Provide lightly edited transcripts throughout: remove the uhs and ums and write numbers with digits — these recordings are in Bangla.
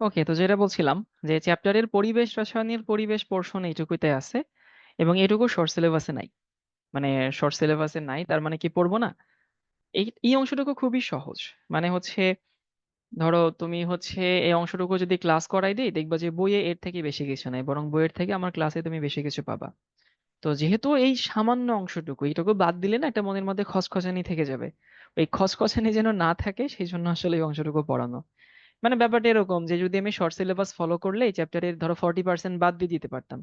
ওকে, তো যেটা বলছিলাম যে চ্যাপ্টারের পরিবেশ রসায়নের পরিবেশ পোর্শন এইটুকুতে আছে, এবং এটুকু শর্ট সিলেবাসে নাই। মানে শর্ট সিলেবাসে নাই তার মানে কি পড়বো না? এই এই অংশটুকু খুবই সহজ। মানে হচ্ছে, ধরো তুমি হচ্ছে এই অংশটুকু যদি ক্লাস করাই দিই, দেখবা যে বইয়ে এর থেকে বেশি কিছু নাই, বরং বইয়ের থেকে আমার ক্লাসে তুমি বেশি কিছু পাবা। তো যেহেতু এই সামান্য অংশটুকু, এইটুকু বাদ দিলে না একটা মনের মধ্যে খসখসানি থেকে যাবে। ওই খসখসানি যেন না থাকে সেই জন্য আসলে এই অংশটুকু পড়ানো। মানে ব্যাপারটা এরকম যে যদি আমি শর্ট সিলেবাস ফলো করলে এই চ্যাপ্টারের ধরো 40% বাদ দিয়ে দিতে পারতাম,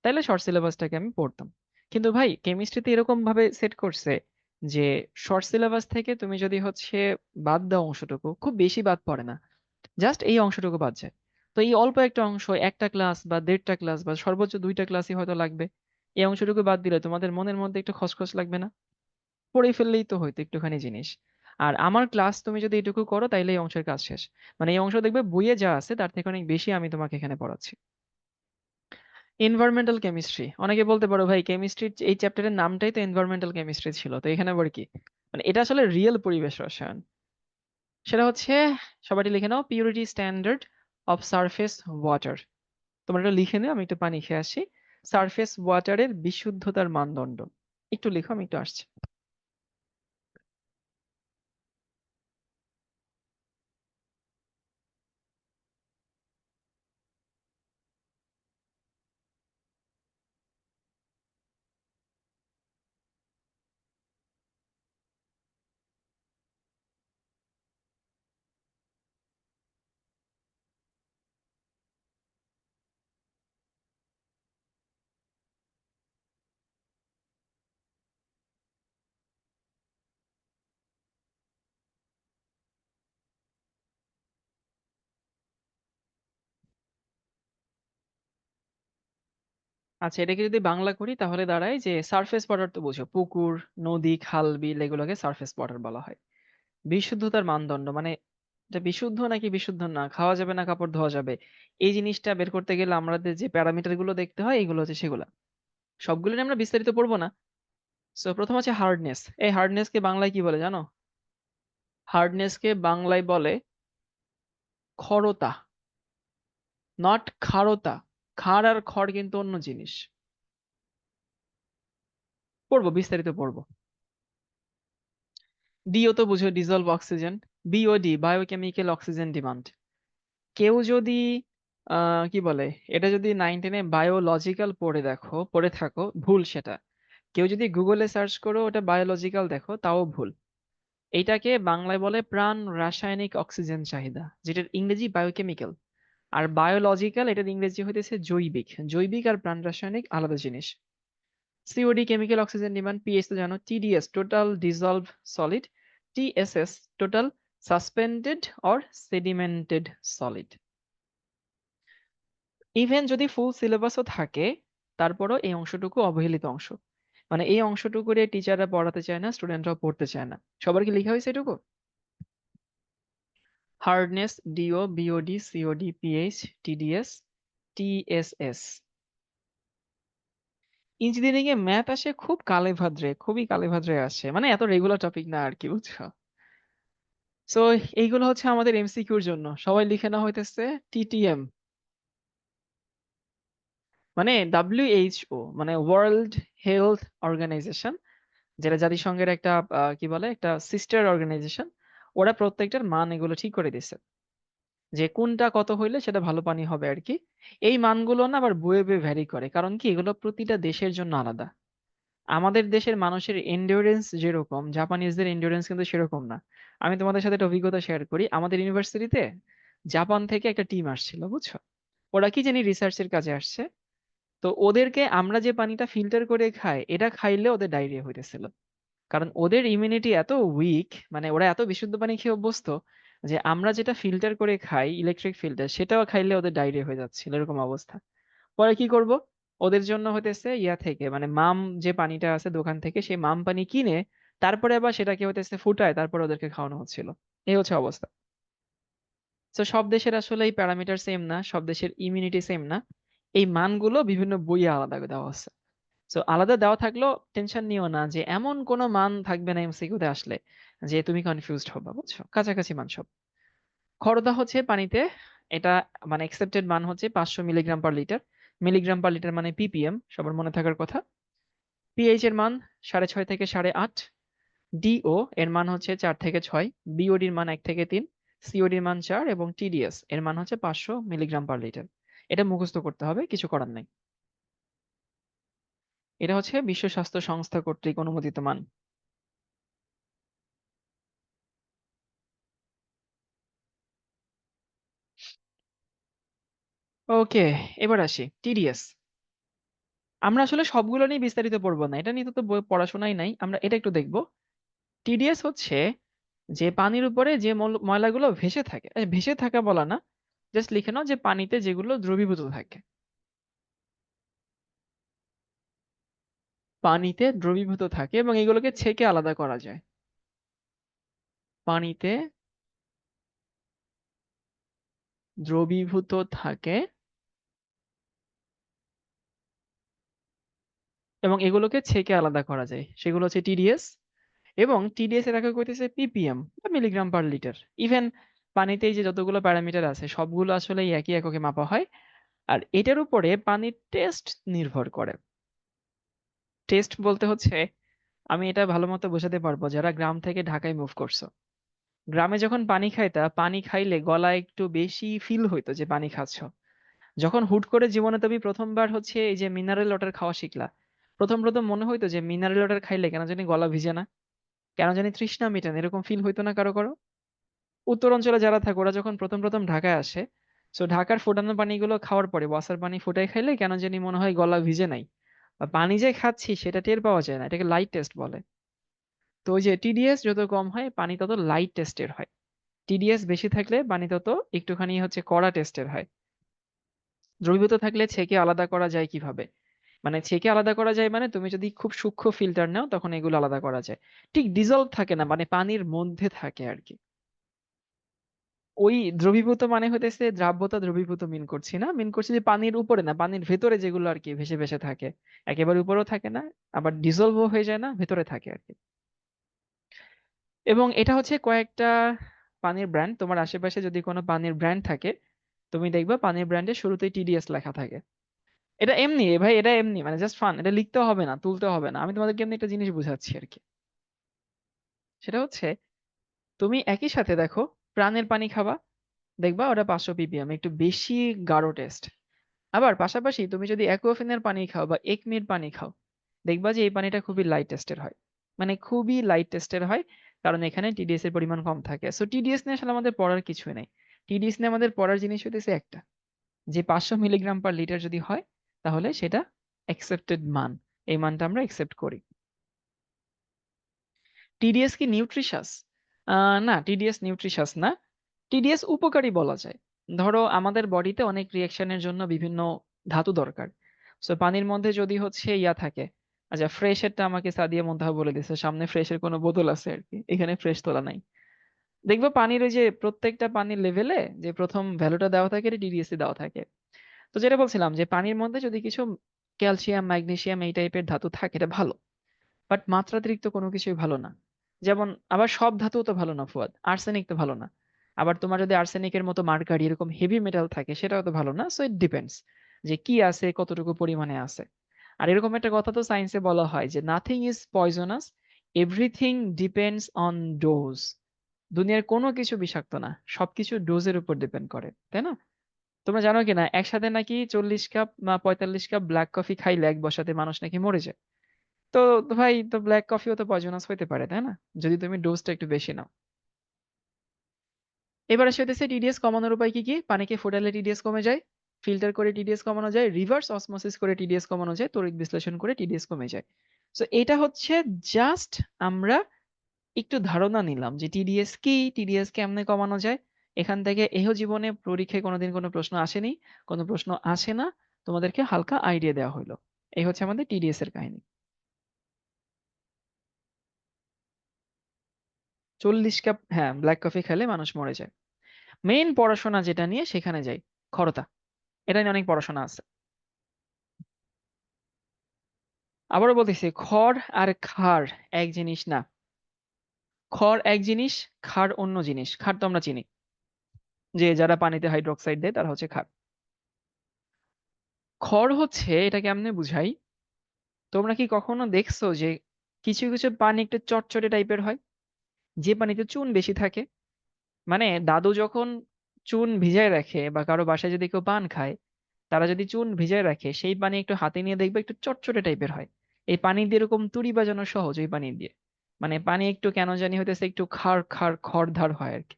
তাহলে শর্ট সিলেবাসটাকে আমি পড়তাম। কিন্তু ভাই কেমিস্ট্রিতে এরকম ভাবে সেট করছে যে শর্ট সিলেবাস থেকে তুমি যদি হচ্ছে বাদ দাও অংশটুকু, খুব বেশি বাদ পড়ে না, জাস্ট এই অংশটুকু বাদ যায়। তো এই অল্প একটা অংশ, একটা ক্লাস বা দেড়টা ক্লাস বা সর্বোচ্চ দুইটা ক্লাসই হয়তো লাগবে, এই অংশটুকু বাদ দিলে তোমাদের মনের মধ্যে একটু খসখস লাগবে না? পড়ে ফেললেই তো হয়তো একটুখানি জিনিস। আর আমার ক্লাস তুমি যদি এটুকু করো তাইলে এই অংশের কাজ শেষ। মানে এই অংশ দেখবে বইয়ে যা আছে তার থেকে অনেক বেশি আমি তোমাকে এখানে পড়াচ্ছি। এনভায়রনমেন্টাল কেমিস্ট্রি, অনেকে বলতে পারো ভাই কেমিস্ট্রির এই চ্যাপ্টারের নামটাই তো এনভায়রনমেন্টাল কেমিস্ট্রি ছিল, তো এখানে আবার কি? মানে এটা আসলে রিয়েল পরিবেশ রসায়ন। সেটা হচ্ছে, সবাই লিখে নাও, purity standard of surface water. তোমরা এটা লিখে নিও, আমি একটু পানি খেয়ে আসি। সারফেস ওয়াটারের বিশুদ্ধতার মানদণ্ড। একটু লিখো, আমি একটু আসছি। আচ্ছা, এটাকে যদি বাংলা করি তাহলে দাঁড়ায় যে সারফেস ওয়াটার তো বুঝো, পুকুর, নদী, খাল, বিল, এগুলোকে সারফেস ওয়াটার বলা হয়। বিশুদ্ধতার মানদণ্ড মানে এটা বিশুদ্ধ নাকি বিশুদ্ধ না, খাওয়া যাবে না কাপড় ধোয়া যাবে, এই জিনিসটা বের করতে গেলে আমাদের যে প্যারামিটার গুলো দেখতে হয় এগুলো হচ্ছে সেগুলা। সবগুলো নিয়ে আমরা বিস্তারিত পড়বো না। সো প্রথম হচ্ছে হার্ডনেস। এই হার্ডনেস কে বাংলায় কি বলে জানো? হার্ডনেস কে বাংলায় বলে খরতা, নট খারতা। খার আর খড় কিন্তু অন্য জিনিস। পড়বো, বিস্তারিত পড়বো। ডিও তো বুঝো, dissolved oxygen. BOD, biochemical oxygen demand. কেউ যদি কি বলে, এটা যদি 9-10-এ বায়োলজিক্যাল পড়ে দেখো, পড়ে থাকো, ভুল সেটা। কেউ যদি গুগলে সার্চ করো ওটা বায়োলজিক্যাল দেখো, তাও ভুল। এইটাকে বাংলায় বলে প্রাণ রাসায়নিক অক্সিজেন চাহিদা, যেটার ইংরেজি বায়োকেমিক্যাল। আর বায়োলজিক্যাল এটার ইংরেজি হইতেছে জৈবিক। জৈবিক আর প্রাণ রাসায়নিক আলাদা জিনিস। COD, chemical oxygen demand. PH তো জানো, TDS total dissolved solid. TSS total suspended or sedimented solid. Even যদি ফুল সিলেবাসও থাকে, তারপরও এই অংশটুকু অবহেলিত অংশ। মানে এই অংশটুকু টিচাররা পড়াতে চায় না, স্টুডেন্টরাও পড়তে চায় না। সবার কি লেখা হয়েছে এটুকু? Hardness, DO, BOD, COD, pH, TDS, TSS. Engineering এ ম্যাথ আসে খুব কালে ভাদ্রে, খুবই কালে ভাদ্রে আসে, মানে এত রেগুলার টপিক না আর কি, বুঝছো? সো এইগুলো হচ্ছে আমাদের এমসিকিউর জন্য, সবাই লিখে না হইতেছে টিটিএম। মানে ডাব্লিউএইচও মানে ওয়ার্ল্ড হেলথ অর্গানাইজেশন, যেটা জাতিসংঘের একটা কি বলে, একটা সিস্টার অর্গানাইজেশন। ওরা প্রত্যেকটার মান এগুলো ঠিক করে দিছে যে কোনটা কত হইলে সেটা ভালো পানি হবে আর কি। এই মানগুলো না আবার বয়ে বয়ে ভ্যারি করে, কারণ কি এগুলো প্রতিটা দেশের জন্য আলাদা। আমাদের দেশের মানুষের এন্ডিউরেন্স যেরকম, জাপানিজদের এন্ডিউরেন্স কিন্তু সেরকম না। আমি তোমাদের সাথে একটা অভিজ্ঞতা শেয়ার করি। আমাদের ইউনিভার্সিটিতে জাপান থেকে একটা টিম আসছিল, বুঝছো? ওরা কি জানি রিসার্চের কাজে আসছে। তো ওদেরকে আমরা যে পানিটা ফিল্টার করে খাই, এটা খাইলে ওদের ডায়রিয়া হইতেছিল। কারণ ওদের ইমিউনিটি এত উইক, মানে ওরা এত বিশুদ্ধ পানি খেয়ে অভ্যস্ত যে আমরা যেটা ফিল্টার করে খাই, ইলেকট্রিক ফিল্টার, সেটাও খাইলে ওদের ডায়রিয়া হয়ে যাচ্ছিল, এরকম অবস্থা। পরে কি করব? ওদের জন্য হতেছে ইয়া থেকে, মানে মাম যে পানিটা আছে দোকান থেকে, সেই মাম পানি কিনে তারপরে আবার সেটাকে হতেছে ফুটায়, তারপরে ওদেরকে খাওয়ানো হচ্ছিল। এই হচ্ছে অবস্থা। তো সব দেশের আসলে এই প্যারামিটার সেম না, সব দেশের ইমিউনিটি সেম না। এই মানগুলো বিভিন্ন বইয়ে আলাদা দেওয়া আছে। তো আলাদা দেওয়া থাকলেও টেনশন নিও না যে এমন কোনো মান থাকবে না এমসিকিউ তে আসলে যে তুমি কনফিউজড হবা, বুঝছো? কাছাকাছি মান সব। খরদা হচ্ছে পানিতে এটা মানে accepted মান হচ্ছে 500 milligram per litre. Milligram per litre মানে ppm, সবার মনে থাকার কথা। পিএইচ এর মান 6.5 থেকে 8.5। ডিও এর মান হচ্ছে 4 থেকে 6। বিওডি এর মান 1 থেকে 3। সিওডি এর মান 4 এবং টিডিএস এর মান হচ্ছে 500 মিলিগ্রাম পার লিটার। এটা মুখস্থ করতে হবে, কিছু করার নাই। এটা হচ্ছে বিশ্ব স্বাস্থ্য সংস্থা কর্তৃক অনুমোদিত মান। ওকে, এবার আসি টিডিএস। আমরা আসলে সবগুলো নিয়ে বিস্তারিত পড়বো না, এটা নিয়ে তো পড়াশোনাই নাই, আমরা এটা একটু দেখবো। টিডিএস হচ্ছে যে পানির উপরে যে ময়লাগুলো ভেসে থাকে, ভেসে থাকা বলা না, জাস্ট লিখে নাও যে পানিতে যেগুলো দ্রবীভূত থাকে। পানিতে দ্রবীভূত থাকে এবং এগুলোকে ছেঁকে আলাদা করা যায়। পানিতে দ্রবীভূত থাকে এবং এগুলোকে ছেঁকে আলাদা করা যায়, সেগুলো হচ্ছে টিডিএস। এবং টিডিএস এর একক হইতেছে ppm বা মিলিগ্রাম পার লিটার। ইভেন পানিতে এই যে যতগুলো প্যারামিটার আছে সবগুলো আসলে এই একই এককে মাপা হয়। আর এটার উপরে পানির টেস্ট নির্ভর করে। টেস্ট বলতে হচ্ছে, আমি এটা ভালো মতো বোঝাতে পারবো যারা গ্রাম থেকে ঢাকায় মুভ করছো। গ্রামে যখন পানি খাইতা, পানি খাইলে গলায় একটু বেশি ফিল হইতো যে পানি খাচ্ছ। যখন হুট করে জীবনে তুমি প্রথমবার হচ্ছে এই যে মিনারেল ওয়াটার খাওয়া শিখলা, প্রথম প্রথম মনে হইতো যে মিনারেল ওয়াটার খাইলে কেন জানি গলা ভিজে না, কেন জানি তৃষ্ণা মিটে না, এরকম ফিল হইতো না কারো কারো? উত্তর অঞ্চলে যারা থাকে ওরা যখন প্রথম প্রথম ঢাকায় আসে, তো ঢাকার ফোটানো পানিগুলো খাওয়ার পরে ওয়াসার পানি ফুটাই খাইলে কেন জানি মনে হয় গলা ভিজে নাই, বা পানি যে খাচ্ছি সেটা টের পাওয়া যায় না, এটাকে লাইট টেস্ট বলে। তো ওই যে টিডিএস যত কম হয় পানি তত লাইট টেস্টের হয়। টিডিএস বেশি থাকলে পানি তত একটুখানি হচ্ছে কড়া টেস্টের হয়। দ্রবীভূত থাকলে ছেঁকে আলাদা করা যায় কিভাবে? মানে ছেঁকে আলাদা করা যায় মানে তুমি যদি খুব সূক্ষ্ম ফিল্টার নাও তখন এগুলো আলাদা করা যায়। ঠিক ডিজলভ থাকে না, মানে পানির মধ্যে থাকে আর কি। ওই দ্রবীভূত মানে হইতেছে দ্রাব্যতা দ্রবীভূত মিন করছি না, মিন করছি যে পানির উপরে না, পানির ভেতরে যেগুলো আর কি ভেসে ভেসে থাকে। একেবারে উপরেও থাকে না, আবার ডিজলভও হয়ে যায় না, ভেতরে থাকে আর কি। এবং এটা হচ্ছে কয়েকটা পানির ব্র্যান্ড। তোমার আশেপাশে যদি কোনো পানির ব্র্যান্ড থাকে, তুমি দেখবা পানির ব্র্যান্ডের শুরুতেই টিডিএস লেখা থাকে। এটা এমনি ভাই, এটা এমনি মানে জাস্ট ফান, এটা লিখতে হবে না, তুলতে হবে না, আমি তোমাদেরকে এমনি একটা জিনিস বুঝাচ্ছি আর কি। সেটা হচ্ছে, তুমি একই সাথে দেখো, প্রাণের পানি খাবা, দেখবা ওটা 500 ppm, একটু বেশি গাঢ় টেস্ট। আবার পাশাপাশি তুমি যদি অ্যাকুয়াফিনের পানি খাও বা একমির পানি খাও, দেখবা যে এই পানিটা খুবই লাইট টেস্টের হয়। মানে খুবই লাইট টেস্টের হয়, কারণ এখানে টিডিএস এর পরিমাণ কম থাকে। সো টিডিএস নিয়ে আসলে আমাদের পড়ার কিছুই নেই। টিডিএস নিয়ে আমাদের পড়ার জিনিস হতেছে একটা, যে 500 মিলিগ্রাম পার লিটার যদি হয় তাহলে সেটা অ্যাকসেপ্টেড মান, এই মানটা আমরা অ্যাকসেপ্ট করি। টিডিএস কি নিউট্রিশাস? না, টিডিএস নিউট্রিশাস না। টিডিএস উপকারী বলা যায়। ধরো আমাদের বডিতে অনেক রিয়াকশনের জন্য বিভিন্ন ধাতু দরকার। সো পানির মধ্যে যদি হচ্ছে ইয়া থাকে, আচ্ছা ফ্রেশেরটা আমাকে সাদিয়া মুনতাহা বলে দিছে, সামনে ফ্রেশের কোনো বোতল আছে আর কি, এখানে ফ্রেশ তোলা নাই। দেখবো পানির ওই যে প্রত্যেকটা পানির লেভেলে যে প্রথম ভ্যালুটা দেওয়া থাকে এটা টিডিএস দেওয়া থাকে। তো যেটা বলছিলাম যে পানির মধ্যে যদি কিছু ক্যালসিয়াম ম্যাগনেসিয়াম এই টাইপের ধাতু থাকে এটা ভালো, বাট মাত্রাতিরিক্ত কোনো কিছুই ভালো না। যেমন আবার সব ধাতু তো ভালো না ফুয়াদ, আর্সেনিক তো ভালো না। আবার তোমার যদি আর্সেনিকের মতো মার্কারি এরকম হেভি মেটাল থাকে সেটাও তো ভালো না। সো ইট ডিপেন্ডস যে কি আছে, কতটুকু পরিমাণে আছে। আর এরকম একটা কথা তো সায়েন্সে বলা হয় যে nothing is poisonous, everything depends on dose. দুনিয়ার কোনো কিছু বিষাক্ত না, সবকিছু ডোজের উপর ডিপেন্ড করে, তাই না? তোমরা জানো কিনা একসাথে নাকি 40 কাপ বা 45 কাপ ব্ল্যাক কফি খাইলে এক বসাতে মানুষ নাকি মরে যায়। তো তো ভাই তো ব্ল্যাক কফিও তো পয়জনাস হইতে পারে, তাই না? যদি তুমি ডোজটা একটু বেশি নাও। এবার আসে হইতেছে টিডিএস কমানোর উপায় কি কি? পানিকে ফোটালে টিডিএস কমে যায়, ফিল্টার করে টিডিএস কমানো যায়, রিভার্স অসমোসিস করে টিডিএস কমানো যায়, তড়িৎ বিশ্লেষণ করে টিডিএস কমে যায়। সো এটা হচ্ছে জাস্ট আমরা একটু ধারণা নিলাম যে টিডিএস কি, টিডিএস কেমনে কমানো যায়। এখান থেকে এহ জীবনে পরীক্ষায় কোনোদিন কোনো প্রশ্ন আসেনি, কোনো প্রশ্ন আসে না, তোমাদেরকে হালকা আইডিয়া দেওয়া হলো। এই হচ্ছে আমাদের টিডিএস এর কাহিনী। 40 কাপ, হ্যাঁ, ব্ল্যাক কফি খেলে মানুষ মরে যায়। মেইন পড়াশোনা যেটা নিয়ে সেখানে যাই, খরতা। এটা নিয়ে অনেক পড়াশোনা আছে। আবারও বলতেছি, খড় আর ক্ষার এক জিনিস না। খড় এক জিনিস, ক্ষার অন্য জিনিস। ক্ষার তো আমরা চিনি, যে যারা পানিতে হাইড্রোক্সাইড দেয় তারা হচ্ছে ক্ষার। ক্ষর হচ্ছে, এটা কেমনে বুঝাই, তোমরা কি কখনো দেখছো যে কিছু কিছু পানি একটু চটচটে টাইপের হয়, যে পানিতে চুন বেশি থাকে? মানে দাদু যখন চুন ভিজায় রাখে বা কারো বাসায় যদি কেউ পান খায়, তারা যদি চুন ভিজায় রাখে সেই পানি একটু হাতে নিয়ে দেখবে একটু চটচটে টাইপের হয়। এই পানি দিয়ে এরকম তুড়ি বাজানো সহজ ওই পানি দিয়ে। মানে পানি একটু কেন জানি হইতেছে একটু খার খার খড়ধার হয় আর কি।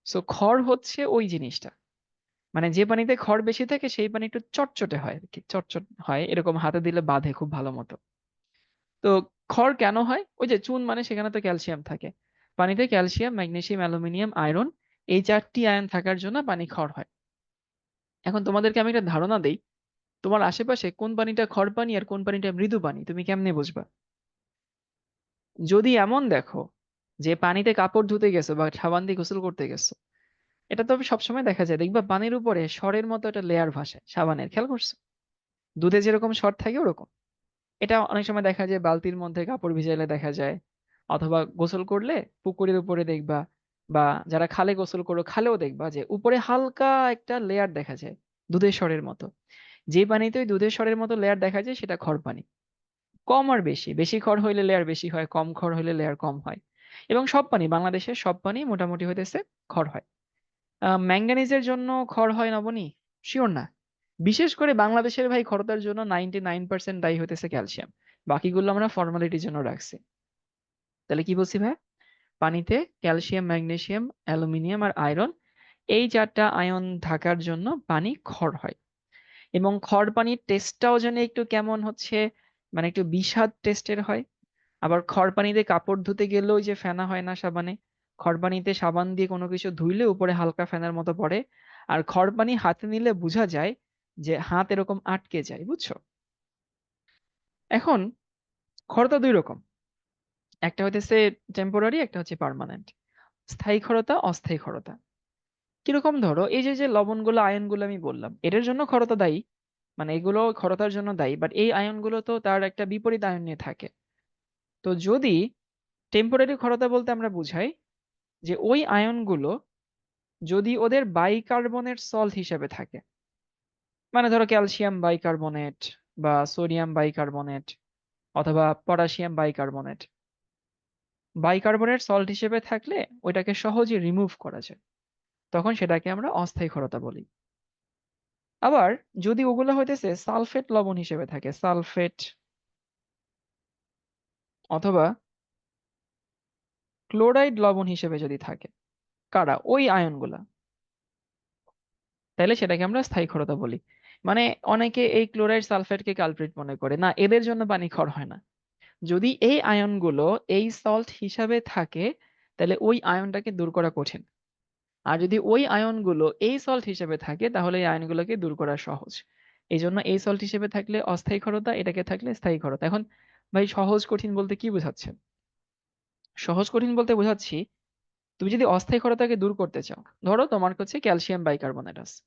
সো খড় হচ্ছে ওই জিনিসটা। মানে যে পানিতে খড় বেশি থাকে সেই পানি একটু চটচটে হয় আর কি, চটচট হয়, এরকম হাতে দিলে বাঁধে খুব ভালো মতো। তো খড় কেন হয়? ওই যে চুন মানে সেখানে তো ক্যালসিয়াম থাকে। পানিতে ক্যালসিয়াম, ম্যাগনেসিয়াম, অ্যালুমিনিয়াম, আয়রন, এই 4টি আয়ন থাকার জন্য পানি খড় হয়। এখন তোমাদেরকে আমি একটা ধারণা দেই, তোমার আশেপাশে কোন পানিটা খড় পানি আর কোন পানিটা মৃদু পানি তুমি কেমনে বুঝবা? যদি এমন দেখো যে পানিতে কাপড় ধুতে গেছো বা সাবান দিয়ে গোসল করতে গেছো, এটা তো সবসময় দেখা যায়, দেখবা পানির উপরে সরের মতো একটা লেয়ার ভাসে সাবানের, খেয়াল করছো? দুধে যেরকম সর থাকে ওরকম। এটা অনেক সময় দেখা যায় বালতির মধ্যে কাপড় ভিজাইলে দেখা যায়, অথবা গোসল করলে পুকুরের উপরে দেখবা, বা যারা খালে গোসল করো খালেও দেখবা যে উপরে হালকা একটা লেয়ার দেখা যায় দুধের সরের মতো। যে পানিতে ওই দুধের সরের মতো লেয়ার দেখা যায় সেটা খড় পানি। কম আর বেশি, বেশি খড় হইলে লেয়ার বেশি হয়, কম খড় হইলে লেয়ার কম হয়। এবং সব পানি, বাংলাদেশের সব পানি মোটামুটি হইতেছে খড় হয়। ম্যাঙ্গানিজের জন্য খড় হয় নবনী, শিওর না। বিশেষ করে বাংলাদেশের ভাই খড়তার জন্য 99% দায়ী হইতেছে ক্যালসিয়াম। বাকিগুলো আমরা ফর্মালিটির জন্য রাখছি। তাহলে কি বলছি ভাই? পানিতে ক্যালসিয়াম, ম্যাগনেসিয়াম, অ্যালুমিনিয়াম আর আয়রন, এই 4টা আয়ন থাকার জন্য পানি খড় হয়। এবং খড় পানির টেস্টটাও যেন একটু কেমন হচ্ছে, মানে একটু বিস্বাদ টেস্টের হয়। আবার খড় পানিতে কাপড় ধুতে গেলেও ওই যে ফেনা হয় না সাবানে, খড় পানিতে সাবান দিয়ে কোনো কিছু ধুইলে উপরে হালকা ফেনার মতো পড়ে। আর খড় পানি হাতে নিলে বোঝা যায় যে হাত এরকম আটকে যায়, বুঝছো? এখন খড়তা দুই রকম, একটা হইতেছে টেম্পোরারি, একটা হচ্ছে পার্মানেন্ট। স্থায়ী খড়তা, অস্থায়ী খড়তা। কিরকম, ধরো এই যে যে লবণগুলো আয়নগুলো আমি বললাম এটার জন্য খড়তা দায়ী, মানে এগুলো খড়তার জন্য দায়ী, বাট এই আয়নগুলো তো তার একটা বিপরীত আয়ন নিয়ে থাকে। তো যদি টেম্পোরারি খড়তা বলতে আমরা বুঝাই যে ওই আয়নগুলো যদি ওদের বাইকার্বনেট সল্ট হিসেবে থাকে, মানে ধরো ক্যালসিয়াম বাইকার্বনেট বা সোডিয়াম বাইকার্বনেট অথবা পটাশিয়াম বাইকার্বনেট, বাইকার্বনেট সল্ট হিসেবে থাকলে ওইটাকে সহজে রিমুভ করা যায়, তখন সেটাকে আমরা অস্থায়ী ক্ষারতা বলি। আবার যদি ওগুলো হইতেছে সালফেট লবণ হিসেবে থাকে, সালফেট অথবা ক্লোরাইড লবণ হিসেবে যদি থাকে, কারা ওই আয়নগুলা, তাহলে সেটাকে আমরা স্থায়ী ক্ষারতা বলি। মানে অনেকে এই ক্লোরাইড সালফেটকে কালপ্রিট মনে করে, না এদের জন্য পানি ক্ষার হয় না। যদি এই আয়নগুলো এই সল্ট হিসাবে থাকে তাহলে ওই আয়নটাকে দূর করা কঠিন। আর যদি ওই আয়নগুলো এই সল্ট হিসেবে থাকে তাহলে এই আয়নগুলোকে দূর করা সহজ। এই জন্য এই সল্ট হিসেবে থাকলে অস্থায়ী ক্ষারতা, এটাকে থাকলে স্থায়ী ক্ষারতা। এখন ভাই সহজ কঠিন বলতে কি বোঝাচ্ছে? সহজ কঠিন বলতে বোঝাচ্ছি, তুমি যদি অস্থায়ী ক্ষারতাকে দূর করতে চাও, ধরো তোমার কাছে ক্যালসিয়াম বাইকার্বনেট আছে,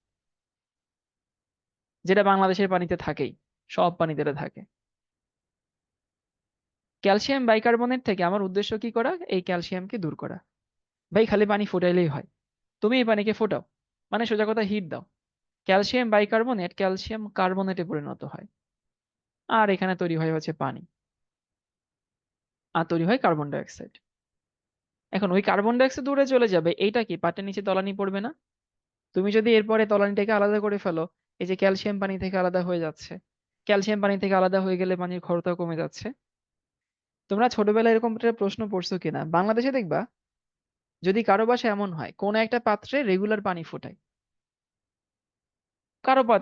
যেটা বাংলাদেশের পানিতে থাকেই, সব পানিতে এটা থাকে। ক্যালসিয়াম বাইকার্বনেট থেকে আমার উদ্দেশ্য কি করা? এই ক্যালসিয়ামকে দূর করা। ভাই খালি পানি ফুটাইলেই হয়? তুমি এই পানিকে ফোটাও, মানে সোজা কথা হিট দাও, ক্যালসিয়াম বাইকার্বনেট ক্যালসিয়াম কার্বনেটে পরিণত হয়, আর এখানে তৈরি হয় হচ্ছে পানি, আর তৈরি হয় কার্বন ডাই অক্সাইড। এখন ওই কার্বন ডাই অক্সাইড দূরে চলে যাবে, এইটা কি পাটের নিচে তলানি পড়বে না? তুমি যদি এরপরে তলানিটাকে আলাদা করে ফেলো, এই যে ক্যালসিয়াম পানি থেকে আলাদা হয়ে যাচ্ছে, ক্যালসিয়াম পানি থেকে আলাদা হয়ে গেলে পানির ক্ষরতা কমে যাচ্ছে। তোমরা ছোটবেলায় এরকম একটা প্রশ্ন পড়ছো কিনা, বাংলাদেশে দেখবা যদি কারো বাসায় এমন হয় কোন একটা পাত্রে রেগুলার পানি ফোটায়,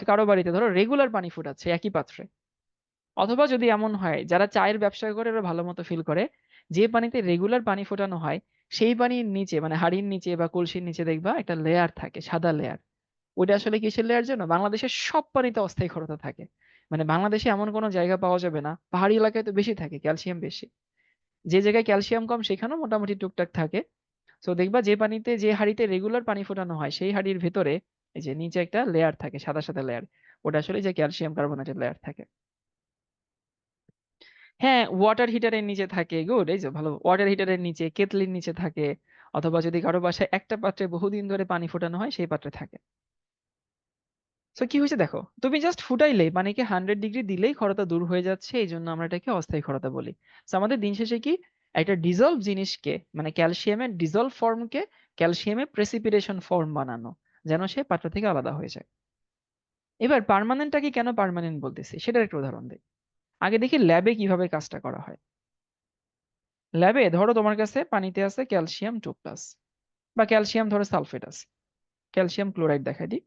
কারো বাড়িতে ধরো রেগুলার পানি ফুটাচ্ছে একই পাত্রে, অথবা যদি এমন হয় যারা চায়ের ব্যবসা করে ওরা ভালো মতো ফিল করে, যে পানিতে রেগুলার পানি ফোটানো হয় সেই পানির নিচে মানে হাড়ির নিচে বা কলসির নিচে দেখবা একটা লেয়ার থাকে, সাদা লেয়ার। ওইটা আসলে কিসের লেয়ার জানো? বাংলাদেশের সব পানিতে অস্থায়ী ক্ষারতা থাকে। মানে বাংলাদেশে এমন কোনো জায়গা পাওয়া যাবে না, পাহাড়ি এলাকায় তো বেশি থাকে ক্যালসিয়াম বেশি, যে জায়গায় ক্যালসিয়াম কম সেখানেও মোটামুটি টুকটাক থাকে। তো দেখবা যে পানিতে, যে হাঁড়িতে রেগুলার পানি ফোটানো হয় সেই হাঁড়ির ভেতরে এই যে নিচে একটা লেয়ার থাকে, সাদা সাদা লেয়ার, ওটা আসলে যে ক্যালসিয়াম কার্বনেটের লেয়ার থাকে। হ্যাঁ, ওয়াটার হিটারের নিচে থাকে, গুড, এই যে ভালো, ওয়াটার হিটারের নিচে, কেতলির নিচে থাকে, অথবা যদি কারো বাসায় একটা পাত্রে বহুদিন ধরে পানি ফোটানো হয় সেই পাত্রে থাকে। তো কি হয়েছে দেখো, তুমি জাস্ট ফুটাইলেই পানিকে 100 ডিগ্রি দিলেই খরতা দূর হয়ে যাচ্ছে, এই জন্য আমরা এটাকে অস্থায়ী খরতা বলি। তো আমাদের দিন শেষে কি, একটা ডিজলভ জিনিসকে মানে ক্যালসিয়ামের ডিজলভ ফর্মকে ক্যালসিয়ামের প্রেসিপিটেশন ফর্ম বানানো, যেন সে পাত্র থেকে আলাদা হয়ে যায়। এবার পার্মানেন্টটাকে কেন পার্মানেন্ট বলতেছি সেটার একটা উদাহরণ দিই। আগে দেখি ল্যাবে কিভাবে কাজটা করা হয়। ল্যাবে ধরো তোমার কাছে পানিতে আছে ক্যালসিয়াম 2+, বা ক্যালসিয়াম ধরো সালফেট আছে, ক্যালসিয়াম ক্লোরাইড দেখাই দিই।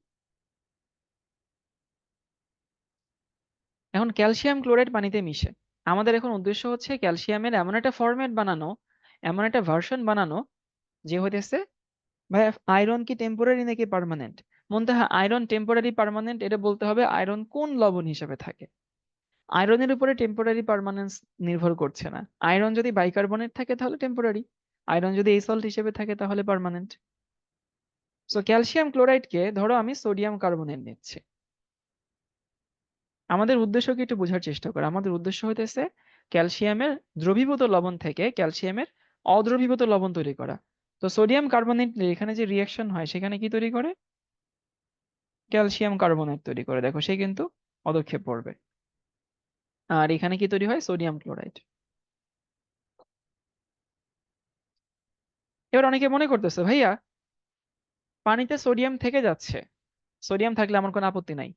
এখন ক্যালসিয়াম ক্লোরাইড পানিতে মিশে। আমাদের এখন উদ্দেশ্য হচ্ছে ক্যালসিয়ামের এমন একটা ফরম্যাট বানানো, এমন একটা ভার্সন বানানো, যে হইতেছে, ভাই আয়রন কি টেম্পোরারি নাকি পার্মানেন্ট? মনে হয় আয়রন টেম্পোরারি পার্মানেন্ট, এটা বলতে হবে আয়রন কোন লবণ হিসেবে থাকে। আয়রনের উপরে টেম্পোরারি পার্মানেন্স নির্ভর করছে না। আয়রন যদি বাইকার্বনেট থাকে তাহলে টেম্পোরারি, আয়রন যদি এই সল্ট হিসেবে থাকে তাহলে পার্মানেন্ট। সো ক্যালসিয়াম ক্লোরাইডকে ধরো আমি সোডিয়াম কার্বনেট নিচ্ছি। আমাদের উদ্দেশ্য কি একটু বোঝার চেষ্টা করা, আমাদের উদ্দেশ্য হইতেছে ক্যালসিয়ামের দ্রবীভূত লবণ থেকে ক্যালসিয়ামের অদ্রবীভূত লবণ তৈরি করা। তো সোডিয়াম কার্বনেট এখানে যে রিয়াকশন হয় সেখানে কি তৈরি করে, ক্যালসিয়াম কার্বনেট তৈরি করে, দেখো সে কিন্তু পদক্ষেপ পড়বে। আর এখানে কি তৈরি হয়, সোডিয়াম ক্লোরাইড। এবার অনেকে মনে করতেছে ভাইয়া পানিতে সোডিয়াম থেকে যাচ্ছে, সোডিয়াম থাকলে আমার কোনো আপত্তি নাই।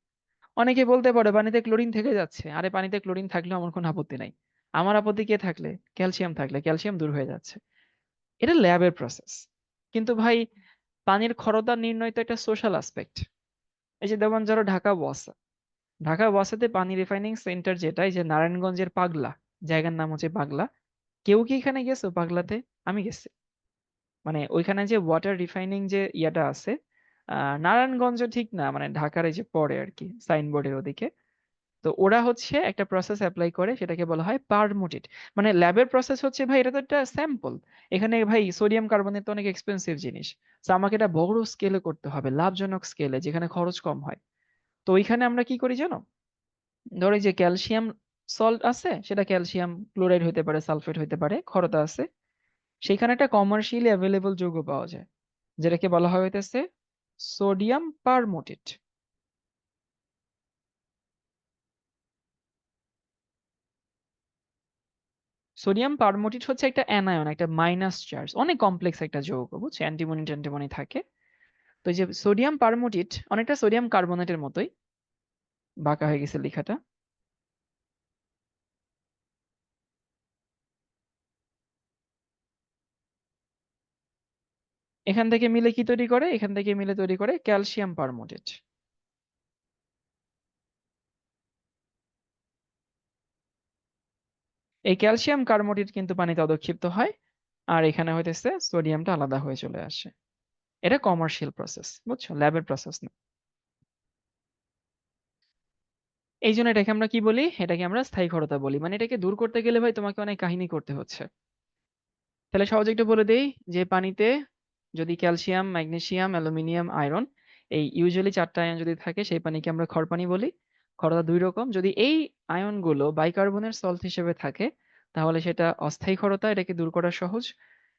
অনেকে বলতে পারে পানিতে ক্লোরিন থেকে যাচ্ছে, আরে পানিতে ক্লোরিন থাকলেও আমার কোনো আপত্তি নাই। আমার আপত্তি কে থাকলে, ক্যালসিয়াম থাকলে, ক্যালসিয়াম দূর হয়ে যাচ্ছে। এটা ল্যাবের প্রসেস। কিন্তু ভাই পানির ক্ষরতা নির্ণয় তো একটা সোশ্যাল আসপেক্ট। এই যে যেমন ধরো ঢাকা ওয়াসা, ঢাকা ওয়াসাতে পানি রিফাইনিং সেন্টার যেটা, এই যে নারায়ণগঞ্জের পাগলা, জায়গার নাম হচ্ছে পাগলা। কেউ কি এখানে গেছো পাগলাতে? আমি গেছি। মানে ওইখানে যে ওয়াটার রিফাইনিং যে ইয়াটা আছে, নারায়ণগঞ্জ ঠিক না, মানে ঢাকার এই যে পরে আর কি সাইনবোর্ডের ওদিকে। তো ওরা হচ্ছে একটা প্রসেস অ্যাপ্লাই করে, সেটাকে বলা হয় পারমুটেড। মানে ল্যাবের প্রসেস হচ্ছে ভাই এটা তো একটা স্যাম্পল। এখানে ভাই সোডিয়াম কার্বনেট তো অনেক এক্সপেন্সিভ জিনিস। তো আমাকে এটা বড় স্কেলে করতে হবে, লাভজনক স্কেলে, যেখানে খরচ কম হয়। তো ওইখানে আমরা কি করি জানো, ধরো এই যে ক্যালসিয়াম সল্ট আছে, সেটা ক্যালসিয়াম ক্লোরাইড হতে পারে, সালফেট হতে পারে, ক্ষরতা আছে, সেখানে একটা কমার্শিয়ালি অ্যাভেলেবল যৌগ পাওয়া যায়, যেটাকে বলা হয় হইতেছে সোডিয়াম পারমুটেট। সোডিয়াম পারমোটেট হচ্ছে একটা অ্যানায়ন, একটা মাইনাস চার্জ, অনেক কমপ্লেক্স একটা যৌগ, বুঝছো, অ্যান্টিমনি ট্যান্টিমনি থাকে। তো এই যে সোডিয়াম পারমোটেট অনেকটা সোডিয়াম কার্বনেটের মতোই, বাঁকা হয়ে গেছে লেখাটা। এখান থেকে মিলে কি তৈরি করে, এখান থেকে মিলে তৈরি করে ক্যালসিয়াম পারমোটেট। এই ক্যালসিয়াম কার্বনেট কিন্তু পানিতে অদক্ষিপ্ত হয়, আর এখানে হইতেছে সোডিয়ামটা আলাদা হয়ে চলে আসে। এটা কমার্শিয়াল প্রসেস, বুঝছো, ল্যাবের প্রসেস না। এই জন্য এটাকে আমরা কি বলি, এটাকে আমরা স্থায়ী ক্ষরতা বলি। মানে এটাকে দূর করতে গেলে ভাই তোমাকে অনেক কাহিনী করতে হচ্ছে। তাহলে সহজে একটু বলে দেই, যে পানিতে যদি ক্যালসিয়াম, ম্যাগনেসিয়াম, অ্যালুমিনিয়াম, আয়রন, এই ইউজুয়ালি 4টা আয়ন যদি থাকে সেই পানিকে আমরা ক্ষরপানি বলি। ক্ষরতা দুই রকম, যদি এই আয়নগুলো বাইকার্বনের সল্ট হিসেবে থাকে তাহলে সেটা অস্থায়ী ক্ষরতা, এটাকে দূর করা সহজ।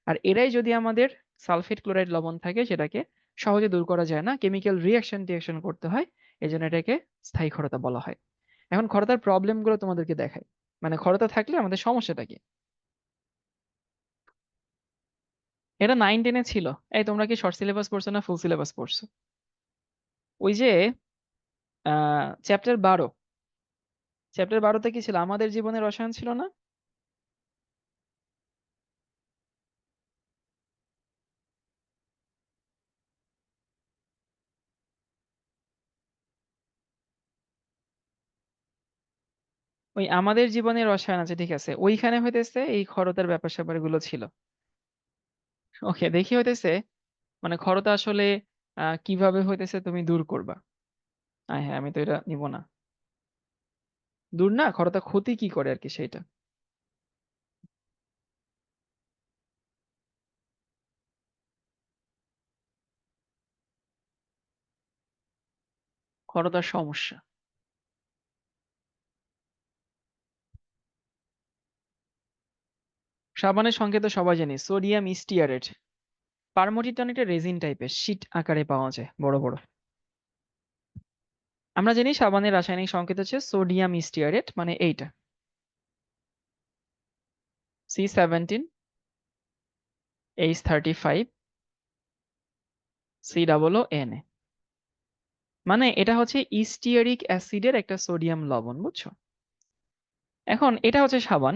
আর এরাই যদি আমাদের সালফেট ক্লোরাইড লবণ থাকে, সেটাকে সহজে দূর করা যায় না, কেমিক্যাল রিঅ্যাকশন টিঅ্যাকশন করতে হয়, এই জন্য এটাকে স্থায়ী ক্ষরতা বলা হয়। এখন ক্ষরতার প্রবলেম গুলো তোমাদেরকে দেখাই, মানে ক্ষরতা থাকলে আমাদের সমস্যাটা কি। এটা 9-10-এ ছিল। এই তোমরা কি শর্ট সিলেবাস পড়ছো না ফুল সিলেবাস পড়ছো? ওই যে চ্যাপ্টার 12, চ্যাপ্টার 12তে কি ছিল, আমাদের জীবনের রসায়ন ছিল না? ওই আমাদের জীবনের রসায়ন আছে, ঠিক আছে, ওইখানে হইতেছে এই খরতার ব্যাপার স্যাপার গুলো ছিল। ওকে, দেখি হইতেছে মানে খরতা আসলে কিভাবে হইতেছে তুমি দূর করবা। হ্যাঁ, আমি তো এটা নিব না, দূর না, খরতা ক্ষতি কি করে আর কি সেটা। খরতার সমস্যা, সাবানের সংকেত তো সবাই জানি, সোডিয়াম স্টিয়ারেট। পারমোটিটন একটা রেজিন টাইপের শীট আকারে পাওয়া যায় বড় বড়। আমরা জানি সাবানের রাসায়নিক সংকেত হচ্ছে সোডিয়াম স্টিয়ারেট, মানে এইটা C17H35 COO, মানে এটা হচ্ছে স্টিয়ারিক অ্যাসিডের একটা সোডিয়াম লবণ, বুঝছো? এখন এটা হচ্ছে সাবান।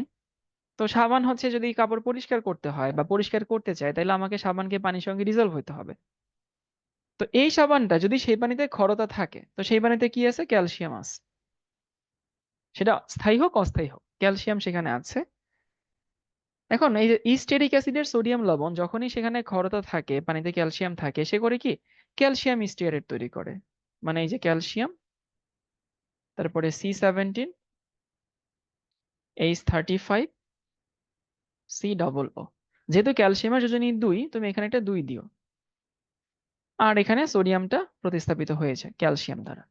তো সাবান হচ্ছে যদি কাপড় পরিষ্কার করতে হয় বা পরিষ্কার করতে চায়, তাহলে আমাকে সাবানকে পানির সঙ্গে ডিজলভ হতে হবে। তো এই সাবানটা যদি সেই পানিতে ক্ষারতা থাকে, তো সেই পানিতে কি আছে? ক্যালসিয়াম আছে। সেটা স্থায়ী হোক অস্থায়ী হোক, ক্যালসিয়াম সেখানে আছে। এখন এই যে স্টেরিক অ্যাসিডের সোডিয়াম লবণ, যখনই সেখানে ক্ষারতা থাকে, পানিতে ক্যালসিয়াম থাকে, সে করে কি? ক্যালসিয়াম স্টিয়ারেট তৈরি করে। মানে এই যে ক্যালসিয়াম, তারপরে C17H35 COO। যেহেতু ক্যালসিয়ামের যোজনী 2, তুমি এখানে একটা 2 দিও। আর এখানে সোডিয়ামটা প্রতিস্থাপিত হয়েছে ক্যালসিয়াম দ্বারা।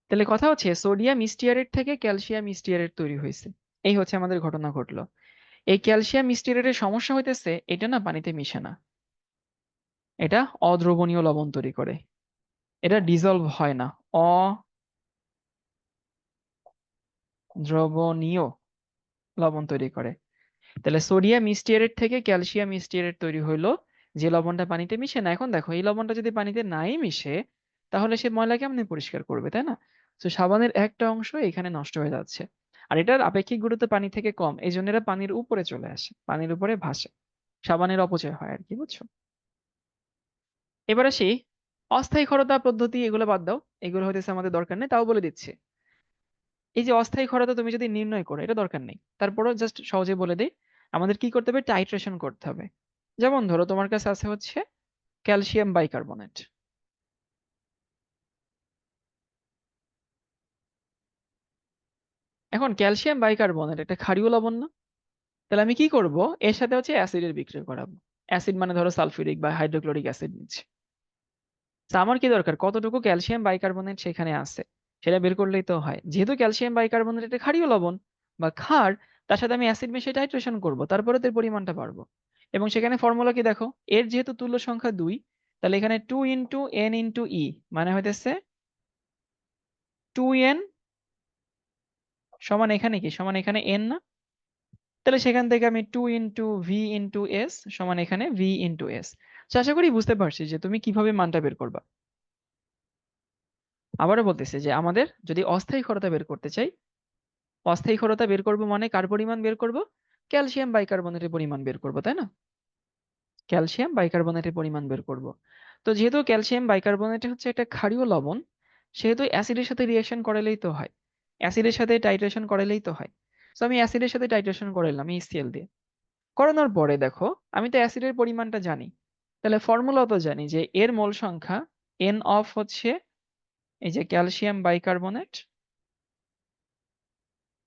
তাহলে কথা হচ্ছে সোডিয়াম স্টিয়ারেট থেকে ক্যালসিয়াম স্টিয়ারেট তৈরি হয়েছে। এই হচ্ছে আমাদের ঘটনা ঘটলো। এই ক্যালসিয়াম স্টিয়ারেটের সমস্যা হইতেছে এটা না পানিতে মিশে না, এটা অদ্রবণীয় লবণ তৈরি করে, এটা ডিজলভ হয় না, অদ্রবণীয় লবণ তৈরি করে। তাহলে সোডিয়াম স্টিয়ারেট থেকে ক্যালসিয়াম স্টিয়ারেট তৈরি হইলো, যে লবণটা পানিতে মিশে না। এখন দেখো এই লবণটা যদি পানিতে নাই মিশে, তাহলে সে ময়লা কেমনে পরিষ্কার করবে, তাই না? তো সাবানের একটা অংশ এখানে নষ্ট হয়ে যাচ্ছে। আর এটার আপেক্ষিক গুরুত্ব পানি থেকে কম, এই জন্য এরা পানির উপরে চলে আসে, পানির উপরে ভাসে, সাবানের অপচয় হয় আর কি, বুঝছো? এবার আসি অস্থায়ী ক্ষারতা পদ্ধতি, এগুলো বাদ দাও, এগুলো হইতেছে আমাদের দরকার নেই, তাও বলে দিচ্ছি। এই যে অস্থায়ী ক্ষারতা তুমি যদি নির্ণয় করো, এটা দরকার নেই, তারপরও জাস্ট সহজে বলে দিই। আমাদের কি করতে হবে? টাইট্রেশন করতে হবে। যেমন ধরো তোমার কাছে আছে হচ্ছে ক্যালসিয়াম বাইকার্বনেট। এখন ক্যালসিয়াম বাইকার্বনেট একটা ক্ষারীয় লবণ না? তাহলে আমি কি করব? এর সাথে হচ্ছে অ্যাসিডের বিক্রিয়া করাবো। অ্যাসিড মানে ধরো সালফিউরিক বা হাইড্রোক্লোরিক অ্যাসিড নিচ্ছে। তো আমার কি দরকার? কতটুকু ক্যালসিয়াম বাইকার্বনেট সেখানে আছে সেটা বের করলেই তো হয়। যেহেতু ক্যালসিয়াম বাইকার্বনেট একটা ক্ষারীয় লবণ বা ক্ষার, তার সাথে আমি অ্যাসিড মিশিয়ে টাইট্রেশন করব, তারপরে তো এর পরিমাণটা বাড়বো। এবং সেখানে ফর্মুলা কি দেখো, এর যেহেতু তুল্য সংখ্যা 2, তাহলে এখানে 2 × N × E, মানে হইতেছে 2N সমান এখানে কি? সমান এখানে N না? তাহলে সেখান থেকে আমি 2 × V × S সমান এখানে V × S। তো আশা করি বুঝতে পারছি যে তুমি কিভাবে মানটা বের করবা। আবারও বলতেছি যে আমাদের যদি অস্থায়ী ক্ষারতা বের করতে চাই, অস্থায়ী ক্ষারতা বের করব মানে কার পরিমাণ বের করব? ক্যালসিয়াম বাইকার্বনেটের পরিমাণ বের করব, তাই না? ক্যালসিয়াম বাইকার্বনেটের পরিমাণ বের করব। তো যেহেতু ক্যালসিয়াম বাইকার্বনেট হচ্ছে একটা ক্ষারীয় লবণ, সেহেতু অ্যাসিডের সাথে রিঅ্যাকশন করালেই তো হয়, অ্যাসিডের সাথে টাইট্রেশন করালেই তো হয়। তো আমি অ্যাসিডের সাথে টাইট্রেশন করালাম HCl দিয়ে। করানোর পরে দেখো আমি তো অ্যাসিডের পরিমাণটা জানি, তাহলে ফর্মুলা তো জানি যে এর মোল সংখ্যা N অফ হচ্ছে এই যে ক্যালসিয়াম বাইকার্বনেট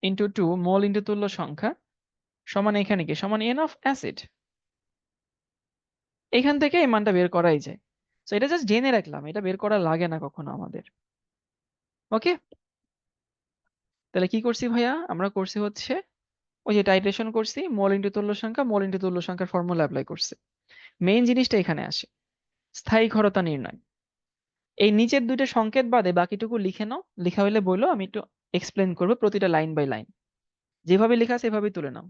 ইন্টু 2 মোল ইন্টু তুল্য সংখ্যা সমান এখানে কি? সমান N অফ অ্যাসিড। এখান থেকে এই মানটা বের করাই যায়। তো এটা জাস্ট জেনে রাখলাম, এটা বের করা লাগে না কখনো আমাদের। ওকে, তাহলে কি করছি ভাইয়া? আমরা করছি হচ্ছে ওই যে টাইট্রেশন করছি, মোল ইন্টু তুল্য সংখ্যা, মোল ইন্টু তুল্য সংখ্যার ফর্মুলা অ্যাপ্লাই করছি। মেইন জিনিসটা এখানে আসে, স্থায়ী ক্ষারতা নির্ণয়। এই নিচের দুইটা সংকেত বাদে বাকিটুকু লিখে নাও, লেখা হইলে বললো, আমি একটু এক্সপ্লেন করবো প্রতিটা লাইন বাই লাইন। যেভাবে লেখা আছে এভাবেই তুলে নাও।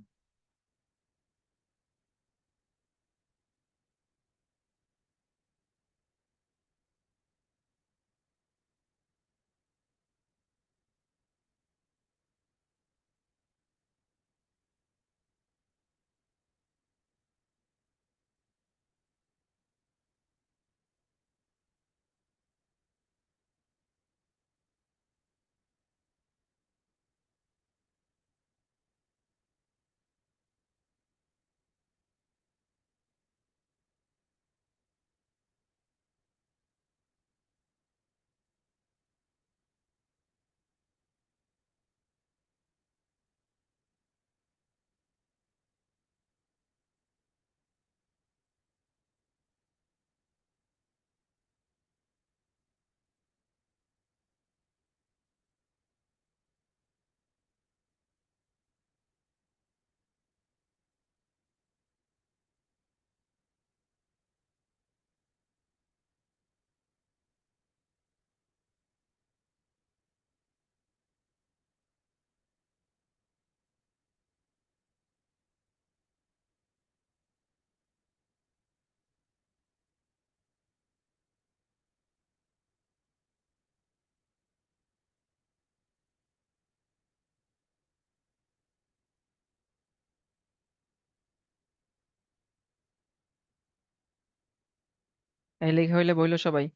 এই লেখা হইলে বইলো সবাই।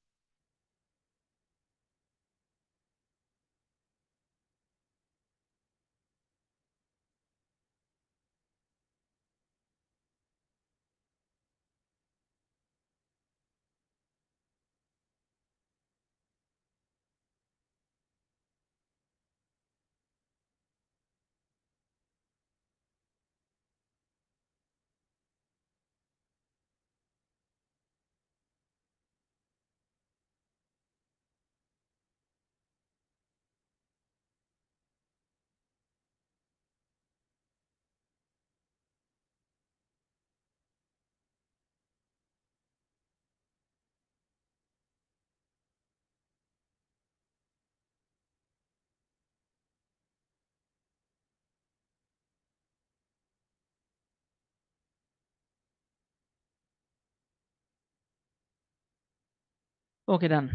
ওকে, ডান।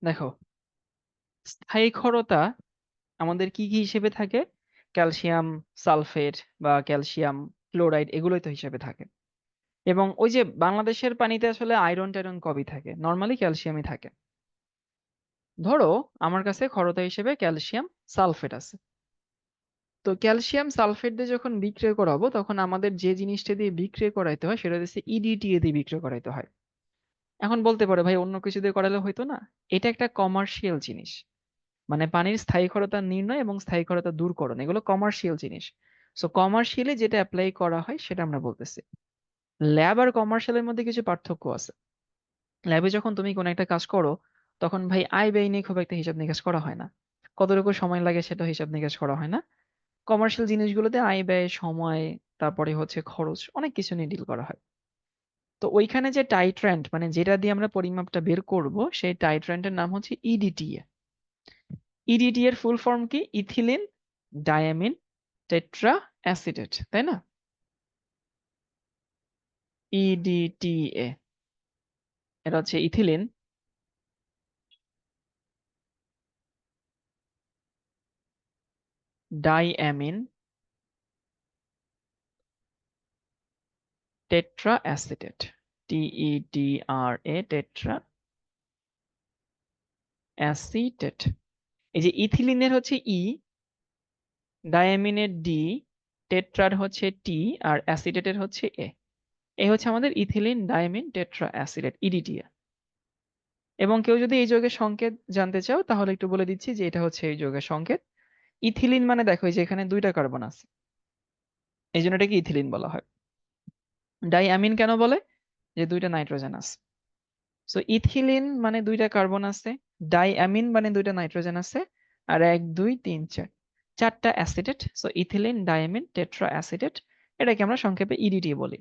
দেখো, স্থায়ী ক্ষারতা আমাদের কি কি হিসেবে থাকে? ক্যালসিয়াম সালফেট বা ক্যালসিয়াম ক্লোরাইড, এগুলোই তো হিসেবে থাকে। এবং ওই যে বাংলাদেশের পানিতে আসলে আয়রন টাইরন কবই থাকে, নর্মালি ক্যালসিয়ামই থাকে। ধরো আমার কাছে ক্ষারতা হিসেবে ক্যালসিয়াম সালফেট আছে। তো ক্যালসিয়াম সালফেট দিয়ে যখন বিক্রিয়া করাবো, তখন আমাদের যে জিনিসটা দিয়ে বিক্রিয়া করাইতে হয় সেটা হচ্ছে ইডিটিএ দিয়ে বিক্রিয়া করাইতে হয়। এখন বলতে পারে ভাই অন্য কিছু দিয়ে করালে হইতো না? এটা একটা কমার্শিয়াল জিনিস। মানে পানির স্থায়ী ক্ষারতা নির্ণয় এবং স্থায়ী ক্ষারতা দূরকরণ, এগুলো কমার্শিয়াল জিনিস। সো কমার্শিয়ালি যেটা অ্যাপ্লাই করা হয় সেটা আমরা বলতেছি। ল্যাব আর কমার্শিয়ালের মধ্যে কিছু পার্থক্য আছে। ল্যাবে যখন তুমি কোনো একটা কাজ করো, তখন ভাই আয় ব্যয় নিয়ে খুব একটা হিসাব নিকাশ করা হয় না। কতটুকু সময় লাগে সেটা হিসাব নিকাশ করা হয় না। কমার্শিয়াল জিনিসগুলোতে আয় ব্যয়, সময়, তারপরে হচ্ছে খরচ, অনেক কিছু নিয়ে ডিল করা হয়। তো ওইখানে যে টাইট্রেন্ট, মানে যেটা দিয়ে আমরা পরিমাপটা বের করব, সেই টাইট্রেন্টের নাম হচ্ছে ইডিটিএ। ইডিটি এর ফুল ফর্ম কি? ইথিলিন ডায়ামিন টেট্রা অ্যাসিটেট, তাই না? ইডিটিএ, এটা হচ্ছে ethylene diamine tetra acetate, TETRA, tetra acetate. এই যে ইথিলিনের হচ্ছে ই, ডায়ামিনের ডি, টেট্রার হচ্ছে টি, আর অ্যাসিটেটের হচ্ছে এ। এই হচ্ছে আমাদের ethylene diamine tetra acetate, EDTA. এবং কেউ যদি এই যৌগের সংকেত জানতে চাও, তাহলে একটু বলে দিচ্ছি যে এটা হচ্ছে এই যৌগের সংকেত। ইথিলিন মানে দেখো এই যে এখানে দুইটা কার্বন আছে, এই জন্য এটাকে ইথিলিন বলা হয়। ডাইঅ্যামিন কেন বলে? যে দুইটা নাইট্রোজেন আছে। সো ইথিলিন মানে দুইটা কার্বন আছে, ডাইঅ্যামিন মানে দুইটা নাইট্রোজেন আছে, আর এক দুই তিন চার, চারটা acetate. So ethylene diamine tetra acetate, এটাকে আমরা সংক্ষেপে ইডিটি বলি।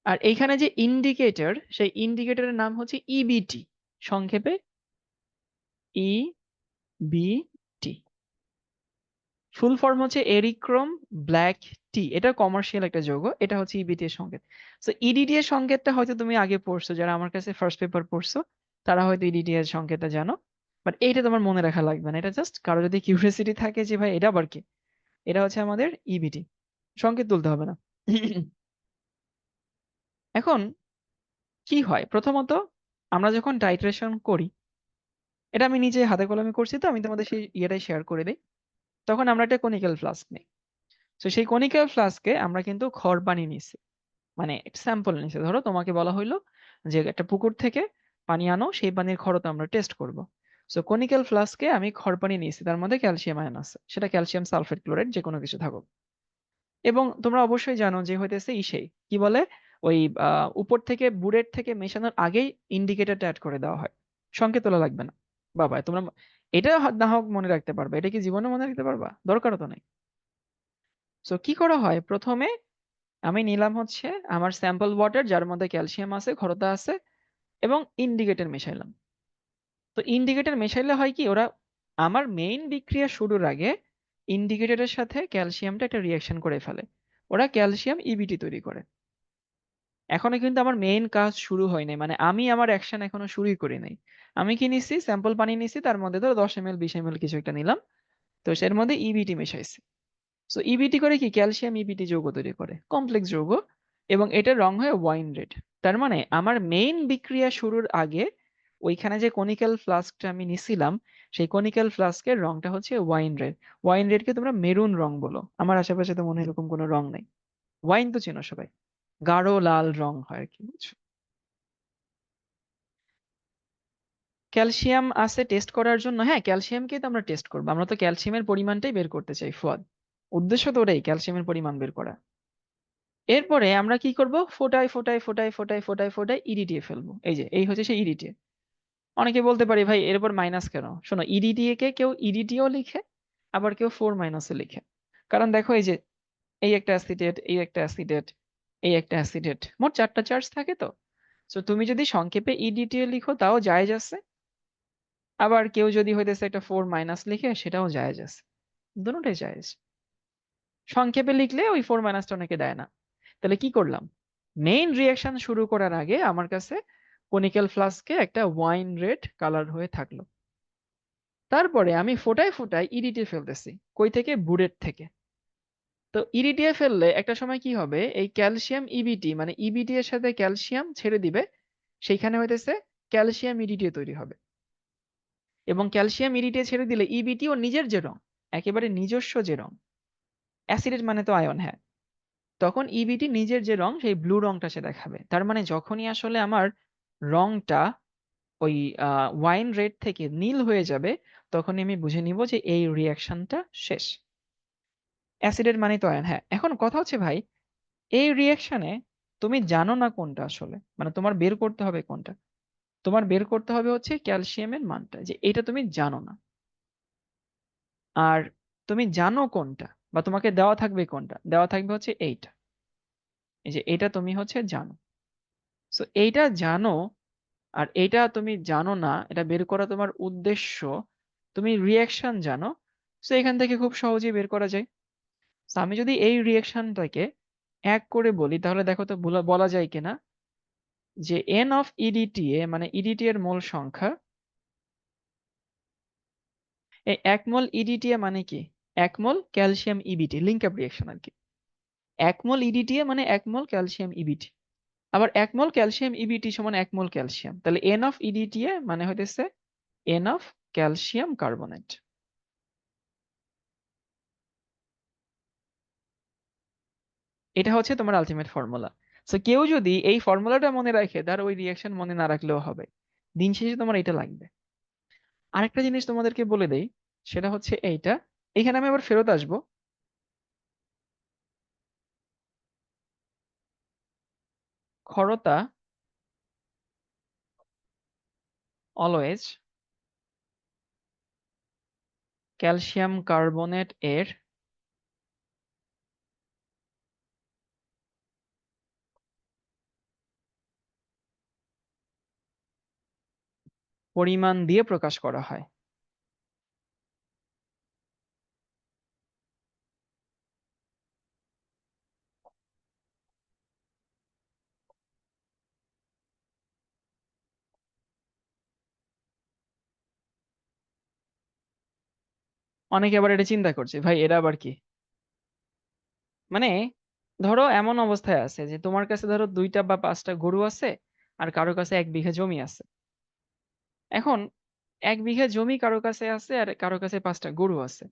আর এইখানে যে ইন্ডিকেটর, সেই ইন্ডিকেটরের নাম হচ্ছে ইবিটি, সংক্ষেপে ইবিটি। ফুল ফর্ম হচ্ছে এরিক্রোম ব্ল্যাক টি, এটা কমার্শিয়াল একটা যৌগ, এটা হচ্ছে ইবিটি এর সংকেত। সো ইডিটি এর সংকেতটা হয়তো তুমি আগে পড়ছো, যারা আমার কাছে ফার্স্ট পেপার পড়ছো তারা হয়তো ইডিটি এর সংকেতটা জানো। বাট এইটা তোমার মনে রাখা লাগবে না, এটা জাস্ট কারো যদি কিউরিওসিটি থাকে যে ভাই এটা আবার কি, এটা হচ্ছে আমাদের ইবিটি, সংকেত তুলতে হবে না। এখন কি হয়, প্রথমত আমরা যখন টাইট্রেশন করি, এটা আমি নিজে হাতে কলমে করছি, তো আমি তোমাদের সেই ইয়েটাই শেয়ার করে দিই। তখন আমরা একটা কনিক্যাল ফ্লাস্ক নিই। তো সেই কনিক্যাল ফ্লাস্কে আমরা কিন্তু খড় পানি নিছি, মানে স্যাম্পল নিছে। ধরো তোমাকে বলা হইলো যে একটা পুকুর থেকে পানি আনো, সেই পানির খরতা আমরা টেস্ট করব। সো কনিক্যাল ফ্লাস্কে আমি খড় পানি নিয়েছি, তার মধ্যে ক্যালসিয়াম আয়ন আছে, সেটা ক্যালসিয়াম সালফেট ক্লোরাইড যে কোনো কিছু থাকুক। এবং তোমরা অবশ্যই জানো যে হইতেছে ইসেই কি বলে, ওই উপর থেকে বুড়ের থেকে মেশানোর আগেই ইন্ডিকেটরটা অ্যাড করে দেওয়া হয়, সংকেত তোলা লাগবে না। বাবা তোমরা এটা না হোক মনে রাখতে পারবে, এটা কি জীবনে মনে রাখতে পারবা? দরকারও তো নাই। সো কি করা হয়, প্রথমে আমি নিলাম হচ্ছে আমার স্যাম্পল ওয়াটার, যার মধ্যে ক্যালসিয়াম আছে, খরতা আছে, এবং ইন্ডিকেটর মেশাইলাম। তো ইন্ডিকেটর মেশাইলে হয় কি, ওরা আমার মেইন বিক্রিয়া শুরুর আগে ইন্ডিকেটরের সাথে ক্যালসিয়ামটা একটা রিয়াকশন করে ফেলে, ওরা ক্যালসিয়াম ইবিটি তৈরি করে। এখনো কিন্তু আমার মেইন কাজ শুরু হয় নাই, মানে আমি আমার অ্যাকশন এখনো শুরুই করি নাই। আমি কি নিছি, স্যাম্পল পানি নিছি, তার মধ্যে ধরো 10 ml 20 ml কিছু একটা নিলাম, তো এর মধ্যে ইবিটি মেশাইছি। সো ইবিটি করে কি, ক্যালসিয়াম ইবিটি যৌগ তৈরি করে, কমপ্লেক্স যৌগ। এবং এটার রং হয় ওয়াইন রেড। তার মানে আমার মেইন বিক্রিয়া শুরুর আগে ওইখানে যে কনিক্যাল ফ্লাস্কটা আমি নিছিলাম, সেই কনিক্যাল ফ্লাস্কের রংটা হচ্ছে ওয়াইন রেড। ওয়াইন রেডকে তোমরা মেরুন রং বলো, আমার আশেপাশে তো মনে হয় এরকম কোনো রং নেই। ওয়াইন তো চেনো সবাই, গাঢ় লাল রং হয় আর কি, বুঝছো? ক্যালসিয়াম আছে টেস্ট করার জন্য, হ্যাঁ ক্যালসিয়ামকেই তো আমরা টেস্ট করবো, আমরা তো ক্যালসিয়ামের পরিমাণটাই বের করতে চাই ফুয়াদ। উদ্দেশ্য তো ওটাই, ক্যালসিয়ামের পরিমাণ বের করা। এরপরে আমরা কি করব, ফোটায় ফোটায় ফোটায় ফোটায় ফোটায় ফোটায় ইডিটিয়ে ফেলবো। এই যে এই হচ্ছে সেই ইডিটিয়ে। অনেকে বলতে পারে ভাই এর উপর মাইনাস কেন? শোনো, ইডিটিএ কে কেউ ইডিটিও লিখে, আবার কেউ 4 মাইনাসও লিখে। কারণ দেখো এই যে এই একটা অ্যাসিটেট, এই একটা অ্যাসিটেট, এই একটা অ্যাসিটেট, মোট 4টা চার্জ থাকে তো। তো তুমি যদি সংক্ষেপে ইডিটিএ লিখো তাও জায়েজ আছে, আবার কেউ যদি হইতেছে একটা 4 মাইনাস লিখে সেটাও জায়েজ আছে। দুটোটাই জায়েজ। সংক্ষেপে লিখলে ওই 4 মাইনাসটা অনেকে দেয় না। তাহলে কি করলাম, মেইন রিয়াকশন শুরু করার আগে আমার কাছে কনিক্যাল ফ্লাস্কে একটা ওয়াইন রেড কালার হয়ে থাকলো। তারপরে আমি ফোটায় ফোটায় ইডিটিয়ে ফেলতেছি। কই থেকে? বুলেট থেকে। তো ইডিটিয়ে ফেললে একটা সময় কি হবে, এই ক্যালসিয়াম ইবিটি মানে ইবিটি এর সাথে ক্যালসিয়াম ছেড়ে দিবে, সেইখানে হইতেছে ক্যালসিয়াম ইডিটিয়ে তৈরি হবে। এবং ক্যালসিয়াম ইডিটিয়ে ছেড়ে দিলে ইবিটি ও নিজের যে রং, একেবারে নিজস্ব যে রং, অ্যাসিডেট মানে তো আয়ন, হ্যাঁ, তখন ইবিটি নিজের যে রং সেই ব্লু রংটা সে দেখাবে। তার মানে যখনই আসলে আমার রংটা ওই ওয়াইন রেড থেকে নীল হয়ে যাবে, তখনই আমি বুঝে নিব যে এই রিয়াকশনটা শেষ। অ্যাসিডের মানে তো আয়ন, হ্যাঁ। এখন কথা হচ্ছে ভাই, এই রিয়াকশনে তুমি জানো না কোনটা আসলে, মানে তোমার বের করতে হবে কোনটা। তোমার বের করতে হবে হচ্ছে ক্যালসিয়ামের মানটা, যে এটা তুমি জানো না। আর তুমি জানো কোনটা, বা তোমাকে দেওয়া থাকবে কোনটা, দেওয়া থাকবে হচ্ছে এইটা। এই যে এটা তুমি হচ্ছে জানো। সো এইটা জানো, আর এইটা তুমি জানো না, এটা বের করা তোমার উদ্দেশ্য। তুমি রিয়াকশন জানো, সো এখান থেকে খুব সহজেই বের করা যায়। So আমি যদি এই রিয়াকশনটাকে এক করে বলি, তাহলে দেখো তো বলা যায় কিনা যে এন অফ ইডিটিএ মানে ইডিটি এর মোল সংখ্যা। এই 1 মোল ইডিটিএ মানে কি? 1 mole calcium EBT, link up reaction আর কি। 1 মোল ইডিটিএ মানে 1 মোল ক্যালসিয়াম ইবিটি। আবার 1 মোল ক্যালসিয়াম ইবিটি সমান 1 মোল ক্যালসিয়াম, তাহলে এন অফ ইডিটিএ মানে হইতেছে এন অফ ক্যালসিয়াম কার্বনেট। এটা হচ্ছে তোমার আলটিমেট ফর্মুলা। সো কেউ যদি এই ফর্মুলাটা মনে রাখে, তার ওই রিয়াকশন মনে না রাখলেও হবে। দিন শেষে তোমার এটা লাগবে। আরেকটা জিনিস তোমাদেরকে বলে দেই, সেটা হচ্ছে এইটা। এখানে আমি আবার ফেরত আসবো। ক্ষরতা অলওয়েজ ক্যালসিয়াম কার্বনেট এর পরিমাণ দিয়ে প্রকাশ করা হয়। অনেকে আবার এটা চিন্তা করছে, ভাই এরা আবার কি? মানে ধরো এমন অবস্থায় আছে যে তোমার কাছে ধরো 2টা বা 5টা গরু আছে, আর কারো কাছে 1 বিঘা জমি আছে। এখন 1 বিঘা জমি কারো কাছে আছে, আর কারো কাছে 5টা গরু আছে।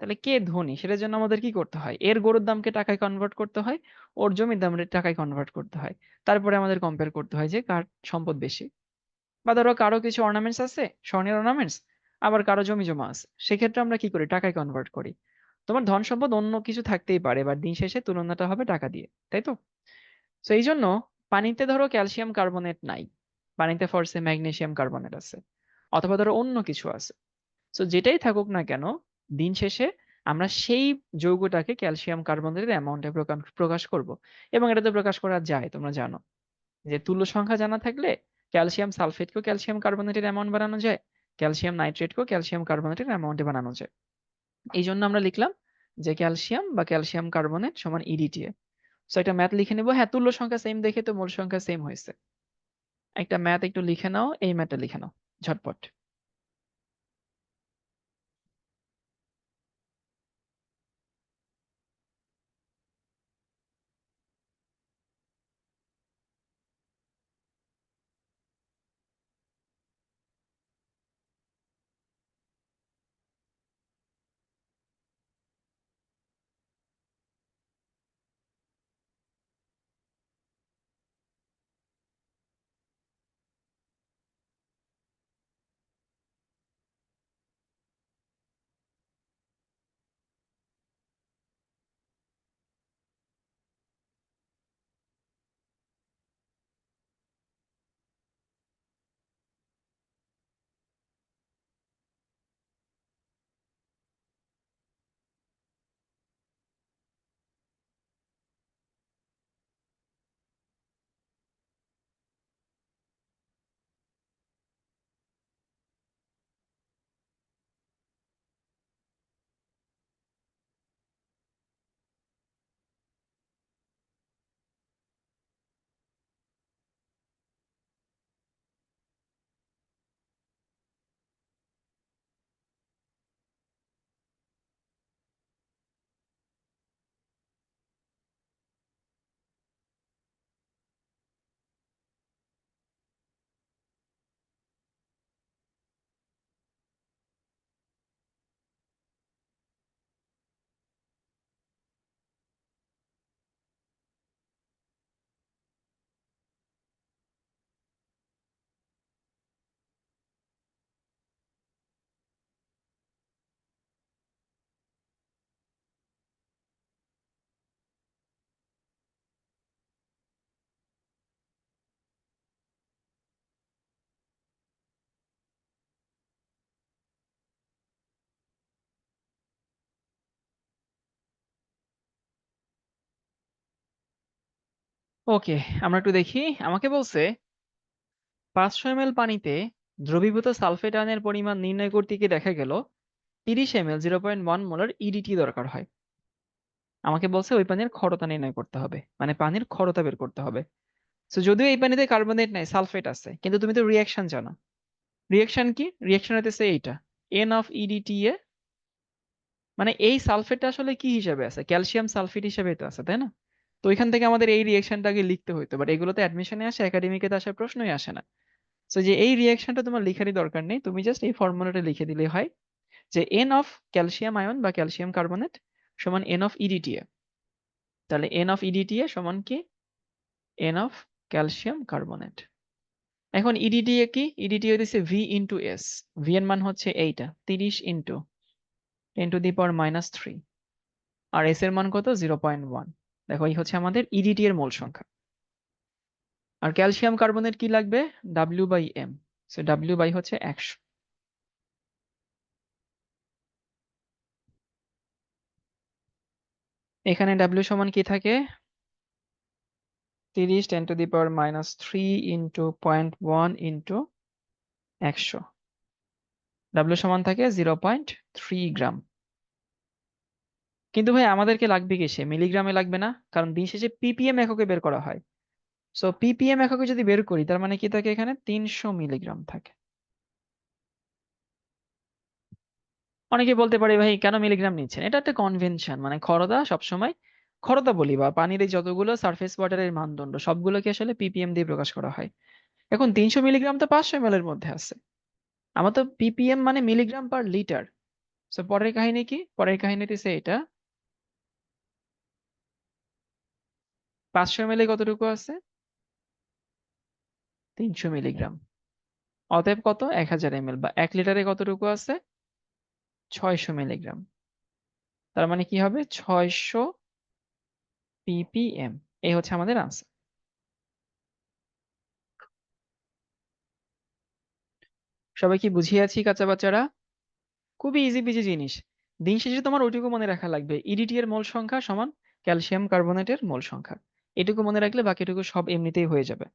তাহলে কে ধনী, সেটার জন্য আমাদের কি করতে হয়? এর গরুর দামকে টাকায় কনভার্ট করতে হয়, ওর জমির দাম টাকায় কনভার্ট করতে হয়। তারপরে আমাদের কম্পেয়ার করতে হয় যে কার সম্পদ বেশি। বা ধরো কারো কিছু অর্নামেন্টস আছে, স্বর্ণের অর্নামেন্টস, আবার কারো জমি জমা আছে, সেক্ষেত্রে আমরা কি করি? টাকায় কনভার্ট করি। তোমার ধন সম্পদ অন্য কিছু থাকতেই পারে, এবার দিন শেষে তুলনাটা হবে টাকা দিয়ে, তাই তো? তো এই জন্য পানিতে ধরো ক্যালসিয়াম কার্বনেট নাই, পানিতে ফরসে ম্যাগনেসিয়াম কার্বনেট আছে, অথবা ধরো অন্য কিছু আছে। তো যেটাই থাকুক না কেন, দিন শেষে আমরা সেই যৌগটাকে ক্যালসিয়াম কার্বনেটের অ্যামাউন্টে প্রকাশ করব। এবং এটা তো প্রকাশ করা যায়, তোমরা জানো যে তুল্য সংখ্যা জানা থাকলে ক্যালসিয়াম সালফেটকেও ক্যালসিয়াম কার্বনেটের অ্যামাউন্ট বানানো যায়, ক্যালসিয়াম নাইট্রেটকেও ক্যালসিয়াম কার্বনেটের অ্যামাউন্টে বানানো যায়। এই জন্য আমরা লিখলাম যে ক্যালসিয়াম বা ক্যালসিয়াম কার্বনেট সমান ইডিটিএ। সো একটা ম্যাথ লিখে নেবো, হ্যাঁ তুল্য সংখ্যা সেম দেখে তো মোল সংখ্যা সেম হয়েছে। একটা ম্যাথ একটু লিখে নাও, এই ম্যাথটা লিখে নাও ঝটপট। ওকে, আমরা একটু দেখি। আমাকে বলছে 500 ml পানিতে দ্রবীভূত সালফেট আয়নের পরিমাণ নির্ণয় করতে গিয়ে দেখা গেল 30 ml 0.1 মোলার ইডিটি দরকার হয়। আমাকে বলছে ওই পানির ক্ষরতা নির্ণয় করতে হবে, মানে পানির ক্ষরতা বের করতে হবে। তো যদিও এই পানিতে কার্বনেট নাই, সালফেট আছে, কিন্তু তুমি তো রিয়াকশন জানো। রিয়াকশন কি? রিয়াকশন হতেছে এইটা, এন অফ ইডিটি এ। মানে এই সালফেটটা আসলে কি হিসাবে আছে? ক্যালসিয়াম সালফেট হিসাবে তো আছে, তাই না? তো ওইখান থেকে আমাদের এই রিয়াকশনটাকে লিখতে হইতো, বাট এগুলোতে অ্যাডমিশনে আসে, একাডেমিকে তো আসার প্রশ্নই আসে না। তো যে এই রিয়াকশনটা তোমার লিখারই দরকার নেই, তুমি জাস্ট এই ফর্মুলাটা লিখে দিলেই হয়, যে এন অফ ক্যালসিয়াম আয়ন বা ক্যালসিয়াম কার্বনেট সমান এন অফ ইডিটিএ। তাহলে এন অফ ইডিটিএ সমান কি? N of calcium carbonate. এখন ইডিটিএ কি? ইডিটিএ হচ্ছে ভি ইন্টু এস। ভি এর মান হচ্ছে এইটা, 30 ইন্টু 10⁻³ আর এস এর মান কত? 0.1। দেখো এই হচ্ছে আমাদের ইডিটি এর মোল সংখ্যা। আর ক্যালসিয়াম কার্বনেট কি লাগবে? W by M. So W by হচ্ছে 100। এখানে ডাব্লিউ সমান কি থাকে? 30 10⁻³ ইন্টু 0.1 ইন্টু 100। ডাব্লিউ সমান থাকে 0.3 গ্রাম। কিন্তু ভাই আমাদেরকে লাগবে কিসে? মিলিগ্রামে লাগবে না, কারণ দিন শেষে পিপিএম এককে বের করা হয়। সো পিপিএম এককে যদি বের করি, তার মানে কি থাকে? এখানে 300 মিলিগ্রাম থাকে। অনেকে বলতে পারে ভাই কেন মিলিগ্রাম নিচ্ছেন? এটা একটা কনভেনশন, মানে খরতা সবসময়, খরতা বলি বা পানির এই যতগুলো সারফেস ওয়াটারের মানদণ্ড সবগুলোকে আসলে পিপিএম দিয়ে প্রকাশ করা হয়। এখন 300 মিলিগ্রাম তো 500 ml এর মধ্যে আছে। আমার তো পিপিএম মানে মিলিগ্রাম পার লিটার। সো পরের কাহিনী কি? পরের কাহিনীতে এটা 500 ml কতটুকু আছে? 300 মিলিগ্রাম। অতএব কত? 1000 ml বা 1 লিটারে কতটুকু আছে? 600 মিলিগ্রাম। তার মানে কি হবে? 600 ppm। এই হচ্ছে আমাদের আনসার। সবাই কি বুঝিয়েছি কাঁচা বাচ্চারা? খুবই ইজি পিজি জিনিস। দিন শেষে তোমার ওইটুকু মনে রাখা লাগবে, ইডিটি এর মোল সংখ্যা সমান ক্যালসিয়াম কার্বনেটের মোল সংখ্যা। এটুকু মনে রাখলে বাকিটুকু সব এমনিতেই হয়ে যাবে।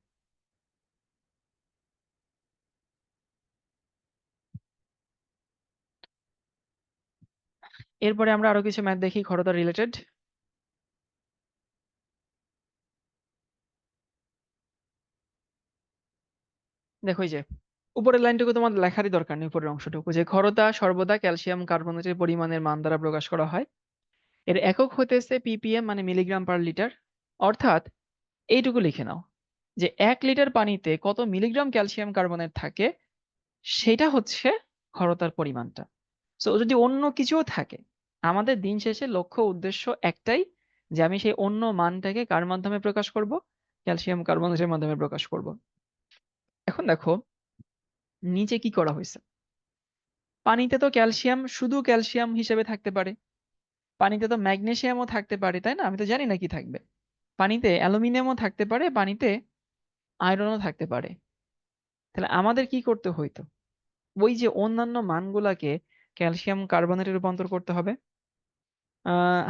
এরপরে আমরা আরো কিছু ম্যাথ দেখি খরতা রিলেটেড। দেখো এই যে উপরের লাইনটুকু তোমার লেখারই দরকার নেই, উপরের অংশটুকু, যে খরতা সর্বদা ক্যালসিয়াম কার্বনেটের পরিমাণের মান দ্বারা প্রকাশ করা হয়। এর একক হতেছে পিপিএম মানে মিলিগ্রাম পার লিটার। অর্থাৎ এইটুকু লিখে নাও, যে 1 লিটার পানিতে কত মিলিগ্রাম ক্যালসিয়াম কার্বনেট থাকে, সেটা হচ্ছে খরতার পরিমাণটা। সো যদি অন্য কিছুও থাকে, আমাদের দিন শেষে লক্ষ্য উদ্দেশ্য একটাই, যে আমি সেই অন্য মানটাকে কার মাধ্যমে প্রকাশ করব? ক্যালসিয়াম কার্বনেটের মাধ্যমে প্রকাশ করব। এখন দেখো নিচে কি করা হয়েছে। পানিতে তো ক্যালসিয়াম শুধু ক্যালসিয়াম হিসেবে থাকতে পারে, পানিতে তো ম্যাগনেসিয়ামও থাকতে পারে, তাই না? আমি তো জানি না কি থাকবে। পানিতে অ্যালুমিনিয়ামও থাকতে পারে, পানিতে আয়রনও থাকতে পারে। তাহলে আমাদের কি করতে হইতো? ওই যে অন্যান্য মানগুলাকে ক্যালসিয়াম কার্বনেটে রূপান্তর করতে হবে।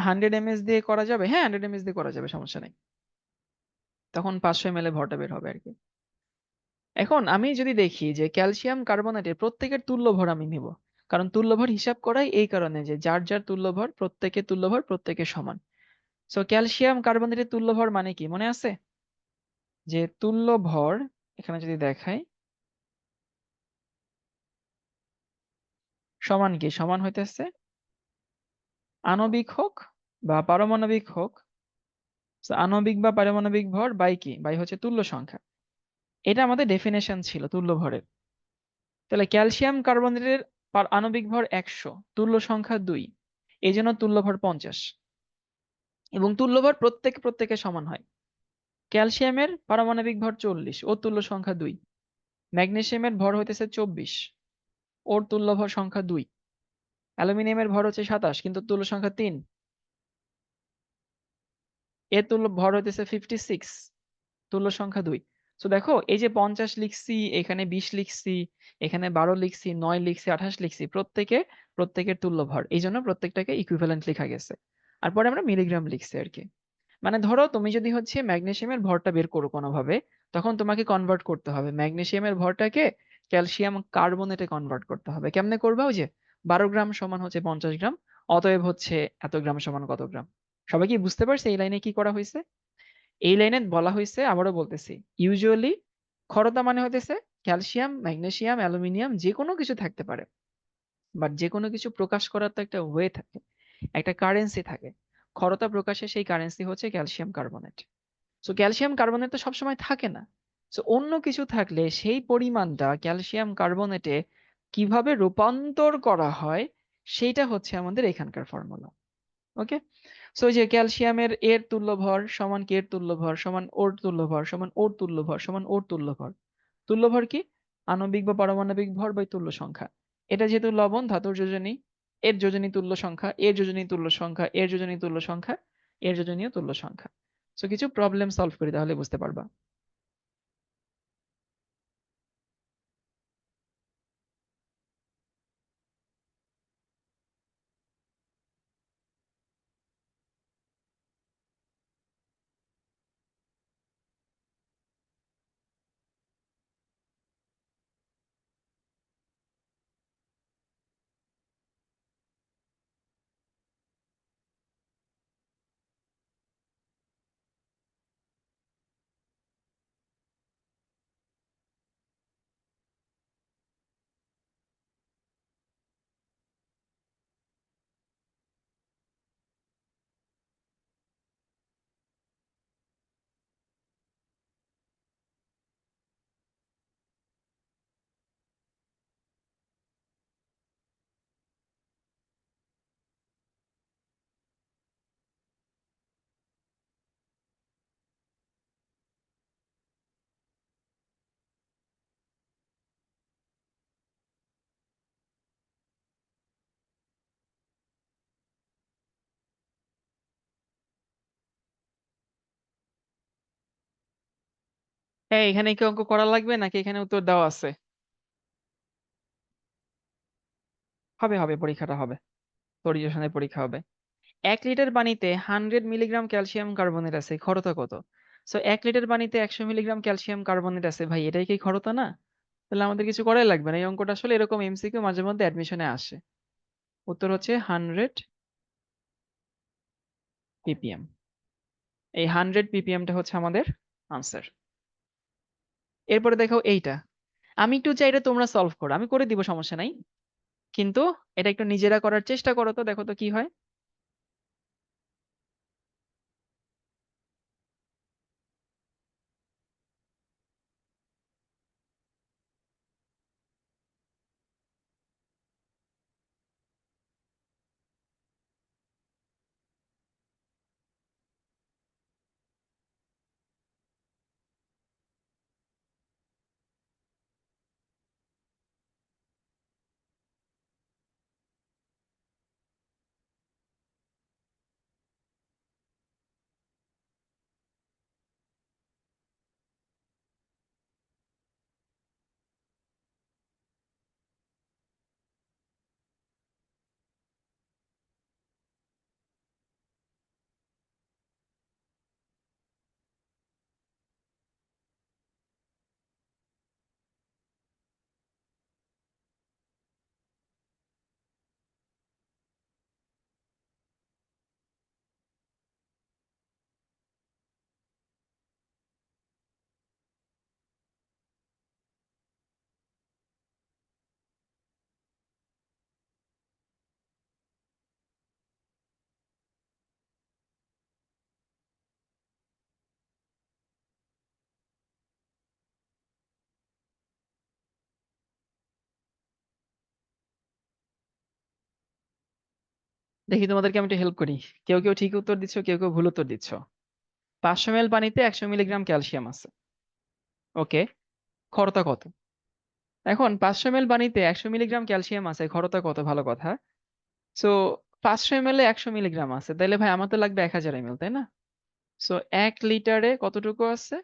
100 ml দিয়ে করা যাবে, হ্যাঁ 100 ml দিয়ে করা যাবে, সমস্যা নেই। তখন 500 ml ভরটা বের হবে আর কি। এখন আমি যদি দেখি যে ক্যালসিয়াম কার্বনেটের প্রত্যেকের তুল্য ভর আমি নিব, কারণ তুল্য ভর হিসাব করাই এই কারণে যে যার যার তুল্য ভর, প্রত্যেকের তুল্য ভর প্রত্যেকের সমান। সো ক্যালসিয়াম কার্বনেটের তুল্য ভর মানে কি মনে আছে? যে তুল্য ভর, এখানে যদি দেখাই, সমান কি? সমান হইতেছে আণবিক হোক বা পারমাণবিক হোক, so আণবিক বা পারমাণবিক ভর বাই কি? বাই হচ্ছে তুল্য সংখ্যা। এটা আমাদের ডেফিনেশন ছিল তুল্য ভরের। তাহলে ক্যালসিয়াম কার্বনেটের আণবিক ভর 100, তুল্য সংখ্যা 2, এই জন্য তুল্য ভর 50। এবং তুল্য ভর প্রত্যেকের সমান হয়। ক্যালসিয়ামের পারমাণবিক ভর 40, ওর তুল্য সংখ্যা 2। ম্যাগনেসিয়ামের ভর হইতেছে 24, ওর তুল্য ভর সংখ্যা 2। অ্যালুমিনিয়ামের ভর হচ্ছে 27, কিন্তু তুল্য সংখ্যা 3, এর তুল্য ভর হইতেছে 56, তুল্য সংখ্যা 2। তো দেখো এই যে 50 লিখছি, এখানে 20 লিখছি, এখানে 12 লিখছি, 9 লিখছি, 28 লিখছি, প্রত্যেকের তুল্য ভর, এই জন্য প্রত্যেকটাকে ইকুইভ্যালেন্ট লেখা গেছে। আর পরে আমরা মিলিগ্রাম লিখছি আর কি। মানে ধরো তুমি যদি হচ্ছে ম্যাগনেসিয়ামের ভরটা বের করো কোনোভাবে, তখন তোমাকে কনভার্ট করতে হবে ম্যাগনেসিয়ামের ভরটাকে ক্যালসিয়াম কার্বনেটে কনভার্ট করতে হবে। কেমনে করবা? ওই যে 12 গ্রাম সমান হচ্ছে 50 গ্রাম, অতএব হচ্ছে এত গ্রাম সমান কত গ্রাম। সবাই কি বুঝতে পারছে এই লাইনে কি করা হয়েছে? এই লাইনে বলা হয়েছে, আবারও বলতেছি, ইউজুয়ালি ক্ষরতা মানে হতেছে ক্যালসিয়াম, ম্যাগনেসিয়াম, অ্যালুমিনিয়াম যে কোনো কিছু থাকতে পারে, বাট যে কোনো কিছু প্রকাশ করার তো একটা ওয়ে থাকে, একটা কারেন্সি থাকে। ক্ষরতা প্রকাশে সেই কারেন্সি হচ্ছে calcium carbonate. So calcium carbonate তো সবসময় থাকে না। সো অন্য কিছু থাকলে সেই পরিমাণটা ক্যালসিয়াম কার্বনেটে কিভাবে রূপান্তর করা হয়, সেইটা হচ্ছে আমাদের এখানকার ফর্মুলা। ওকে। সো যে ক্যালসিয়ামের এর তুল্য ভর সমান কে এর তুল্য ভর সমান ওর তুল্য ভর সমান ওর তুল্য ভর সমান ওর তুল্য ভর। তুল্য ভর কি? আণবিক বা পারমাণবিক ভর বাই তুল্য সংখ্যা। এটা যেহেতু লবণ, ধাতুর যোজনী, এর যোজনী তুল্য সংখ্যা, এর যোজনী তুল্য সংখ্যা, এর যোজনী তুল্য সংখ্যা, এর যোজনীয় তুল্য সংখ্যা। সো কিছু প্রবলেম সলভ করি তাহলে বুঝতে পারবা। হ্যাঁ, এখানে কি অঙ্ক করা লাগবে নাকি এখানে উত্তর দেওয়া আছে? হবে হবে, পরীক্ষাটা হবে, পরিবেশনের পরীক্ষা হবে। 1 লিটার পানিতে 100 মিলিগ্রাম ক্যালসিয়াম কার্বনেট আছে, খরতা কত? সো 1 লিটার পানিতে 100 মিলিগ্রাম ক্যালসিয়াম কার্বনেট আছে, ভাই এটাই কি খরতা না? তাহলে আমাদের কিছু করাই লাগবে না। এই অঙ্কটা আসলে এরকম এমসিকিউ মাঝে মধ্যে অ্যাডমিশনে আসে। উত্তর হচ্ছে 100 ppm। এই 100 ppmটা হচ্ছে আমাদের আনসার। এরপরে দেখো এইটা, আমি একটু চাই এটা তোমরা সলভ করো, আমি করে দিব সমস্যা নাই, কিন্তু এটা একটু নিজেরা করার চেষ্টা করো তো, দেখো তো কি হয়। দেখি তোমাদেরকে আমি একটু হেল্প করি। কেউ কেউ ঠিক উত্তর দিচ্ছ, কেউ কেউ ভুল উত্তর দিচ্ছ। 500 ml পানিতে 100 মিলিগ্রাম ক্যালসিয়াম আছে। ওকে, খরতা কত? এখন 500 ml পানিতে 100 মিলিগ্রাম ক্যালসিয়াম আছে, খরতা কত? ভালো কথা। সো 500 ml এ 100 মিলিগ্রাম আছে, তাহলে ভাই আমার তো লাগবে 1000 ml, তাই না? সো 1 লিটারে কতটুকু আছে?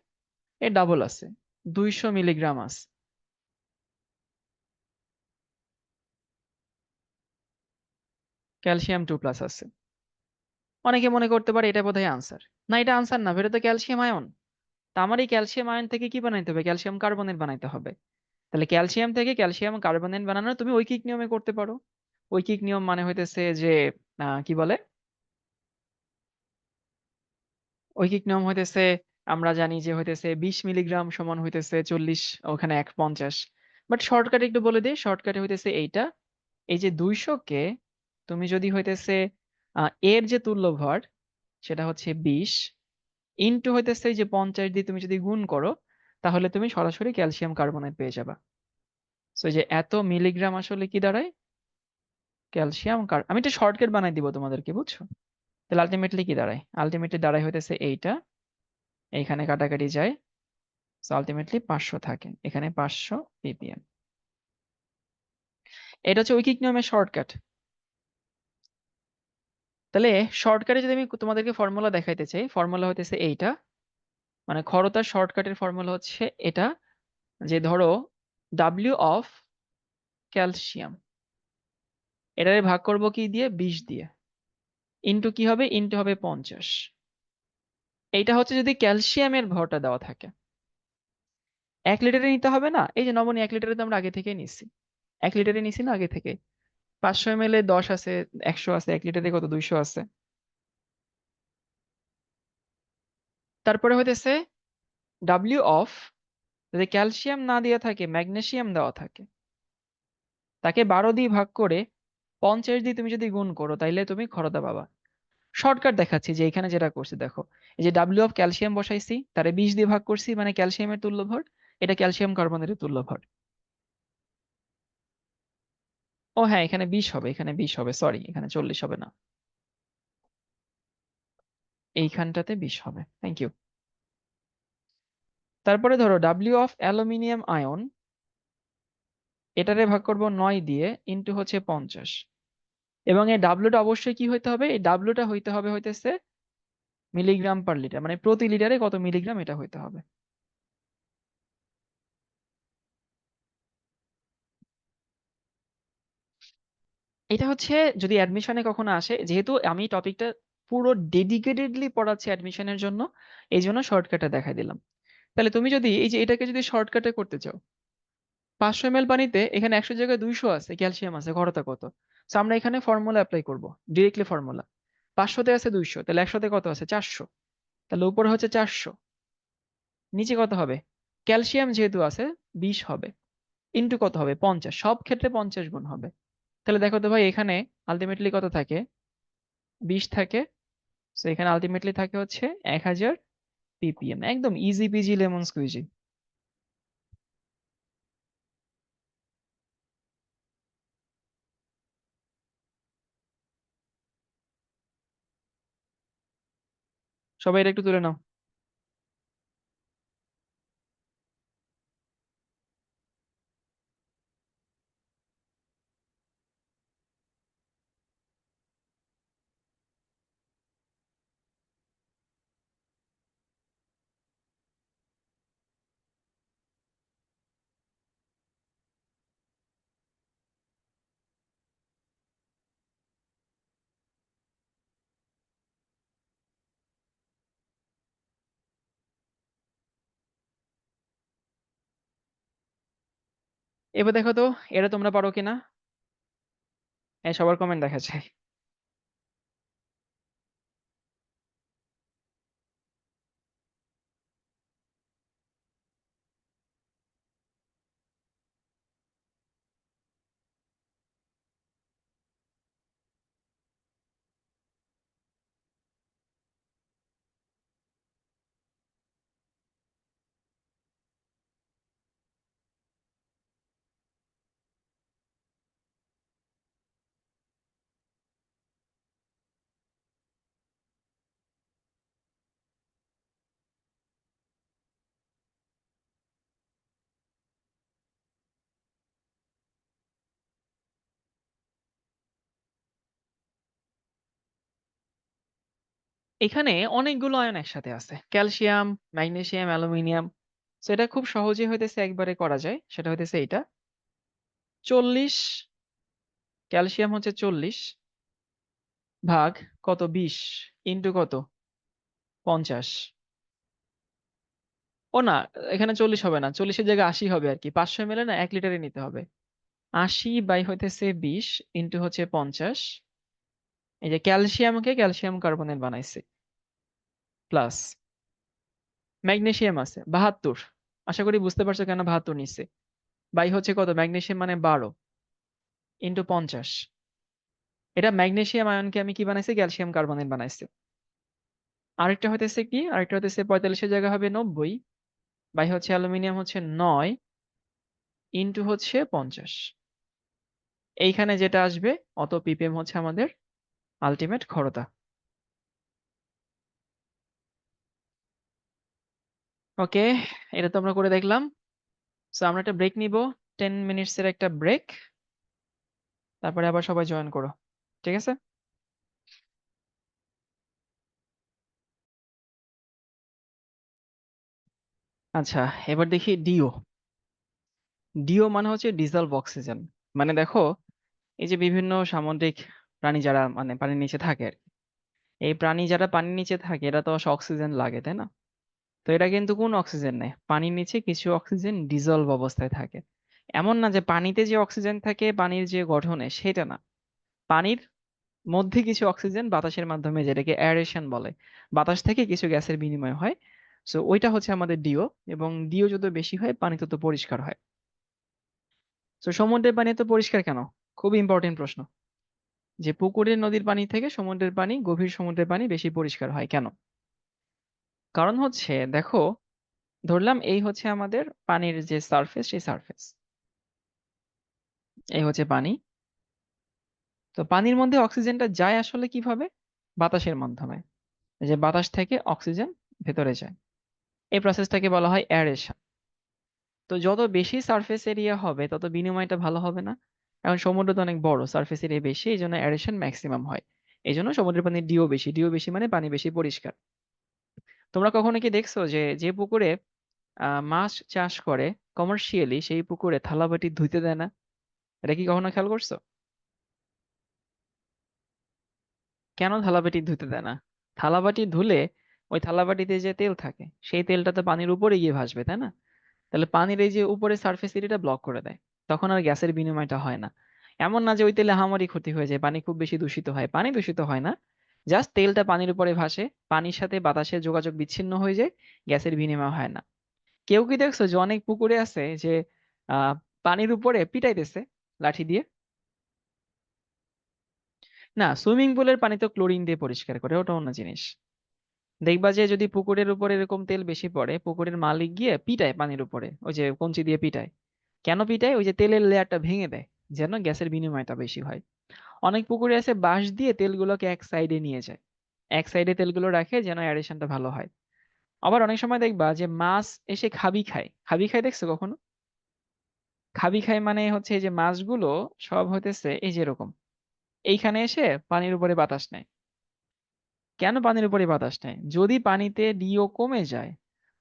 এর ডাবল আছে, 200 মিলিগ্রাম আছে। ক্যালসিয়াম 2+ আছে। অনেকে মনে করতে পারে এটা বোধহয় আনসার। না, এটা আনসার না, এটা তো ক্যালসিয়াম আয়ন। তা আমার এই ক্যালসিয়াম আয়ন থেকে কি বানাইতে হবে? ক্যালসিয়াম কার্বনেট বানাইতে হবে। তাহলে ক্যালসিয়াম থেকে ক্যালসিয়াম কার্বনেট বানানো তুমি ঐকিক নিয়মে করতে পারো। ঐকিক নিয়ম মানে হইতেছে যে কি বলে, ঐকিক নিয়ম হইতেছে, আমরা জানি যে হইতেছে 20 মিলিগ্রাম সমান হইতেছে 40, ওখানে 150। বাট শর্টকাটে একটু বলে দিই, শর্টকাটে হইতেছে এইটা। এই যে 200 কে তুমি যদি হইতেছে এর যে তুল্য ভর সেটা হচ্ছে 20 ইন্টু হইতেছে এই যে 50 দিয়ে তুমি যদি গুণ করো, তাহলে তুমি সরাসরি ক্যালসিয়াম কার্বনেট পেয়ে যাবা। সো এই যে এত মিলিগ্রাম আসলে কি দাঁড়ায়, ক্যালসিয়াম কার, আমি একটা শর্টকাট বানাই দিব তোমাদেরকে, বুঝছো? তাহলে আলটিমেটলি কি দাঁড়ায়? আলটিমেটলি দাঁড়ায় হইতেছে এইটা, এইখানে কাটাকাটি যায়। সো আলটিমেটলি 500 থাকে, এখানে 500 ppm। এটা হচ্ছে ঐকিক নিয়মের শর্টকাট। তাহলে শর্টকাটে যদি আমি তোমাদেরকে ফর্মুলা দেখাইতে চাই, ফর্মুলা হইতেছে এইটা, মানে খরতার শর্টকাটের ফর্মুলা হচ্ছে এটা, যে ধরো ডাব্লিউ অফ ক্যালসিয়াম, এটারে ভাগ করব কি দিয়ে? 20 দিয়ে। ইন্টু কি হবে? ইন্টু হবে 50। এইটা হচ্ছে যদি ক্যালসিয়ামের ভরটা দেওয়া থাকে। 1 লিটারে নিতে হবে না, এই যে নবনী 1 লিটারে তো আমরা আগে থেকেই নিচ্ছি। 1 লিটারে নিছি না আগে থেকে। 500 ml এ 10 আছে, 100 আছে, 1 লিটারে কত? 200 আছে। তারপরে হইতেছে ডাব্লিউ অফ, যদি ক্যালসিয়াম না দেওয়া থাকে, ম্যাগনেসিয়াম দেওয়া থাকে, তাকে 12 দিয়ে ভাগ করে 50 দিয়ে তুমি যদি গুণ করো, তাইলে তুমি খরতা পাবা। শর্টকাট দেখাচ্ছি যে এখানে যেটা করছি দেখো, এই যে ডাব্লিউ অফ ক্যালসিয়াম বসাইছি, তারে 20 দিয়ে ভাগ করছি, মানে ক্যালসিয়ামের তুল্য ভর, এটা ক্যালসিয়াম কার্বনেটের তুল্য ভর। ও হ্যাঁ, এখানে 20 হবে, এখানে 20 হবে, সরি, এখানে 40 হবে না, এইখানটাতে 20 হবে। Thank you. তারপরে ধরো ডাব্লিউ অফ অ্যালুমিনিয়াম আয়ন, এটারে ভাগ করব 9 দিয়ে, ইন্টু হচ্ছে 50। এবং এই ডাব্লুটা অবশ্যই কি হইতে হবে? এই ডাব্লুটা হইতে হবে হইতেছে মিলিগ্রাম পার লিটার, মানে প্রতি লিটারে কত মিলিগ্রাম এটা হইতে হবে। এটা হচ্ছে যদি অ্যাডমিশনে কখনো আসে, যেহেতু আমি টপিকটা পুরো ডেডিকেটেডলি পড়াচ্ছি অ্যাডমিশনের জন্য, এই জন্য শর্টকাটে দেখাই দিলাম। তাহলে তুমি যদি এই যে এটাকে যদি শর্টকাটে করতে চাও, 500 ml পানিতে এখানে 100 জায়গায় 200 আছে, ক্যালসিয়াম আছে, ঘনত্ব কত? তো আমরা এখানে ফর্মুলা অ্যাপ্লাই করব, ডিরেক্টলি ফর্মুলা। 500-তে আছে 200, তাহলে 100-তে কত আছে? 400। তাহলে উপরে হচ্ছে 400, নিচে কত হবে? ক্যালসিয়াম যেহেতু আছে 20 হবে, ইন্টু কত হবে? 50, সব ক্ষেত্রে 50 গুণ হবে। তাহলে দেখো তো ভাই, এখানে আলটিমেটলি কত থাকে? 20 থাকে। তো এখানে আলটিমেটলি থাকে হচ্ছে 1000 ppm, একদম ইজি পিজি লেমন স্কুইজি। সবাই এটা একটু তুলে নাও। এবার দেখো তো, এটা তোমরা পারো কিনা? হ্যাঁ, সবার কমেন্ট দেখা যায়। এখানে অনেকগুলো আয়ন একসাথে আছে, ক্যালসিয়াম, ম্যাগনেসিয়াম, অ্যালুমিনিয়াম। তো এটা খুব সহজেই হইতেছে একবারে করা যায়, সেটা হইতেছে এটা 40, ক্যালসিয়াম হচ্ছে 40, ভাগ কত, 20 ইন্টু কত, 50। ও না, এখানে 40 হবে না, 40-এর জায়গায় 80 হবে আর কি, 500 ml না 1 লিটারে নিতে হবে। 80 বাই হইতেছে 20 ইন্টু হচ্ছে 50। এই যে ক্যালসিয়ামকে ক্যালসিয়াম কার্বনেট বানাইছে, প্লাস ম্যাগনেসিয়াম আছে 72। আশা করি বুঝতে পারছো কেন 72 নিচ্ছে। বাই হচ্ছে কত, ম্যাগনেসিয়াম মানে 12 ইন্টু 50। এটা ম্যাগনেসিয়াম আয়নকে আমি কি বানাইছি, ক্যালসিয়াম কার্বনেট বানাইছি। আরেকটা হইতেছে কি, আরেকটা হইতেছে 45-এর জায়গা হবে 90, বাই হচ্ছে অ্যালুমিনিয়াম হচ্ছে 9 ইন্টু হচ্ছে 50। এইখানে যেটা আসবে অত পিপিএম হচ্ছে আমাদের আলটিমেট খরতা। ওকে, এটা তো আমরা করে দেখলাম। সো আমরা একটা ব্রেক নিব, 10 মিনিটস এর একটা ব্রেক, তারপরে আবার সবাই জয়েন করো, ঠিক আছে? আচ্ছা, এবার দেখি ডিও। ডিও মানে হচ্ছে ডিজলভ অক্সিজেন। মানে দেখো, এই যে বিভিন্ন সামুদ্রিক প্রাণী যারা মানে পানির নিচে থাকে আর কি, এই প্রাণী যারা পানির নিচে থাকে এরা তো অক্সিজেন লাগে, তাই না? তো এটা কিন্তু কোন অক্সিজেন নেই, পানির নিচে কিছু অক্সিজেন ডিজলভ অবস্থায় থাকে। এমন না যে পানিতে যে অক্সিজেন থাকে পানির যে গঠনে সেটা না, পানির মধ্যে কিছু অক্সিজেন বাতাসের মাধ্যমে, যেটাকে অ্যারেশন বলে, বাতাস থেকে কিছু গ্যাসের বিনিময় হয়। সো ওইটা হচ্ছে আমাদের ডিও। এবং ডিও যত বেশি হয় পানি তত পরিষ্কার হয়। তো সমুদ্রের পানি তো পরিষ্কার কেন? খুব ইম্পর্টেন্ট প্রশ্ন। যে পুকুরের নদীর পানি থেকে সমুদ্রের পানি, গভীর সমুদ্রের পানি বেশি পরিষ্কার হয় কেন? কারণ হচ্ছে দেখো, ধরলাম এই হচ্ছে আমাদের পানির যে সারফেস, সেই সারফেস, এই হচ্ছে পানি। তো পানির মধ্যে অক্সিজেনটা যায় আসলে কিভাবে? বাতাসের মাধ্যমে। এই যে বাতাস থেকে অক্সিজেন ভেতরে যায়, এই প্রসেসটাকে বলা হয় অ্যারেশন। তো যত বেশি সারফেস এরিয়া হবে তত বিনিময়টা ভালো হবে না? এখন সমুদ্র তো অনেক বড়, সারফেস এরিয়া বেশি, এই জন্য অ্যারেশন ম্যাক্সিমাম হয়। এই জন্য সমুদ্রের পানির ডিও বেশি, ডিও বেশি মানে পানি বেশি পরিষ্কার। তোমরা কখনো কি দেখছো যে যে পুকুরে মাছ চাষ করে কমার্শিয়ালি, সেই পুকুরে থালাবাটি ধুইতে দেয় না? এটা কি কখনো খেয়াল করছো? কেন থালাবাটি ধুতে দেয় না? থালাবাটি ধুলে ওই থালাবাটিতে যে তেল থাকে সেই তেলটা তো পানির উপরে গিয়ে ভাসবে, তাই না? তাহলে পানির এই যে উপরে সারফেস এরিয়াটা ব্লক করে দেয়, তখন আর গ্যাসের বিনিময়টা হয় না। এমন না যে ওই তেলে হামারি ক্ষতি হয়ে যায়, পানি খুব বেশি দূষিত হয়, পানি দূষিত হয় না। জাস্ট তেলটা পানির উপরে ভাসে, পানির সাথে বাতাসের যোগাযোগ বিচ্ছিন্ন হয়ে যায়, গ্যাসের বিনিময় হয় না। কেউ কি দেখছো যে অনেক পুকুরে আছে যে আহ পানির উপরে পিটাইতেছে লাঠি দিয়ে? না, সুইমিং পুলের পানি তো ক্লোরিন দিয়ে পরিষ্কার করে, ওটা অন্য জিনিস। দেখবা যে যদি পুকুরের উপরে এরকম তেল বেশি পড়ে, পুকুরের মালিক গিয়ে পিটায় পানির উপরে, ওই যে কঞ্চি দিয়ে পিটায়। কেন পিটায়? ওই যে তেলের লেয়ারটা ভেঙে দেয়, যেন গ্যাসের বিনিময়টা বেশি হয়। অনেক পুকুরে আছে বাঁশ দিয়ে তেলগুলোকে এক সাইডে নিয়ে যায়, এক সাইডে তেলগুলো রাখে যেন অ্যারেশনটা ভালো হয়। আবার অনেক সময় দেখবা যে মাছ এসে খাবি খায়, খাবি খায় দেখছো কখনো? খাবি খায় মানে হচ্ছে এই যে মাছগুলো সব হইতেছে এই যে এরকম, এইখানে এসে পানির উপরে বাতাস নেয়। কেন পানির উপরে বাতাস নেয়? যদি পানিতে ডিও কমে যায়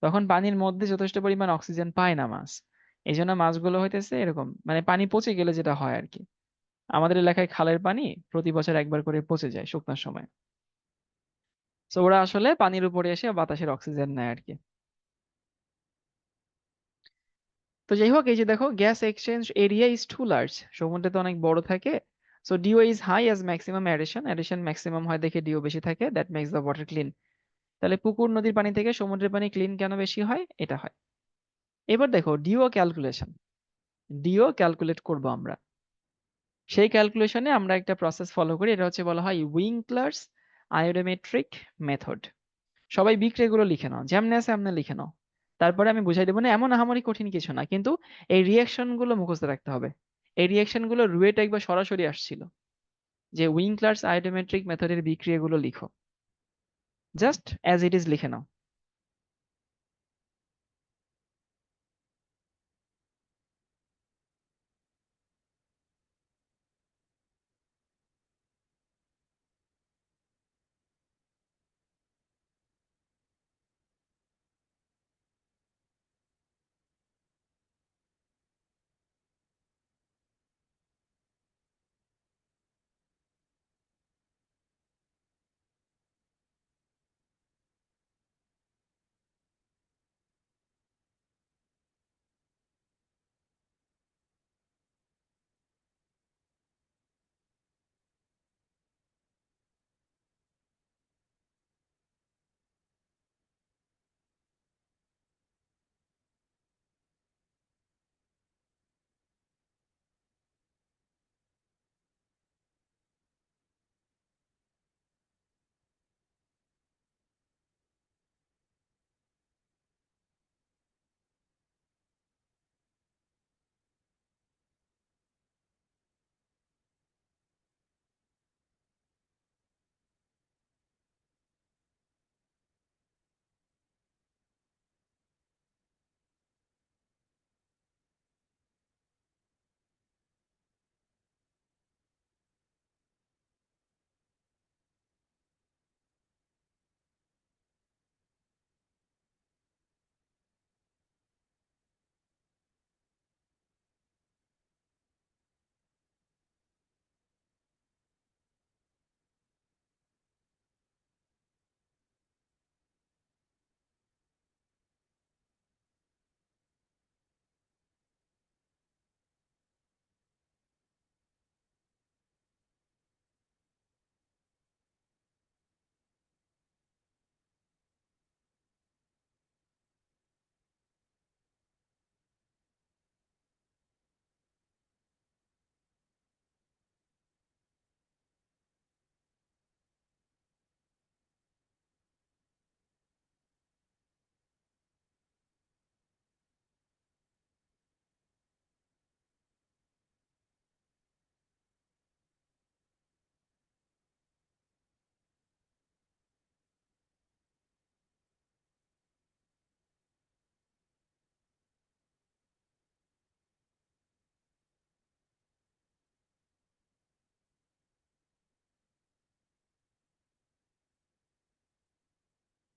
তখন পানির মধ্যে যথেষ্ট পরিমাণ অক্সিজেন পায় না মাছ। এই জন্য মাছগুলো হইতেছে এরকম, মানে পানি পচে গেলে যেটা হয় আর কি। আমাদের এলাকায় খালের পানি প্রতি বছর একবার করে পচে যায় শুকনোর সময়। তো ওরা আসলে পানির উপরে এসে বাতাসের অক্সিজেন নেয় আর কি। তো যাই হোক, এই যে দেখো, gas exchange area is too large, সমুদ্রে তো অনেক বড় থাকে। So DO is high as maximum aeration, aeration maximum হয় দেখে ডিও বেশি থাকে, that makes the water clean. তাহলে পুকুর নদীর পানি থেকে সমুদ্রের পানি ক্লিন কেন বেশি হয়? এটা হয়। এবার দেখো ডিও ক্যালকুলেশন, ডিও ক্যালকুলেট করব আমরা। সেই ক্যালকুলেশনে আমরা একটা প্রসেস ফলো করি, এটা হচ্ছে বলা হয় উইংক্লার্স আয়োডোমেট্রিক মেথড। সবাই বিক্রিয়াগুলো লিখে নাও, যেমন আছে এমনি লিখে নাও। তারপরে আমি বুঝাই দেবো, না এমন আহামরি কঠিন কিছু না, কিন্তু এই রিয়াকশন গুলো মুখস্থ রাখতে হবে। এই রিয়াকশন গুলো রুয়েট একবার সরাসরি আসছিল, যে উইংক্লার্স আয়োডোমেট্রিক মেথডের বিক্রিয়াগুলো লিখো, জাস্ট অ্যাজ ইট ইজ লিখে নাও।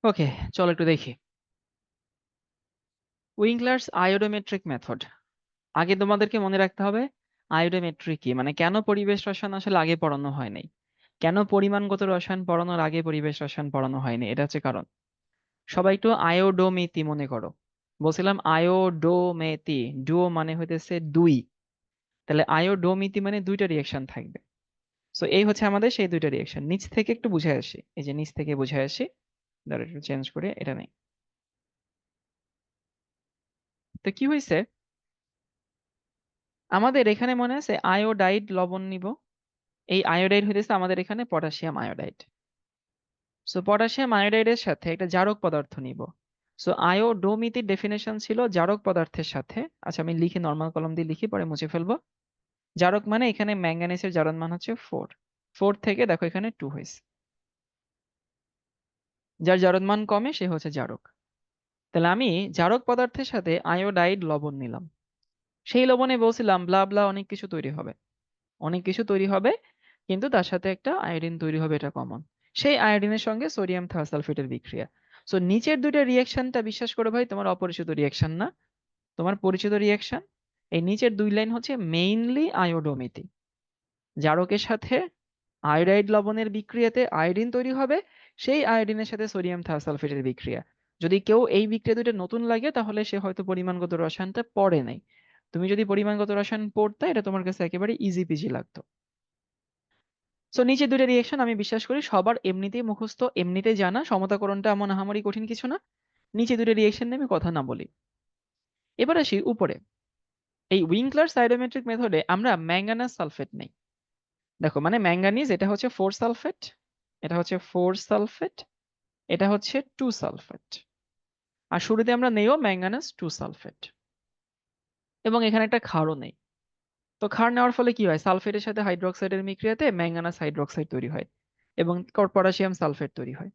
ওকে, চলো একটু দেখি। উইংলার্স আয়োডোমেট্রিক মেথড। আগে তোমাদেরকে মনে রাখতে হবে আয়োডোমেট্রি কি, মানে কেন পরিবেশ রসায়ন আসলে আগে পড়ানো হয় নাই, কেন পরিমাণগত রসায়ন পড়ানোর আগে পরিবেশ রসায়ন পড়ানো হয়নি, এটা হচ্ছে কারণ। সবাই একটু আয়োডোমেতি মনে করো। বলছিলাম আয়োডোমেতি, ডুও মানে হইতেছে দুই, তাহলে আয়োডোমিতি মানে দুইটা রিয়েকশন থাকবে। সো এই হচ্ছে আমাদের সেই দুইটা রিয়েকশন। নিচ থেকে একটু বুঝে আসি, এই যে নিচ থেকে বুঝে আসি, ধরো একটু চেঞ্জ করে এটা নেই। তো কি হয়েছে, আমাদের এখানে মনে আছে আয়োডাইড লবণ নিব। এই আয়োডাইড হইতেছে আমাদের এখানে পটাশিয়াম আয়োডাইড। সো পটাশিয়াম আয়োডাইডের সাথে একটা জারক পদার্থ নিব। সো আয়োডোমিতির ডেফিনেশন ছিল জারক পদার্থের সাথে, আচ্ছা আমি লিখি, নর্মাল কলম দিয়ে লিখি, পরে মুছে ফেলবো। জারক মানে এখানে ম্যাঙ্গানিজের জারণ মান হচ্ছে 4, 4 থেকে দেখো এখানে 2 হয়েছে, যার জারণ মান কমে সে হচ্ছে জারক। তাহলে আমি জারক পদার্থের সাথে আয়োডাইড লবণ নিলাম। সেই লবণে বলছিলাম ব্লা ব্লা অনেক কিছু তৈরি হবে, অনেক কিছু তৈরি হবে, কিন্তু তার সাথে একটা আয়োডিন তৈরি হবে, এটা কমন। সেই আয়োডিনের সঙ্গে সোডিয়াম থায়োসালফেটের বিক্রিয়া। সো নিচের দুইটা রিয়েকশনটা বিশ্বাস করো ভাই তোমার অপরিচিত রিয়েকশন না, তোমার পরিচিত রিয়েকশন। এই নিচের দুই লাইন হচ্ছে মেইনলি আয়োডোমিতি। জারকের সাথে আয়োডাইড লবণের বিক্রিয়াতে আয়োডিন তৈরি হবে, সেই আয়োডিনের সাথে সোডিয়াম থায়োসালফেটের বিক্রিয়া। যদি কেউ এই বিক্রিয়া দুটো নতুন লাগে তাহলে সে হয়তো পরিমাণগত রসায়নটা পড়ে নাই। তুমি যদি পরিমাণগত রসায়ন পড়তে, এটা তোমার কাছে একেবারে ইজি পিজি লাগতো। সো নিচে দুইটা রিয়েকশন আমি বিশ্বাস করি সবার এমনিতেই মুখস্থ, এমনিতেই জানা, সমতাকরণটা এমন আহামরি কঠিন কিছু না। নিচে দুইটা রিয়েকশন নিয়ে আমি কথা না বলি, এবার আসি উপরে। এই উইংক্লার সাইডোমেট্রিক মেথডে আমরা ম্যাঙ্গানাস সালফেট নেই। দেখো মানে ম্যাঙ্গানিজ এটা হচ্ছে 4 সালফেট, এটা হচ্ছে 4 সালফেট, এটা হচ্ছে 2 সালফেট, আর শুরুতে আমরা নেইও ম্যাঙ্গানাস 2 সালফেট, এবং এখানে একটা ক্ষারও নেই। তো ক্ষার নেওয়ার ফলে কি হয়, সালফেটের সাথে হাইড্রোক্সাইডের বিক্রিয়াতে ম্যাঙ্গানাস হাইড্রোক্সাইড তৈরি হয় এবং পটাশিয়াম সালফেট তৈরি হয়।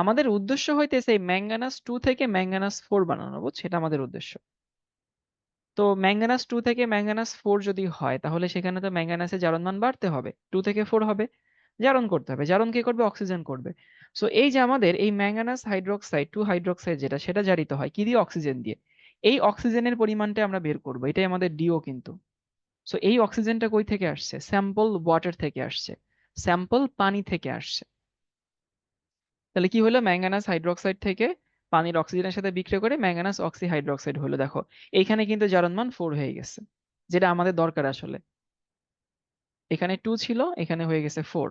আমাদের উদ্দেশ্য হইতেছে এই ম্যাঙ্গানাস 2 থেকে ম্যাঙ্গানাস 4 বানানো, বুঝছো, এটা আমাদের উদ্দেশ্য। তো ম্যাঙ্গানাস 2 থেকে ম্যাঙ্গানাস 4 যদি হয় তাহলে সেখানে তো ম্যাঙ্গানাসের জারণ মান বাড়তে হবে, 2 থেকে 4 হবে, জারণ করতে হবে। জারণ কে করবে, অক্সিজেন করবে। সো এই যে আমাদের এই ম্যাঙ্গানাস হাইড্রোক্সাইড 2 হাইড্রোক্সাইড যেটা, সেটা জারিত হয় কি দিয়ে, অক্সিজেন দিয়ে। এই অক্সিজেনের পরিমাণটা আমরা বের করবো, এটাই আমাদের ডিও কিন্তু। সো এই অক্সিজেনটা কই থেকে আসছে, স্যাম্পল ওয়াটার থেকে আসছে, স্যাম্পল পানি থেকে আসছে। তাহলে কি হলো, ম্যাঙ্গানাস হাইড্রোক্সাইড থেকে পানির অক্সিজেনের সাথে বিক্রিয়া করে ম্যাঙ্গানাস অক্সি হাইড্রোক্সাইড হলো। দেখো এইখানে কিন্তু জারণ মান 4 হয়ে গেছে, যেটা আমাদের দরকার আসলে। এখানে 2 ছিল, এখানে হয়ে গেছে 4।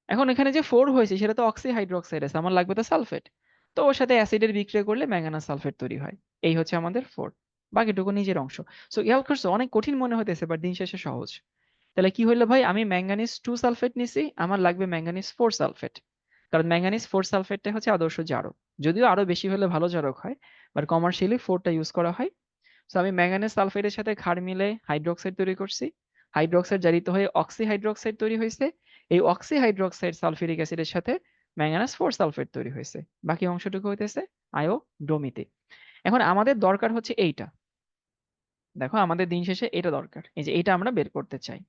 এখন এখানে যে 4 হয়েছে সেটা তো অক্সি হাইড্রোক্সাইড আছে, আমার লাগবে তো সালফেট। তো ওর সাথে অ্যাসিডের বিক্রিয়া করলে ম্যাঙ্গানাস সালফেট তৈরি হয়। এই হচ্ছে আমাদের 4, বাকিটুকু নিজের অংশ। সো খেয়াল করছো, অনেক কঠিন মনে হইতেছে বাট দিন শেষে সহজ। তাহলে কি হইলো ভাই, আমি ম্যাঙ্গানিজ 2 সালফেট নিছি, আমার লাগবে ম্যাঙ্গানিজ 4 সালফেট। কারণ ম্যাঙ্গানিজ 4 সালফেটটা হচ্ছে আদর্শ জারক, যদিও আরো বেশি হলে ভালো জারক হয়, বাট কমার্শিয়ালি 4টা ইউজ করা হয়। সো আমি ম্যাঙ্গানিজ সালফেটের সাথে ক্ষার মিলে হাইড্রোক্সাইড তৈরি করছি, হাইড্রোক্সাইড জারিত হয়ে অক্সি হাইড্রোক্সাইড তৈরি হয়েছে। এই অক্সি হাইড্রোক্সাইড সালফিউরিক অ্যাসিডের সাথে ম্যাঙ্গানাস 4 সালফেট তৈরি হয়েছে, বাকি অংশটুকু হইতেছে আয়োডোমিতে। এখন আমাদের দরকার হচ্ছে এইটা, দেখো আমাদের দিন শেষে এটা দরকার, এই যে এটা আমরা বের করতে চাই।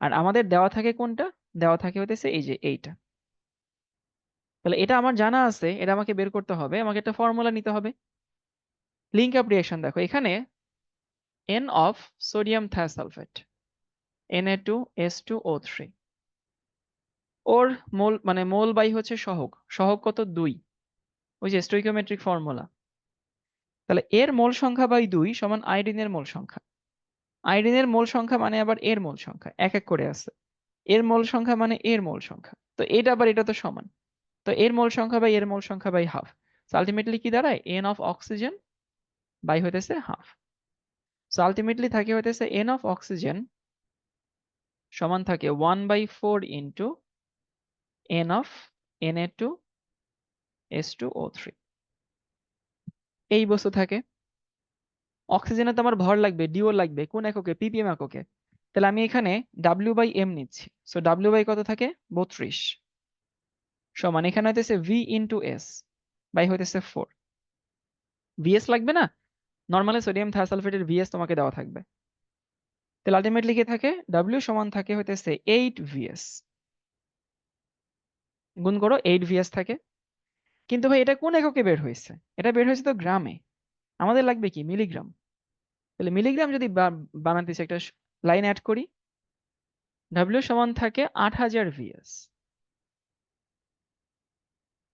আর আমাদের দেওয়া থাকে কোনটা, দেওয়া থাকে হইতেছে এই যে এইটা। তাহলে এটা আমার জানা আছে, এটা আমাকে বের করতে হবে, আমাকে একটা ফর্মুলা নিতে হবে। লিঙ্ক আপ রিঅ্যাকশন দেখো এখানে, N of sodium thiosulphate, Na2S2O3, ওর মোল মানে মোল বাই হচ্ছে সহগ, সহগ কত 2, ওই যে স্টোইকিওমেট্রিক ফর্মুলা। তাহলে এর মোল সংখ্যা বাই 2 সমান আয়োডিনের মোল সংখ্যা। আয়োডিনের মোল সংখ্যা মানে আবার এর মোল সংখ্যা এক এক করে আছে, এর মোল সংখ্যা মানে এর মোল সংখ্যা, তো এটা আবার এটা তো সমান। তো এর মোল সংখ্যা বাই এর মোল সংখ্যা বাই হাফ। আলটিমেটলি কি দাঁড়ায়, এন অফ অক্সিজেন বাই হইতেছে হাফ। সো আলটিমেটলি থাকে হইতেছে এন অফ অক্সিজেন সমান থাকে 1/4 ইন্টু এন অফ Na2S2O3। এই বস্তু থাকে। অক্সিজেনে তো আমার ভর লাগবে, ডিও লাগবে, কোন এককে, ppm এককে। তাহলে আমি এখানে W/m নিচ্ছি। সো W বাই কত থাকে 32, সমান এখানে হইতেছে V ইন্টু S বাই হইতেছে 4। VS লাগবে না, নর্মালি সোডিয়াম থায়োসালফেটের VS তোমাকে দেওয়া থাকবে। তাহলে আলটিমেটলি কি থাকে, W সমান থাকে হইতেছে 8 VS। গুণ করো 8 VS থাকে। কিন্তু ভাই এটা কোন এককে বের হয়েছে? এটা বের হয়েছে তো গ্রামে। আমাদের লাগবে কি মিলিগ্রাম। তাহলে মিলিগ্রাম যদি বানাতেছি, একটা লাইন অ্যাড করি। ডাব্লিউ সমান থাকে 8000 VS।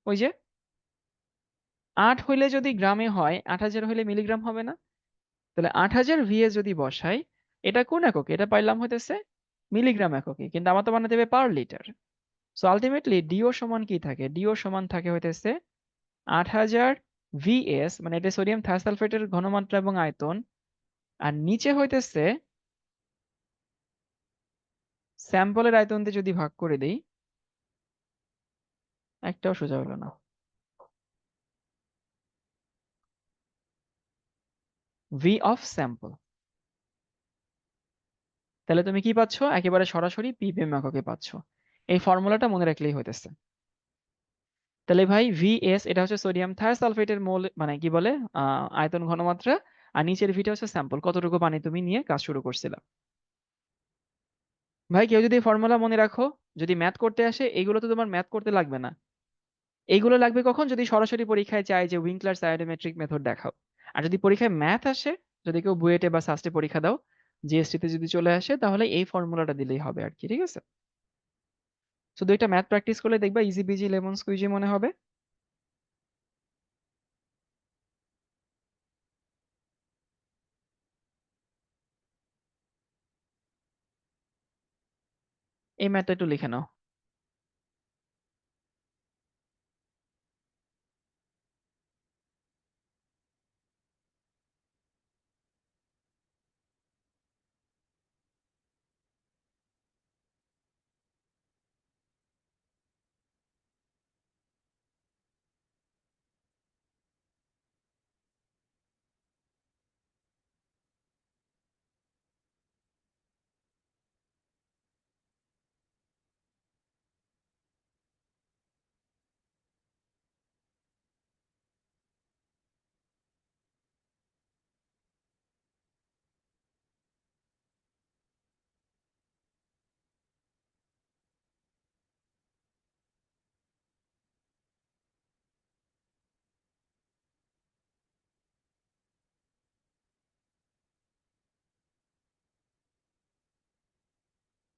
ওই যে 8 হইলে যদি গ্রামে হয়, 8000 হইলে মিলিগ্রাম হবে না? তাহলে 8000 VS যদি বসাই, এটা কোন এককে? এটা পাইলাম হইতেছে মিলিগ্রাম এককে, কিন্তু আমার তো বানাতে হবে per litre. So ultimately DO সমান কি থাকে? ডিও সমান থাকে হইতেছে 8000 VS, মানে এটা সোডিয়াম থায়োসালফেটের ঘনমাত্রা এবং আয়তন। আর নিচে হইতেছে স্যাম্পলের আয়তন দিয়ে যদি ভাগ করে দেই, একটাও সোজা হলো না। V of sample. তাহলে তুমি কি পাচ্ছ? একেবারে সরাসরি পিপিএম এককে পাচ্ছ। এই ফর্মুলাটা মনে রাখলেই হইতেছে। তাহলে ভাই ভিএস এটা হচ্ছে সোডিয়াম থায়োসালফেটের মোল, মানে কি বলে, আয়তন ঘনমাত্রা। আর নিচের ভিটা হচ্ছে স্যাম্পল, কতটুকু পানি তুমি নিয়ে কাজ শুরু করছিলা। ভাই কেউ যদি ফর্মুলা মনে রাখো, যদি ম্যাথ করতে আসে, এগুলো তো তোমার ম্যাথ করতে লাগবে না। এইগুলো লাগবে কখন? যদি সরাসরি পরীক্ষায় চাই যে উইংক্লার সায়োমেট্রিক মেথড দেখাও। আর যদি পরীক্ষায় ম্যাথ আসে, যদি কেউ বুয়েটে বা সাস্টে পরীক্ষা দাও, জিএসটি তে যদি চলে আসে, তাহলে এই ফর্মুলাটা দিলেই হবে আর কি, ঠিক আছে? শুধু এটা ম্যাথ প্র্যাকটিস করলে দেখবা ইজি বিজি লেমন স্কুইজি মনে হবে। এই ম্যাথটা একটু লিখে নাও।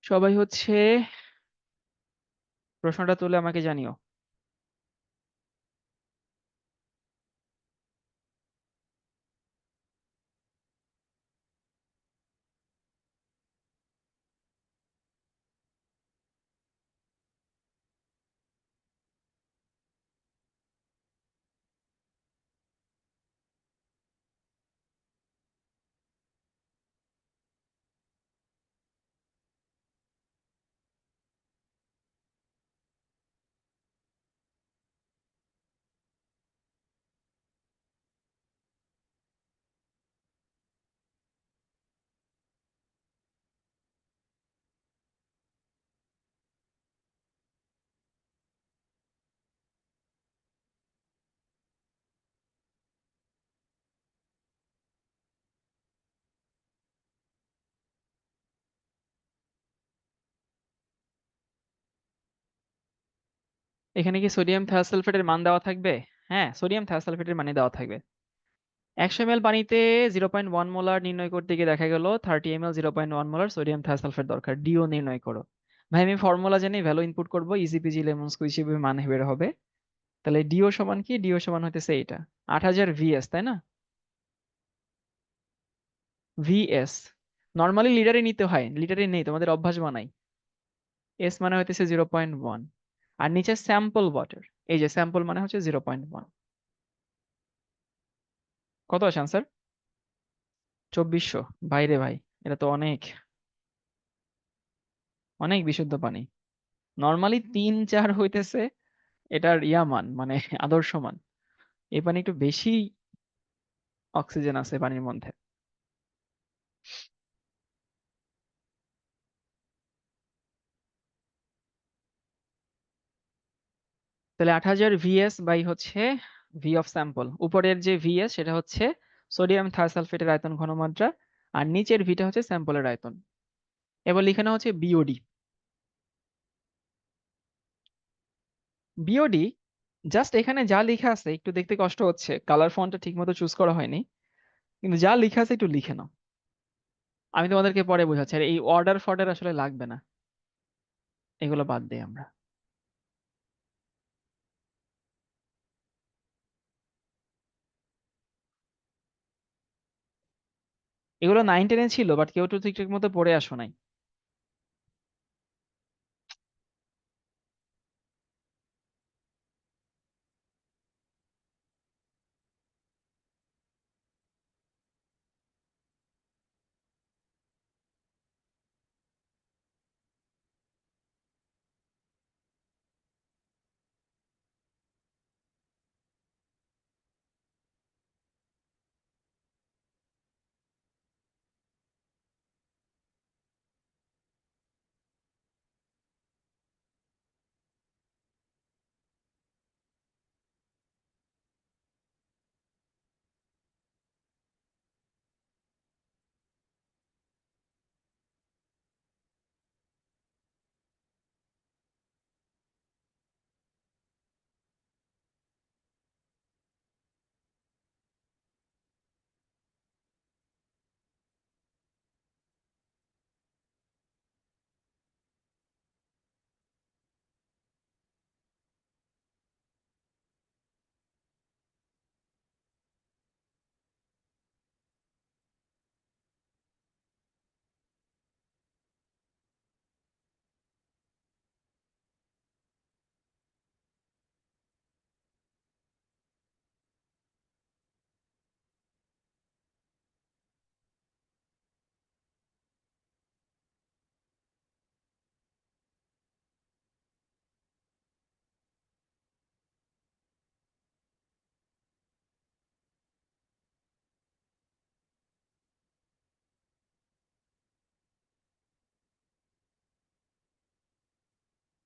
সবাই হচ্ছে প্রশ্নটা তুলে আমাকে জানিও। এখানে কি সোডিয়াম থায়োসালফেটের মান দেওয়া থাকবে? হ্যাঁ, সোডিয়াম থায়োসালফেটের মানে দেওয়া থাকবে। 100 ml পানিতে 0.1 মোলার নির্ণয় করতে গিয়ে দেখা গেল 30 ml 0.1 মোলার সোডিয়াম থায়োসালফেট দরকার। ডিও নির্ণয় করো। ভাই আমি ফর্মুলা জানি, ভ্যালু ইনপুট করবো, ইজি পিজি লেমন স্কুইজ হিসেবে মান বের হবে। তাহলে ডিও সমান কি? ডিও সমান হতেছে এটা 8000 VS, তাই না? ভিএস নর্মালি লিটারে নিতে হয়, লিটারে নেই, তোমাদের অভ্যাস বানাই। এস মানে হইতেছে 0.1। আর নিচে স্যাম্পল ওয়াটার, এই যে স্যাম্পল মানে হচ্ছে 0.1। কত আছে আনসার? 2400। ভাইরে ভাই, এটা তো অনেক, অনেক বিশুদ্ধ পানি। নর্মালি 3-4 হইতেছে এটার ইয়া মান, মানে আদর্শ মান। এই পানি একটু বেশি অক্সিজেন আছে পানির মধ্যে। তাহলে 8000 VS বাই হচ্ছে ভি অফ স্যাম্পল। উপরের যে ভিএস সেটা হচ্ছে সোডিয়াম থায়োসালফেটের আয়তন ঘনমাত্রা, আর নিচের ভিটা হচ্ছে স্যাম্পলের আয়তন। এবার লিখে নেওয়া হচ্ছে বিওডি। বিওডি জাস্ট এখানে যা লেখা আছে একটু দেখতে কষ্ট হচ্ছে, কালার ফন্টটা ঠিক মতো চুজ করা হয়নি, কিন্তু যা লেখা আছে একটু লিখে নাও। আমি তোমাদেরকে পরে বোঝাচ্ছি। আর এই অর্ডার ফর্ডার আসলে লাগবে না, এগুলো বাদ দেই আমরা। এগুলো 9-10 ছিল, বাট কেউ তো ঠিকঠাক মতো পড়ে আসো নাই।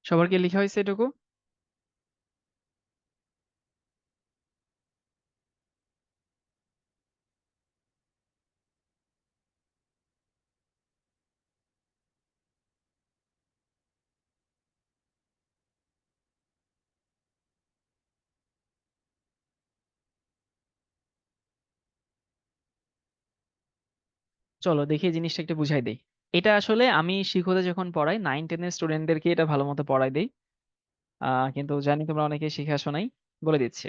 সবার কি লেখা হয়েছে এটুকু? চলো দেখি এই জিনিসটা একটু বুঝাই দেই। এটা আসলে আমি শিখতে যখন পড়াই 9-10 এর স্টুডেন্টদেরকে এটা ভালো মতো পড়াই দেই। কিন্তু জানি তোমরা অনেকে শিখে আসো নাই, বলে দিচ্ছি।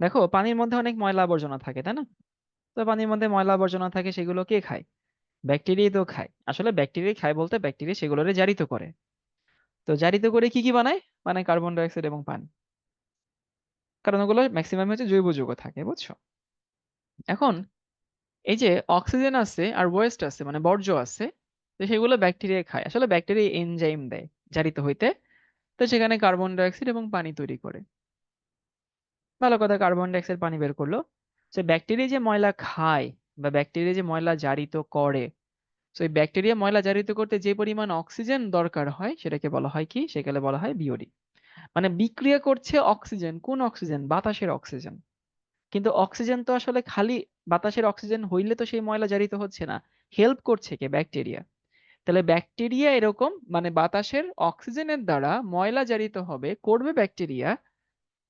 দেখো, পানির মধ্যে অনেক ময়লা আবর্জনা থাকে, তাই না? তো পানির মধ্যে ময়লা আবর্জনা থাকে, সেগুলো কে খায়? ব্যাকটেরিয়া তো খায়। আসলে ব্যাকটেরিয়া খায় বলতে ব্যাকটেরিয়া সেগুলোরে জারিত করে। তো জারিত করে কি কি বানায়? মানে কার্বন ডাই অক্সাইড এবং পানি। কারণ ওগুলো ম্যাক্সিমাম হচ্ছে জৈব যৌগ থাকে, বুঝছো? এখন এই যে অক্সিজেন আছে আর ওয়েস্ট আছে, মানে বর্জ্য আছে, তো সেগুলো ব্যাকটেরিয়া খায়। আসলে ব্যাকটেরিয়া এনজাইম দেয় জারিত হইতে। তো সেখানে কার্বন ডাই অক্সাইড এবং পানি তৈরি করে। ভালো কথা, কার্বন ডাই অক্সাইড পানি বের করলো। সে ব্যাকটেরিয়া যে ময়লা খায় বা ব্যাকটেরিয়া যে ময়লা জারিত করে, তো এই ব্যাকটেরিয়া ময়লা জারিত করতে যে পরিমাণ অক্সিজেন দরকার হয় সেটাকে বলা হয় কি? সেটাকে বলা হয় বিওডি। মানে বিক্রিয়া করছে অক্সিজেন। কোন অক্সিজেন? বাতাসের অক্সিজেন। কিন্তু অক্সিজেন তো আসলে খালি বাতাসের অক্সিজেন হইলে তো সেই ময়লা জারিত হচ্ছে না। হেল্প করছে কে? ব্যাকটেরিয়া। তাহলে ব্যাকটেরিয়া এরকম, মানে বাতাসের অক্সিজেনের দ্বারা ময়লা জারিত হবে, করবে ব্যাকটেরিয়া।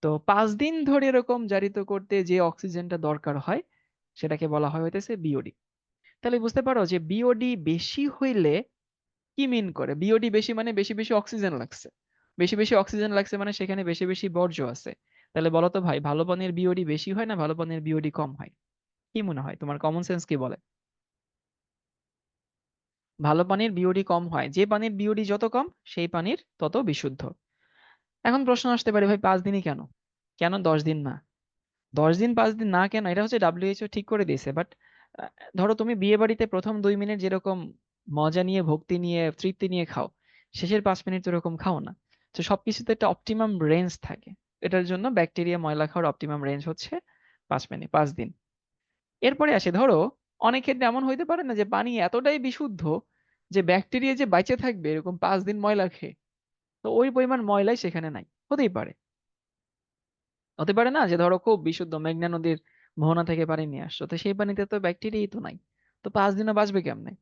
তো 5 দিন ধরে এরকম জারিত করতে যে অক্সিজেনটা দরকার হয় সেটাকে বলা হয় হইতেছে বিওডি। তাহলে বুঝতে পারো যে বিওডি বেশি হইলে কি মিন করে? বিওডি বেশি মানে বেশি বেশি অক্সিজেন লাগছে। বেশি বেশি অক্সিজেন লাগছে মানে সেখানে বেশি বেশি বর্জ্য আছে। তাহলে বলো তো ভাই, ভালো পানির বিওডি বেশি হয় না ভালো পানির বিওডি কম হয়? কি মনে হয় তোমার? কমন সেন্স কি বলে? ভালো পানির বিওডি কম হয়। যে পানির বিওডি যত কম সেই পানির তত বিশুদ্ধ। এখন প্রশ্ন আসতে পারে, ভাই 5 দিনই কেন? কেন 10 দিন না? 10 দিন 5 দিন না কেন? এটা হচ্ছে WHO ঠিক করে দিয়েছে, বাট ধরো তুমি বিয়ে বাড়িতে প্রথম 2 মিনিট যেরকম মজা নিয়ে ভক্তি নিয়ে তৃপ্তি নিয়ে খাও, শেষের 5 মিনিট তো এরকম খাও না। তো সবকিছুতে একটা অপটিমাম রেঞ্জ থাকে। এটার জন্য ব্যাকটেরিয়া ময়লা খাওয়ার অপটিমাম রেঞ্জ হচ্ছে 5 মিনিট, 5 দিন। এরপরে আসে ধরো, অনেক ক্ষেত্রে এমন হইতে পারে না যে পানি এতটাই বিশুদ্ধ যে ব্যাকটেরিয়া যে বাইচে থাকবে এরকম 5 দিন ময়লা খেয়ে, তো ওই পরিমাণ ময়লাই সেখানে নাই। হতেই পারে। হতে পারে না যে ধরো খুব বিশুদ্ধ মেঘনা নদীর মোহনা থেকে পানি নিয়ে আসছো, তো সেই পানিতে তো ব্যাকটেরিয়াই তো নাই। তো 5 দিনও বাঁচবে কেমনে?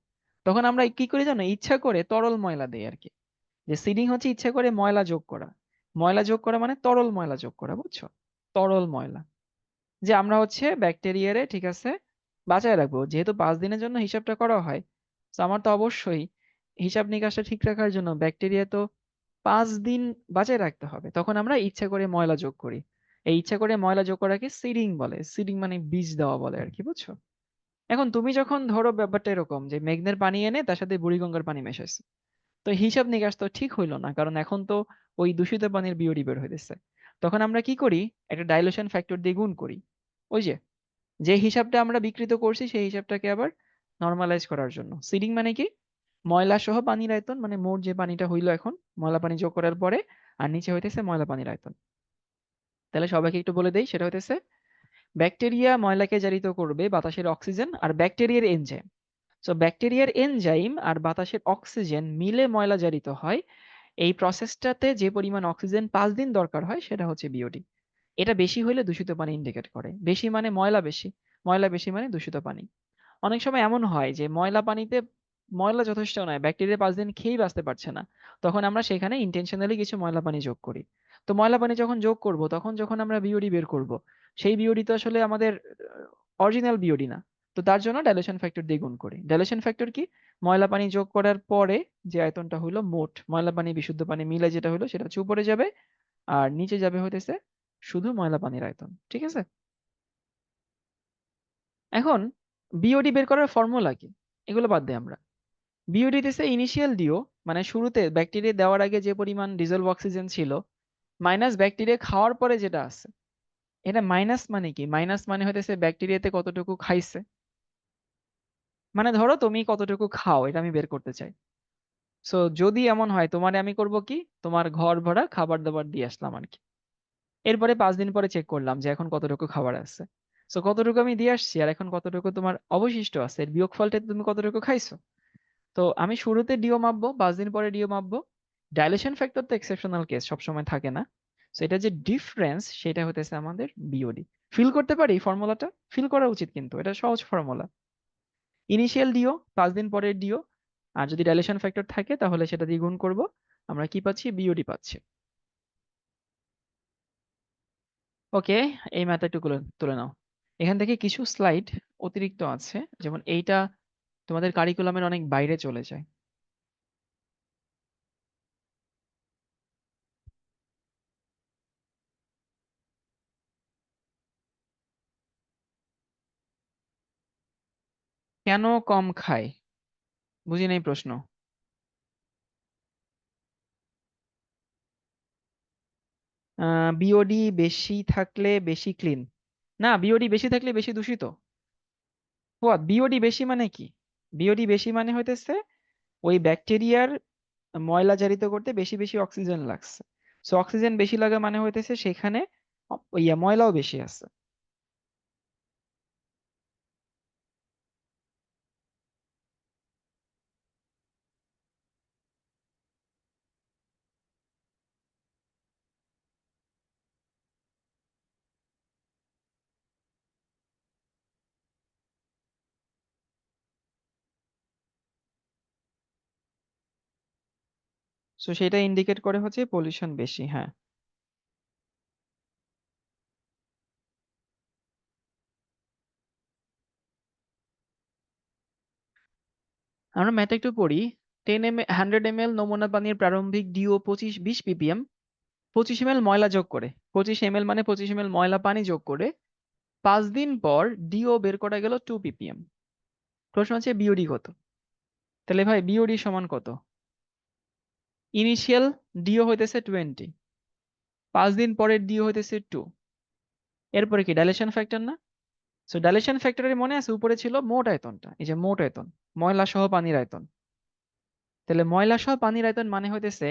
তখন আমরা কি করি জানো? ইচ্ছা করে তরল ময়লা দেই আর কি। যে সিডিং হচ্ছে ইচ্ছা করে ময়লা যোগ করা। ময়লা যোগ করা মানে তরল ময়লা যোগ করা, বুঝছো? তরল ময়লা। যে আমরা হচ্ছে ব্যাকটেরিয়ারে, ঠিক আছে, বাঁচায় রাখবো, যেহেতু 5 দিনের জন্য হিসাবটা করা হয়। তো আমার তো অবশ্যই হিসাব নিকাশটা ঠিক রাখার জন্য ব্যাকটেরিয়া তো 5 দিন বাঁচায় রাখতে হবে। তখন আমরা ইচ্ছা করে ময়লা যোগ করি। এই ইচ্ছা করে ময়লা যোগ করাকে সিডিং বলে। সিডিং মানে বীজ দেওয়া বলে আর কি, বুঝছো? এখন তুমি যখন ধরো ব্যাপারটা এরকম যে মেঘনার পানি এনে তার সাথে বুড়িগঙ্গার পানি মেশাইছো, তো হিসাব নিকাশ তো ঠিক হইলো না, কারণ এখন তো ওই দূষিত পানির বিওডি বের হইতেছে। তখন আমরা কি করি? একটা ডাইলুশন ফ্যাক্টর দিয়ে গুণ করি। ওই যে যে হিসাবটা আমরা বিকৃত করছি সেই হিসাবটাকে আবার নর্মালাইজ করার জন্য। সিডিং মানে কি? ময়লা সহ পানির আয়তন, মানে মোট যে পানিটা হইলো এখন ময়লা পানি যোগ করার পরে, আর নিচে হইতেছে ময়লা পানির আয়তন। তাহলে সবাইকে একটু বলে দেই, সেটা হইতেছে ব্যাকটেরিয়া ময়লাকে জারিত করবে বাতাসের অক্সিজেন আর ব্যাকটেরিয়ার এনজাইম। সো ব্যাকটেরিয়ার এনজাইম আর বাতাসের অক্সিজেন মিলে ময়লা জারিত হয়। এই প্রসেসটাতে যে পরিমাণ অক্সিজেন 5 দিন দরকার হয় সেটা হচ্ছে বিওডি। এটা বেশি হইলে দূষিত পানি ইন্ডিকেট করে। বেশি মানে ময়লা বেশি, ময়লা বেশি মানে দূষিত পানি। অনেক সময় এমন হয় যে ময়লা পানিতে ময়লা যথেষ্ট নয়, ব্যাকটেরিয়া 5 দিন খেয়েই বাঁচতে পারছে না, তখন আমরা সেখানে ইন্টেনশনালি কিছু ময়লা পানি যোগ করি। তো ময়লা পানি যখন যোগ করব, তখন যখন আমরা বিওডি বের করব, সেই বিওডি তো আসলে আমাদের অরিজিনাল বিওডি না। তো তার জন্য ডাইলেশন ফ্যাক্টর দিয়ে গুণ করি। ডাইলেশন ফ্যাক্টর কি? ময়লা পানি যোগ করার পরে যে আয়তনটা হলো মোট ময়লা পানি বিশুদ্ধ পানি মিলে যেটা হলো সেটা হচ্ছে উপরে যাবে, আর নিচে যাবে হইতেছে শুধু ময়লা পানির আয়তন। ঠিক আছে? এখন বিওডি বের করার ফর্মুলা কি? এগুলো বাদ দেই আমরা। বিওডি দিতেছে ইনিশিয়াল ডিও, মানে শুরুতে ব্যাকটেরিয়া দেওয়ার আগে যে পরিমাণ ডিজলভ অক্সিজেন ছিল, মাইনাস ব্যাকটেরিয়া খাওয়ার পরে যেটা আছে। এটা মাইনাস মানে কি? মাইনাস মানে হইতেছে ব্যাকটেরিয়াতে কতটুকু খাইছে। মানে ধরো তুমি কতটুকু খাও এটা আমি বের করতে চাই। সো যদি এমন হয়, তোমারে আমি করব কি, তোমার ঘর ভরা খাবার দাবার দিয়ে আসলাম আর কি। এরপরে 5 দিন পরে চেক করলাম যে এখন কতটুকু খাবার আছে। সো কতটুকু আমি দিয়ে আসছি আর এখন কতটুকু তোমার অবশিষ্ট আছে, এর বিয়োগফলটা তুমি কতটুকু খাইছো। তো আমি শুরুতে ডিও মাপবো, 5 দিন পরে ডিও মাপবো। ডাইলেশন ফ্যাক্টর তো এক্সেপশনাল কেস, সবসময় থাকে না। তো এটা যে ডিফারেন্স সেটা হতেছে আমাদের বিওডি। ফিল করতে পারি ফর্মুলাটা? ফিল করা উচিত, কিন্তু এটা সহজ ফর্মুলা। ইনিশিয়াল ডিও, 5 দিন পরের ডিও, আর যদি ডাইলেশন ফ্যাক্টর থাকে তাহলে সেটা দিয়ে গুণ করব। আমরা কি পাচ্ছি? বিওডি পাচ্ছি। ওকে, এই ম্যাথ একটু তুলে তুলে নাও। এখান থেকে কিছু স্লাইড অতিরিক্ত আছে, যেমন এইটা তোমাদের কারিকুলামের অনেক বাইরে চলে যায়। কেন কম খায়? বুঝি নাই প্রশ্ন। বিওডি বেশি থাকলে বেশি ক্লিন? না, বিওডি বেশি থাকলে বেশি দূষিত। হোয়াট, বিওডি বেশি মানে কি? বিওডি বেশি মানে হইতেছে ওই ব্যাকটেরিয়ার ময়লা জারিত করতে বেশি বেশি অক্সিজেন লাগছে। সো অক্সিজেন বেশি লাগা মানে হইতেছে সেখানে ময়লাও বেশি আছে। সো সেটা ইন্ডিকেট করে হচ্ছে পলিউশন বেশি, হ্যাঁ। আমরা ম্যাথ একটু পড়ি। 100 ml নমুনা পানির প্রারম্ভিক ডিও 25-20 ppm, 25 ml ময়লা যোগ করে, 25 ml মানে 25 ml ময়লা পানি যোগ করে 5 দিন পর ডিও বের করা গেল 2 ppm। প্রশ্ন হচ্ছে বিওডি কত? তাহলে ভাই বিওডি সমান কত? ইনিশিয়াল ডিও হইতেছে 20, 5 দিন পরের ডিও হইতেছে 2। এরপরে কি ডাইলেশন ফ্যাক্টর না? সো ডাইলেশন ফ্যাক্টরের মনে আছে উপরে ছিল মোট আয়তনটা, এই যে মোট আয়তন, ময়লা সহ পানির আয়তন। তাহলে ময়লা সহ পানির আয়তন মানে হইতেছে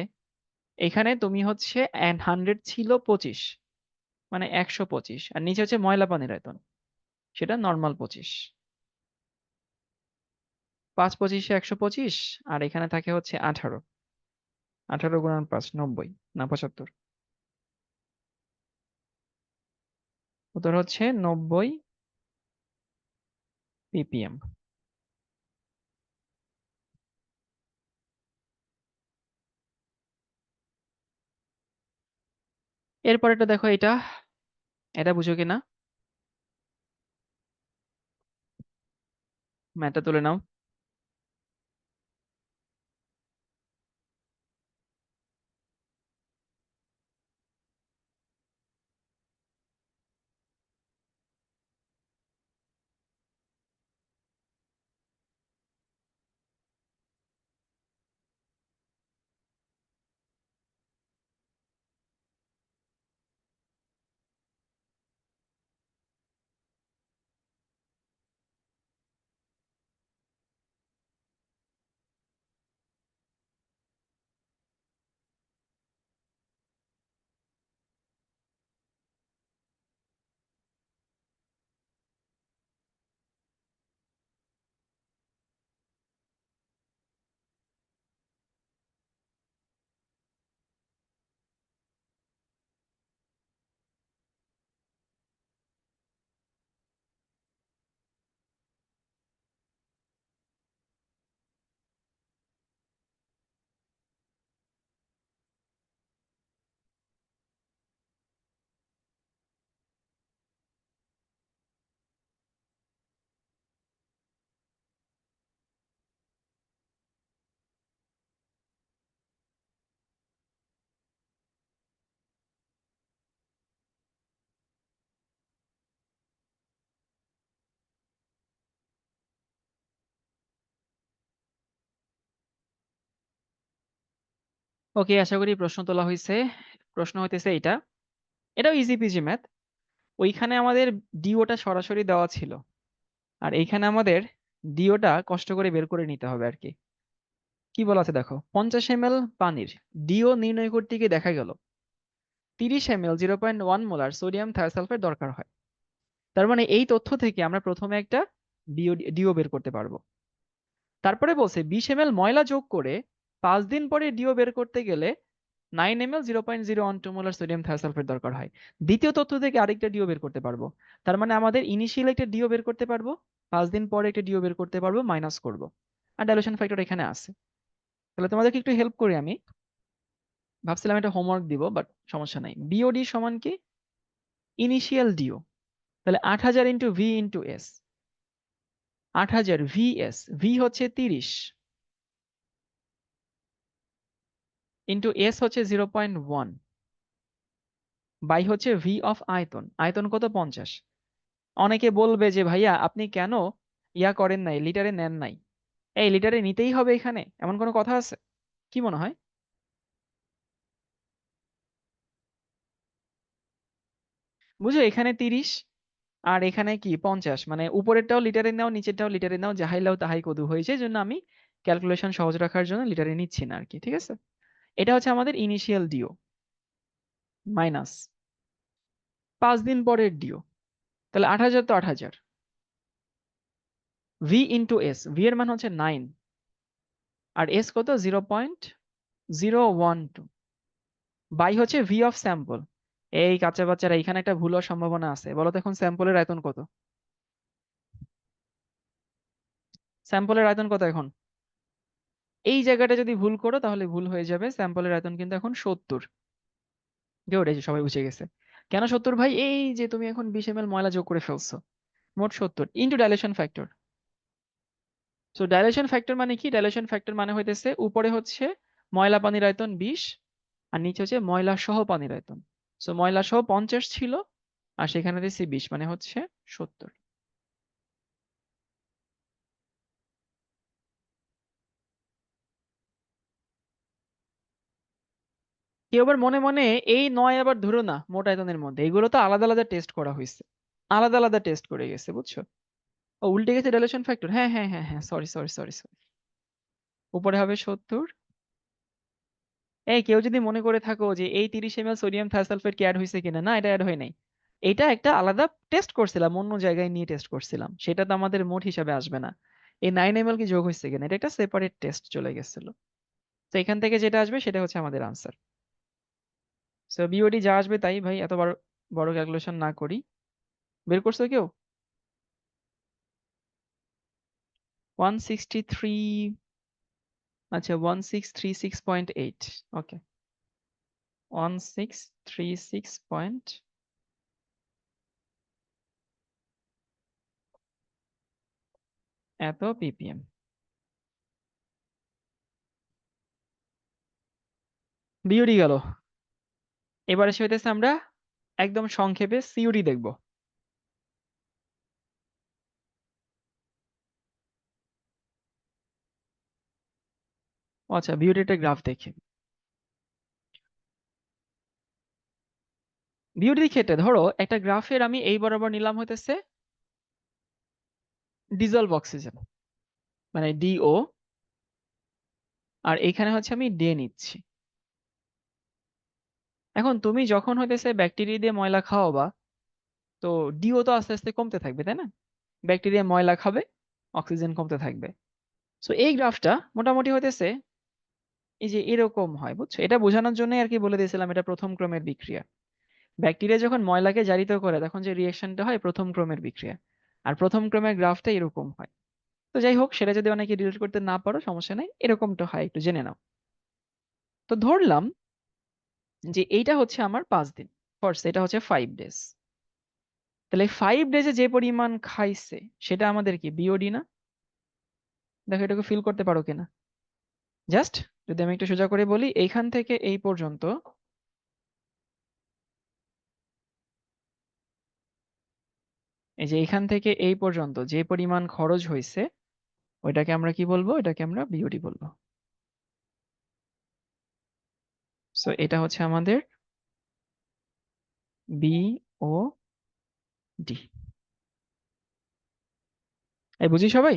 এখানে তুমি হচ্ছে 100 ছিল 25, মানে 125, আর নিচে হচ্ছে ময়লা পানির আয়তন, সেটা নর্মাল 25। 5 25-এ 125, আর এখানে থাকে হচ্ছে 18। 18 × 5 90 না 75? উত্তর হচ্ছে 90 ppm। এরপর এটা দেখো, এটা বুঝো কিনা, ম্যাথটা তুলে নাও। ওকে, আশা করি প্রশ্ন তোলা হয়েছে। প্রশ্ন হইতেছে এটা, এটাও ইজি পিজি ম্যাথ। ওইখানে আমাদের ডিওটা সরাসরি দেওয়া ছিল, আর এইখানে আমাদের ডিওটা কষ্ট করে বের করে নিতে হবে আর কি। কি বলা আছে দেখো, 50 ml পানির ডিও নির্ণয় করতে গিয়ে দেখা গেল 30 ml 0.1 মোলার সোডিয়াম থায়োসালফেট দরকার হয়। তার মানে এই তথ্য থেকে আমরা প্রথমে একটা ডিও বের করতে পারবো। তারপরে বলছে 20 ml ময়লা যোগ করে 5 দিন পরে ডিও বের করতে গেলে 9 ml 0.012 মোলার সোডিয়াম থায়োসালফেট দরকার হয়। দ্বিতীয় তথ্য থেকে আরেকটা ডিও বের করতে পারবো। তার মানে আমাদের ইনিশিয়াল একটা ডিও বের করতে পারবো, 5 দিন পরে একটা ডিও বের করতে পারবো, মাইনাস করব। আর ডাইলুশন ফ্যাক্টর এখানে আছে। তাহলে তোমাদেরকে একটু হেল্প করি আমি। ভাবছিলাম এটা হোমওয়ার্ক দিব, বাট সমস্যা নাই। বিওডি সমান কি, ইনিশিয়াল ডিও। তাহলে 8000 into V into S, 8000 V S, V হচ্ছে 30 ইন্টু এস হচ্ছে 0.1, বাই হচ্ছে ভি অফ আয়তন, আয়তন কত 50। অনেকে বলবে যে ভাইয়া আপনি কেন ইয়া করেন নাই, লিটারে নেন নাই। এই লিটারে নিতেই হবে এখানে, এমন কোনো কথা আছে? কি মনে হয়? বুঝো, এখানে 30 আর এখানে কি 50, মানে উপরেরটাও লিটারে নাও নিচেরটাও লিটারে নাও, যাহাই লাও তাহাই কদু হয়েছে, এই জন্য আমি ক্যালকুলেশন সহজ রাখার জন্য লিটারে নিচ্ছি না আর কি। ঠিক আছে, এটা হচ্ছে আমাদের ইনিশিয়াল ডিও, মাইনাস 5 দিন পরের ডিও। তাহলে 8000 তো 8000, ভি ইন্টু এস, ভি এর মান হচ্ছে 9, আর এস কত 0.012, বাই হচ্ছে ভি অফ স্যাম্পল। এই কাঁচা বাচ্চারা, এখানে একটা ভুল হওয়ার সম্ভাবনা আছে। বলো তো এখন স্যাম্পলের আয়তন কত? স্যাম্পলের আয়তন কত এখন? এই জায়গাটা যদি ভুল করো তাহলে ভুল হয়ে যাবে। স্যাম্পলের আয়তন কিন্তু এখন 70। গুড, এই যে সবাই বুঝে গেছে। কেন 70 ভাই? এই যে তুমি এখন 20 ml ময়লা যোগ করে ফেলছো। মোট 70 into dilation factor. So dilation factor মানে কি? ডাইলেশন ফ্যাক্টর মানে হইতেছে উপরে হচ্ছে ময়লা পানির আয়তন 20, আর নিচে হচ্ছে ময়লা সহ পানির আয়তন। সো ময়লা সহ 50 ছিল, আর সেখানে দিচ্ছি 20, মানে হচ্ছে 70। কেউ আবার মনে মনে এই নয় আবার ধরো না মোট আয়তনের মধ্যে, এগুলো তো আলাদা আলাদা টেস্ট করা হয়েছে, আলাদা আলাদা টেস্ট করে গেছে, বুঝছো? ও উল্টে গেছে ডাইলেশন ফ্যাক্টর, হ্যাঁ হ্যাঁ হ্যাঁ হ্যাঁ, সরি সরি সরি সরি। উপরে হবে 70। এই কেউ যদি মনে করে থাকো যে এই 30 ml সোডিয়াম থায়োসালফেট কি অ্যাড হয়েছে কিনা, না, এটা অ্যাড হয় নাই। এটা একটা আলাদা টেস্ট করছিলাম, অন্য জায়গায় নিয়ে টেস্ট করছিলাম, সেটা তো আমাদের মোট হিসাবে আসবে না। এই 9 ml কি যোগ হয়েছে কিনা, এটা একটা সেপারেট টেস্ট চলে গেছিল। তো এখান থেকে যেটা আসবে সেটা হচ্ছে আমাদের আনসার। সো বিওডি যা আসবে তাই ভাই, এত বড় বড় ক্যালকুলেশন না করি। বের করছো কেউ? 163, আচ্ছা 1636.8। ওকে, 1636 পয়েন্ট এত ppm। বিওডি গেল। এবারে সে হইতেছে আমরা একদম সংক্ষেপে সিওডি দেখব। আচ্ছা, বিওডি একটা গ্রাফ দেখি। বিওডির ক্ষেত্রে ধরো একটা গ্রাফের আমি এই বরাবর নিলাম হইতেছে ডিজলভ অক্সিজেন, মানে ডিও, আর এখানে হচ্ছে আমি ডে নিচ্ছি। এখন তুমি যখন হইতেছে ব্যাকটেরিয়া দিয়ে ময়লা খাওয়াবা, তো ডিও তো আস্তে আস্তে কমতে থাকবে, তাই না? ব্যাকটেরিয়া ময়লা খাবে, অক্সিজেন কমতে থাকবে। সো এই গ্রাফটা মোটামুটি হইতেছে এই যে এরকম হয়, বুঝছো? এটা বোঝানোর জন্য আর কি বলে দিয়েছিলাম, এটা প্রথম ক্রমের বিক্রিয়া। ব্যাকটেরিয়া যখন ময়লাকে জারিত করে তখন যে রিয়েকশনটা হয় প্রথম ক্রমের বিক্রিয়া, আর প্রথম ক্রমের গ্রাফটা এরকম হয়। তো যাই হোক, সেটা যদি অনেকে রিলেট করতে না পারো সমস্যা নেই, এরকমটা হয়, একটু জেনে নাও। তো ধরলাম যে এইটা হচ্ছে আমার 5 দিন, ফার্স্ট এটা হচ্ছে 5 ডেজ। তাহলে 5 ডেজে যে পরিমাণ খাইছে সেটা আমাদের কি বিওডি না? দেখো এটাকে ফিল করতে পারো কিনা। জাস্ট যদি আমি একটু সোজা করে বলি, এইখান থেকে এই পর্যন্ত, এই যে এইখান থেকে এই পর্যন্ত যে পরিমাণ খরচ হয়েছে ওইটাকে আমরা কি বলবো? এটাকে আমরা বিওডি বলবো। সো এটা হচ্ছে আমাদের বিওডি। এই বুঝি সবাই?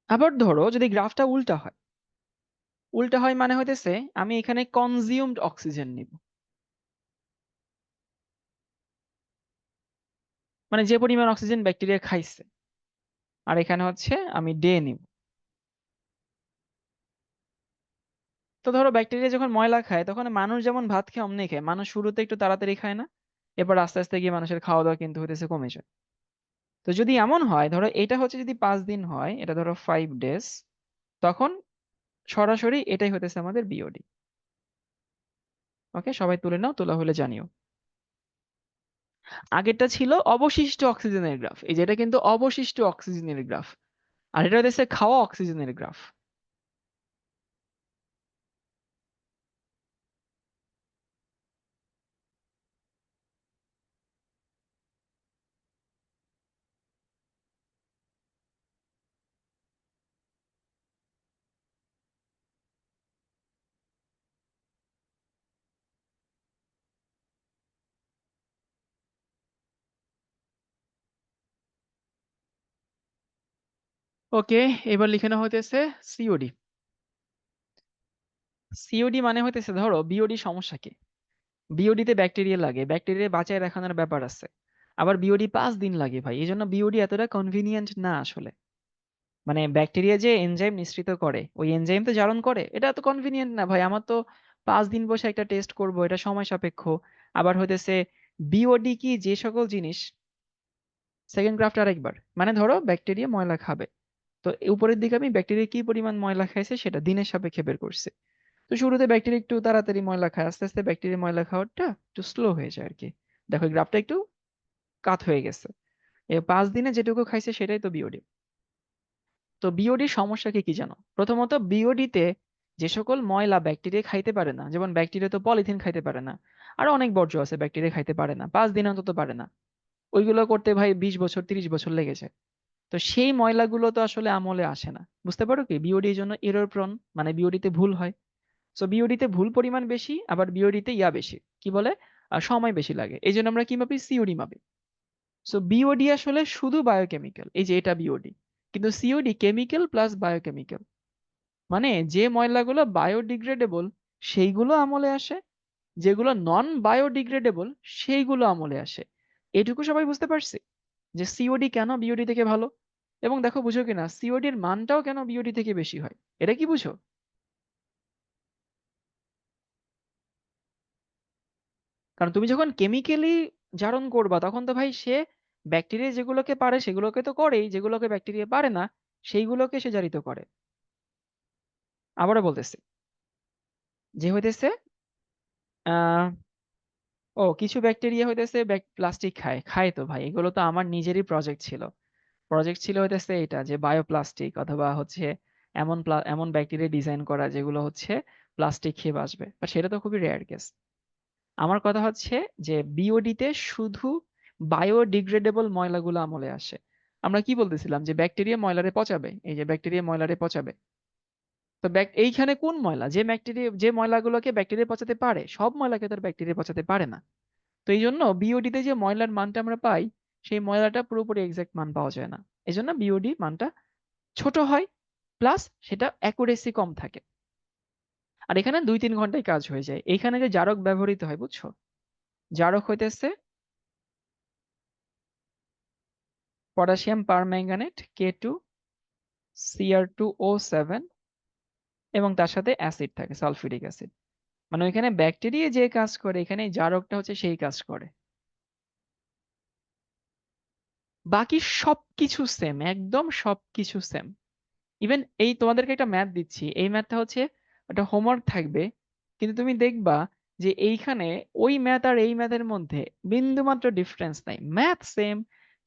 আবার ধরো যদি গ্রাফটা উল্টা হয়, উল্টা হয় মানে হইতেছে আমি এখানে কনজিউমড অক্সিজেন নিব, মানে যে পরিমাণ অক্সিজেন ব্যাকটেরিয়া খাইছে, আর এখানে হচ্ছে আমি ডে নিব। তো ধরো ব্যাকটেরিয়া যখন ময়লা খায় তখন মানুষ যেমন ভাত খেয়ে অমনি খায়, মানুষ শুরুতে একটু তাড়াতাড়ি খায় না, এরপর আস্তে আস্তে গিয়ে মানুষের খাওয়া দাওয়া কিন্তু হইতেছে কমে যায়। তো যদি এমন হয়, ধরো এটা হচ্ছে যদি 5 দিন হয়, এটা ধরো 5 ডেজ, তখন সরাসরি এটাই হইতেছে আমাদের বিওডি। ওকে, সবাই তুলে নাও, তোলা হলে জানিও। আগেরটা ছিল অবশিষ্ট অক্সিজেনের গ্রাফ, এই যেটা কিন্তু অবশিষ্ট অক্সিজেনের গ্রাফ, আর এটা হচ্ছে খাওয়া অক্সিজেনের গ্রাফ। ওকে, এবার লিখে নেওয়া হইতেছে সিওডি। সিওডি মানে হইতেছে ধরো বিওডি সমস্যা কি? বিওডিতে ব্যাকটেরিয়া লাগে, ব্যাকটেরিয়া বাঁচায় রাখানোর ব্যাপার আছে। আবার বিওডি 5 দিন লাগে ভাই, এই জন্য বিওডি এতটা কনভিনিয়েন্ট না আসলে। মানে ব্যাকটেরিয়া যে এনজাইম নিঃসৃত করে, ওই এনজাইম তো জারণ করে, এটা এত কনভিনিয়েন্ট না ভাই। আমার তো 5 দিন বসে একটা টেস্ট করব, এটা সময় সাপেক্ষ। আবার হইতেছে বিওডি কি যে সকল জিনিস, সেকেন্ড গ্রাফট আরেকবার, মানে ধরো ব্যাকটেরিয়া ময়লা খাবে, তো উপরের দিকে আমি ব্যাকটেরিয়া কি পরিমাণ ময়লা খাইছে সেটা দিনের সাপেক্ষে বের করছি। তো শুরুতে ব্যাকটেরিয়া একটু তাড়াতাড়ি ময়লা খায়, আস্তে আস্তে ব্যাকটেরিয়া ময়লা খাওয়াটা একটু স্লো হয়ে যায় আর কি। দেখো গ্রাফটা একটু কাত হয়ে গেছে। 5 দিনে যেটুকু খাইছে সেটাই তো বিওডি। তো বিওডির সমস্যা কি কি জানো? প্রথমত বিওডিতে যে সকল ময়লা ব্যাকটেরিয়া খাইতে পারে না, যেমন ব্যাকটেরিয়া তো পলিথিন খাইতে পারে না, আর অনেক বর্জ্য আছে ব্যাকটেরিয়া খাইতে পারে না, 5 দিন অন্তত পারে না, ওইগুলো করতে ভাই 20 বছর 30 বছর লেগে যায়। তো সেই ময়লাগুলো তো আসলে আমলে আসে না, বুঝতে পারো কি? বিওডি এর জন্য এরর প্রন, মানে বিওডিতে ভুল হয়। সো বিওডিতে ভুল পরিমাণ বেশি, আবার বিওডিতে ইয়া বেশি, কি বলে, সময় বেশি লাগে, এই জন্য আমরা কি মাপি? সিওডি মাপি। সো বিওডি আসলে শুধু বায়োকেমিক্যাল, এই যে এটা বিওডি, কিন্তু সিওডি কেমিক্যাল প্লাস বায়োকেমিক্যাল। মানে যে ময়লাগুলো বায়োডিগ্রেডেবল সেইগুলো আমলে আসে, যেগুলো নন বায়োডিগ্রেডেবল সেইগুলো আমলে আসে। এটুকু সবাই বুঝতে পারছি যে সিওডি কেন বিওডি থেকে ভালো। এবং দেখো বুঝো কিনা সিওডির মানটাও কেন বিওডি থেকে বেশি হয়, এটা কি বুঝো? কারণ তুমি যখন কেমিক্যালি জারণ করবা তখন তো ভাই সে ব্যাকটেরিয়া যেগুলোকে পারে সেগুলোকে তো করেই, যেগুলোকে ব্যাকটেরিয়া পারে না সেইগুলোকে সে জারিত করে। আবারও বলতেছি যে হইতেছে আহ কিছু ব্যাকটেরিয়া হইতেছে প্লাস্টিক খায়, খায় তো ভাই, এগুলো তো আমার নিজেরই প্রজেক্ট ছিল হইতেছে এটা, যে বায়োপ্লাস্টিক অথবা হচ্ছে এমন ব্যাকটেরিয়া ডিজাইন করা যেগুলো হচ্ছে প্লাস্টিক খেয়ে বাঁচবে, বাট সেটা তো খুবই রেয়ার কেস। আমার কথা হচ্ছে যে বিওডি তে শুধু বায়োডিগ্রেডেবল ময়লাগুলো আমলে আসে। আমরা কি বলতেছিলাম যে ব্যাকটেরিয়া ময়লারে পচাবে, এই যে ব্যাকটেরিয়া ময়লারে পচাবে। তো এইখানে কোন ময়লা, যে ব্যাকটেরিয়া যে ময়লাগুলোকে ব্যাকটেরিয়া পচাতে পারে, সব ময়লাকে তার ব্যাকটেরিয়া পচাতে পারে না। তো এই জন্য বিওডি তে যে ময়লার মানটা আমরা পাই, সেই ময়লাটা পুরোপুরি এক্সাক্ট মান পাওয়া যায় না। এই জন্য বিওডি মানটা ছোট হয়, প্লাস সেটা অ্যাকুরেসি কম থাকে। আর এখানে 2-3 ঘন্টায় কাজ হয়ে যায়। এইখানে যে জারক ব্যবহৃত হয় বুঝছো, জারক হইতেছে পটাশিয়াম পারম্যাঙ্গানেট K2Cr2O7, এবং তার সাথে অ্যাসিড থাকে, সালফিউরিক অ্যাসিড। মানে ওইখানে ব্যাকটেরিয়া যে কাজ করে, এখানে এই জারকটা হচ্ছে সেই কাজ করে। বাকি সবকিছু সেম, একদম সবকিছু সেম। ইভেন এই তোমাদেরকে একটা ম্যাথ দিচ্ছি, এই ম্যাথটা হচ্ছে একটা হোমওয়ার্ক থাকবে, কিন্তু তুমি দেখবা যে এইখানে ওই ম্যাথ আর এই ম্যাথের মধ্যে বিন্দুমাত্র ডিফারেন্স নাই, ম্যাথ সেম,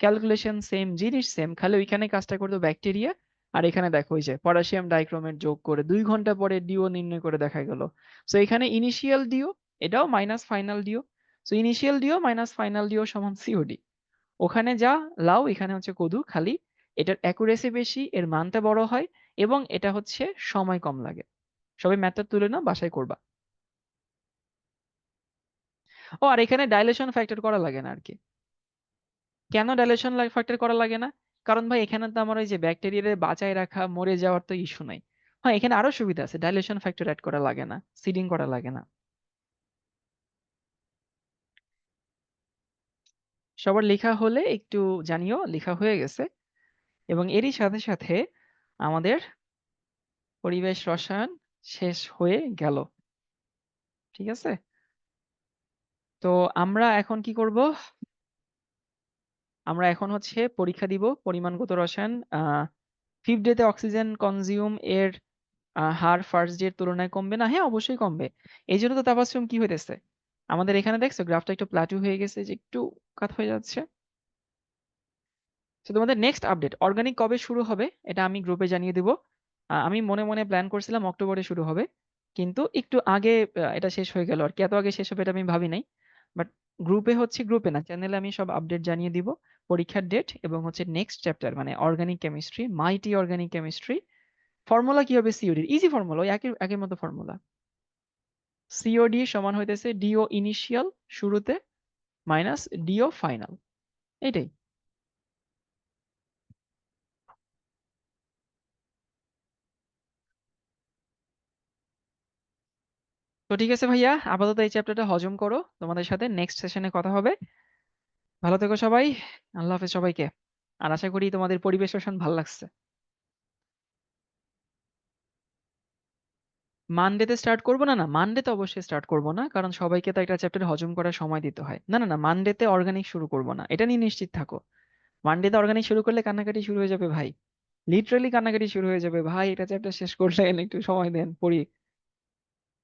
ক্যালকুলেশন সেম, জিনিস সেম, খালি ওইখানে কাজটা করতো ব্যাকটেরিয়া। আর এখানে দেখো ওই যে পটাশিয়াম ডাইক্রোমেট যোগ করে 2 ঘন্টা পরে ডিও নির্ণয় করে দেখা গেল। সো এখানে ইনিশিয়াল ডিও, এটাও minus final DO. So initial DO minus final DO সমান সিওডি। ওখানে যা লাউ এখানে হচ্ছে কদু, খালি এটার অ্যাকুরেসি বেশি, এর মানটা বড় হয়, এবং এটা হচ্ছে সময় কম লাগে। সবাই ম্যাথটা তুলে নাও, বাসায় করবা। আর এখানে ডাইলেশন ফ্যাক্টর করা লাগে না আর কি। কেন ডাইলেশন ফ্যাক্টর করা লাগে না? কারণ ভাই এখানে তো আমার ওই যে ব্যাকটেরিয়ারে বাঁচায় রাখা, মরে যাওয়ার তো ইস্যু নাই। হ্যাঁ, এখানে আরো সুবিধা আছে, ডাইলেশন ফ্যাক্টর অ্যাড করা লাগে না, সিডিং করা লাগে না। সবার লেখা হলে একটু জানিও লেখা হয়ে গেছে। এবং এরই সাথে সাথে আমাদের পরিবেশ রসায়ন শেষ হয়ে গেল। ঠিক আছে? তো আমরা এখন কি করব? আমরা এখন হচ্ছে পরীক্ষা দিব পরিমাণগত রসায়ন। ফিফথ ডে তে অক্সিজেন কনজিউম এর হার ফার্স্ট ডে এর তুলনায় কমবে না? হ্যাঁ, অবশ্যই কমবে। এই জন্য তো তাপশ্রম কি হইতেছে, আমাদের এখানে দেখছো গ্রাফটা একটু প্লাটু হয়ে গেছে, যে একটু কাত হয়ে যাচ্ছে। তো তোমাদের নেক্সট আপডেট অর্গানিক কবে শুরু হবে এটা আমি গ্রুপে জানিয়ে দিব। আমি মনে মনে প্ল্যান করছিলাম অক্টোবরে শুরু হবে, কিন্তু একটু আগে এটা শেষ হয়ে গেল আর কি। এত আগে শেষ হবে এটা আমি ভাবি নাই। বাট গ্রুপে হচ্ছে, গ্রুপে না চ্যানেলে আমি সব আপডেট জানিয়ে দিব, পরীক্ষার ডেট এবং হচ্ছে নেক্সট চ্যাপ্টার মানে organic chemistry, mighty organic chemistry. Formula কি হবে সিওডির? ইজি ফর্মুলা, ওই একই আগের মতো ফর্মুলা। সিওডি সমান হইতেছে ডিও ইনিশিয়াল শুরুতে মাইনাস ডিও ফাইনাল, এইটাই। তো ঠিক আছে ভাইয়া, আপাতত এই চ্যাপ্টারটা হজম করো, তোমাদের সাথে নেক্সট সেশনে কথা হবে। ভালো থেকো সবাই। আল্লাহ হাফেজ সবাইকে। আর আশা করি তোমাদের পরিবেশ রসায়ন ভালো লাগছে। মানডেতে স্টার্ট করবো না? না, মানডেতে অবশ্যই স্টার্ট করবো না, কারণ সবাইকে তো একটা চ্যাপ্টার হজম করার সময় দিতে হয়। না না না, মানডেতে অর্গানিক শুরু করবো না, এটা নিয়ে নিশ্চিত থাকো। মানডেতে অর্গানিক শুরু করলে কান্নাকাটি শুরু হয়ে যাবে ভাই, লিটারালি কান্নাকাটি শুরু হয়ে যাবে ভাই, এটা চ্যাপ্টার শেষ করলেন, একটু সময় দেন পড়ি।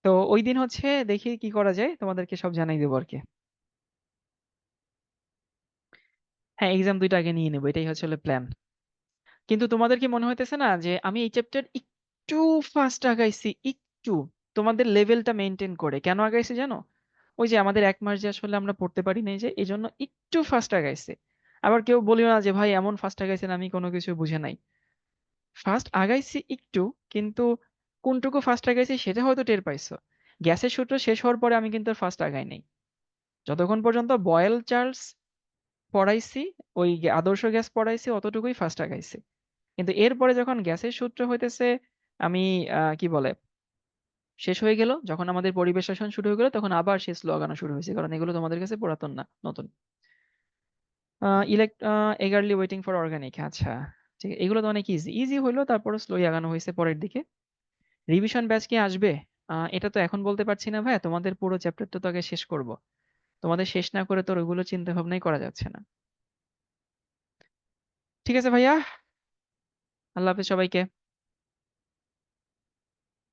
তো ওই দিন হচ্ছে দেখি কি করা যায়, তোমাদেরকে সব জানাই দেবো আর কি। হ্যাঁ, এক্সাম 2টা আগে নিয়ে নেবো, এটাই হচ্ছে প্ল্যান। কিন্তু তোমাদের কি মনে হইতেছে না যে আমি এই চ্যাপ্টার একটু ফাস্ট আগাইছি? একটু তোমাদের লেভেলটা মেনটেন করে কেন আগাইছি জানো? ওই যে আমাদের 1 মাস যে আসলে আমরা পড়তে পারি নাই, যে এই জন্য একটু ফাস্ট আগাইছে। আবার কেউ বলিও না যে ভাই এমন ফাস্ট আগাইছেন আমি কোনো কিছু বুঝে নাই। ফার্স্ট আগাইছি একটু, কিন্তু কোনটুকু ফার্স্ট আগাইছি সেটা হয়তো টের পাইছো। গ্যাসের সূত্র শেষ হওয়ার পরে আমি কিন্তু ফার্স্ট আগাই নাই। যতক্ষণ পর্যন্ত বয়েল চার্লস পড়াইছি, ওই আদর্শ গ্যাস পড়াইছি, অতটুকুই ফার্স্ট আগাইছি। কিন্তু এরপরে যখন গ্যাসের সূত্র হইতেছে, আমি কি বলে শেষ হয়ে গেল, যখন আমাদের পরিবেশ শাসন শুরু হয়ে গেল, তখন আবার সে স্লো আগানো শুরু হয়েছে, কারণ এগুলো তোমাদের কাছে পুরাতন না, নতুন। Elect eagerly waiting for organic, আচ্ছা ঠিক আছে, এগুলো তো অনেক ইজি ইজি হইলো, তারপরে স্লোই আগানো হয়েছে পরের দিকে। রিভিশন ব্যাচ কি আসবে? এটা তো এখন বলতে পারছি না ভাই, তোমাদের পুরো চ্যাপ্টারটা তো আগে শেষ করব। তোমাদের শেষ না করে তো ওইগুলো চিন্তা ভাবনাই করা যাচ্ছে না। ঠিক আছে ভাইয়া, আল্লাহ হাফেজ সবাইকে।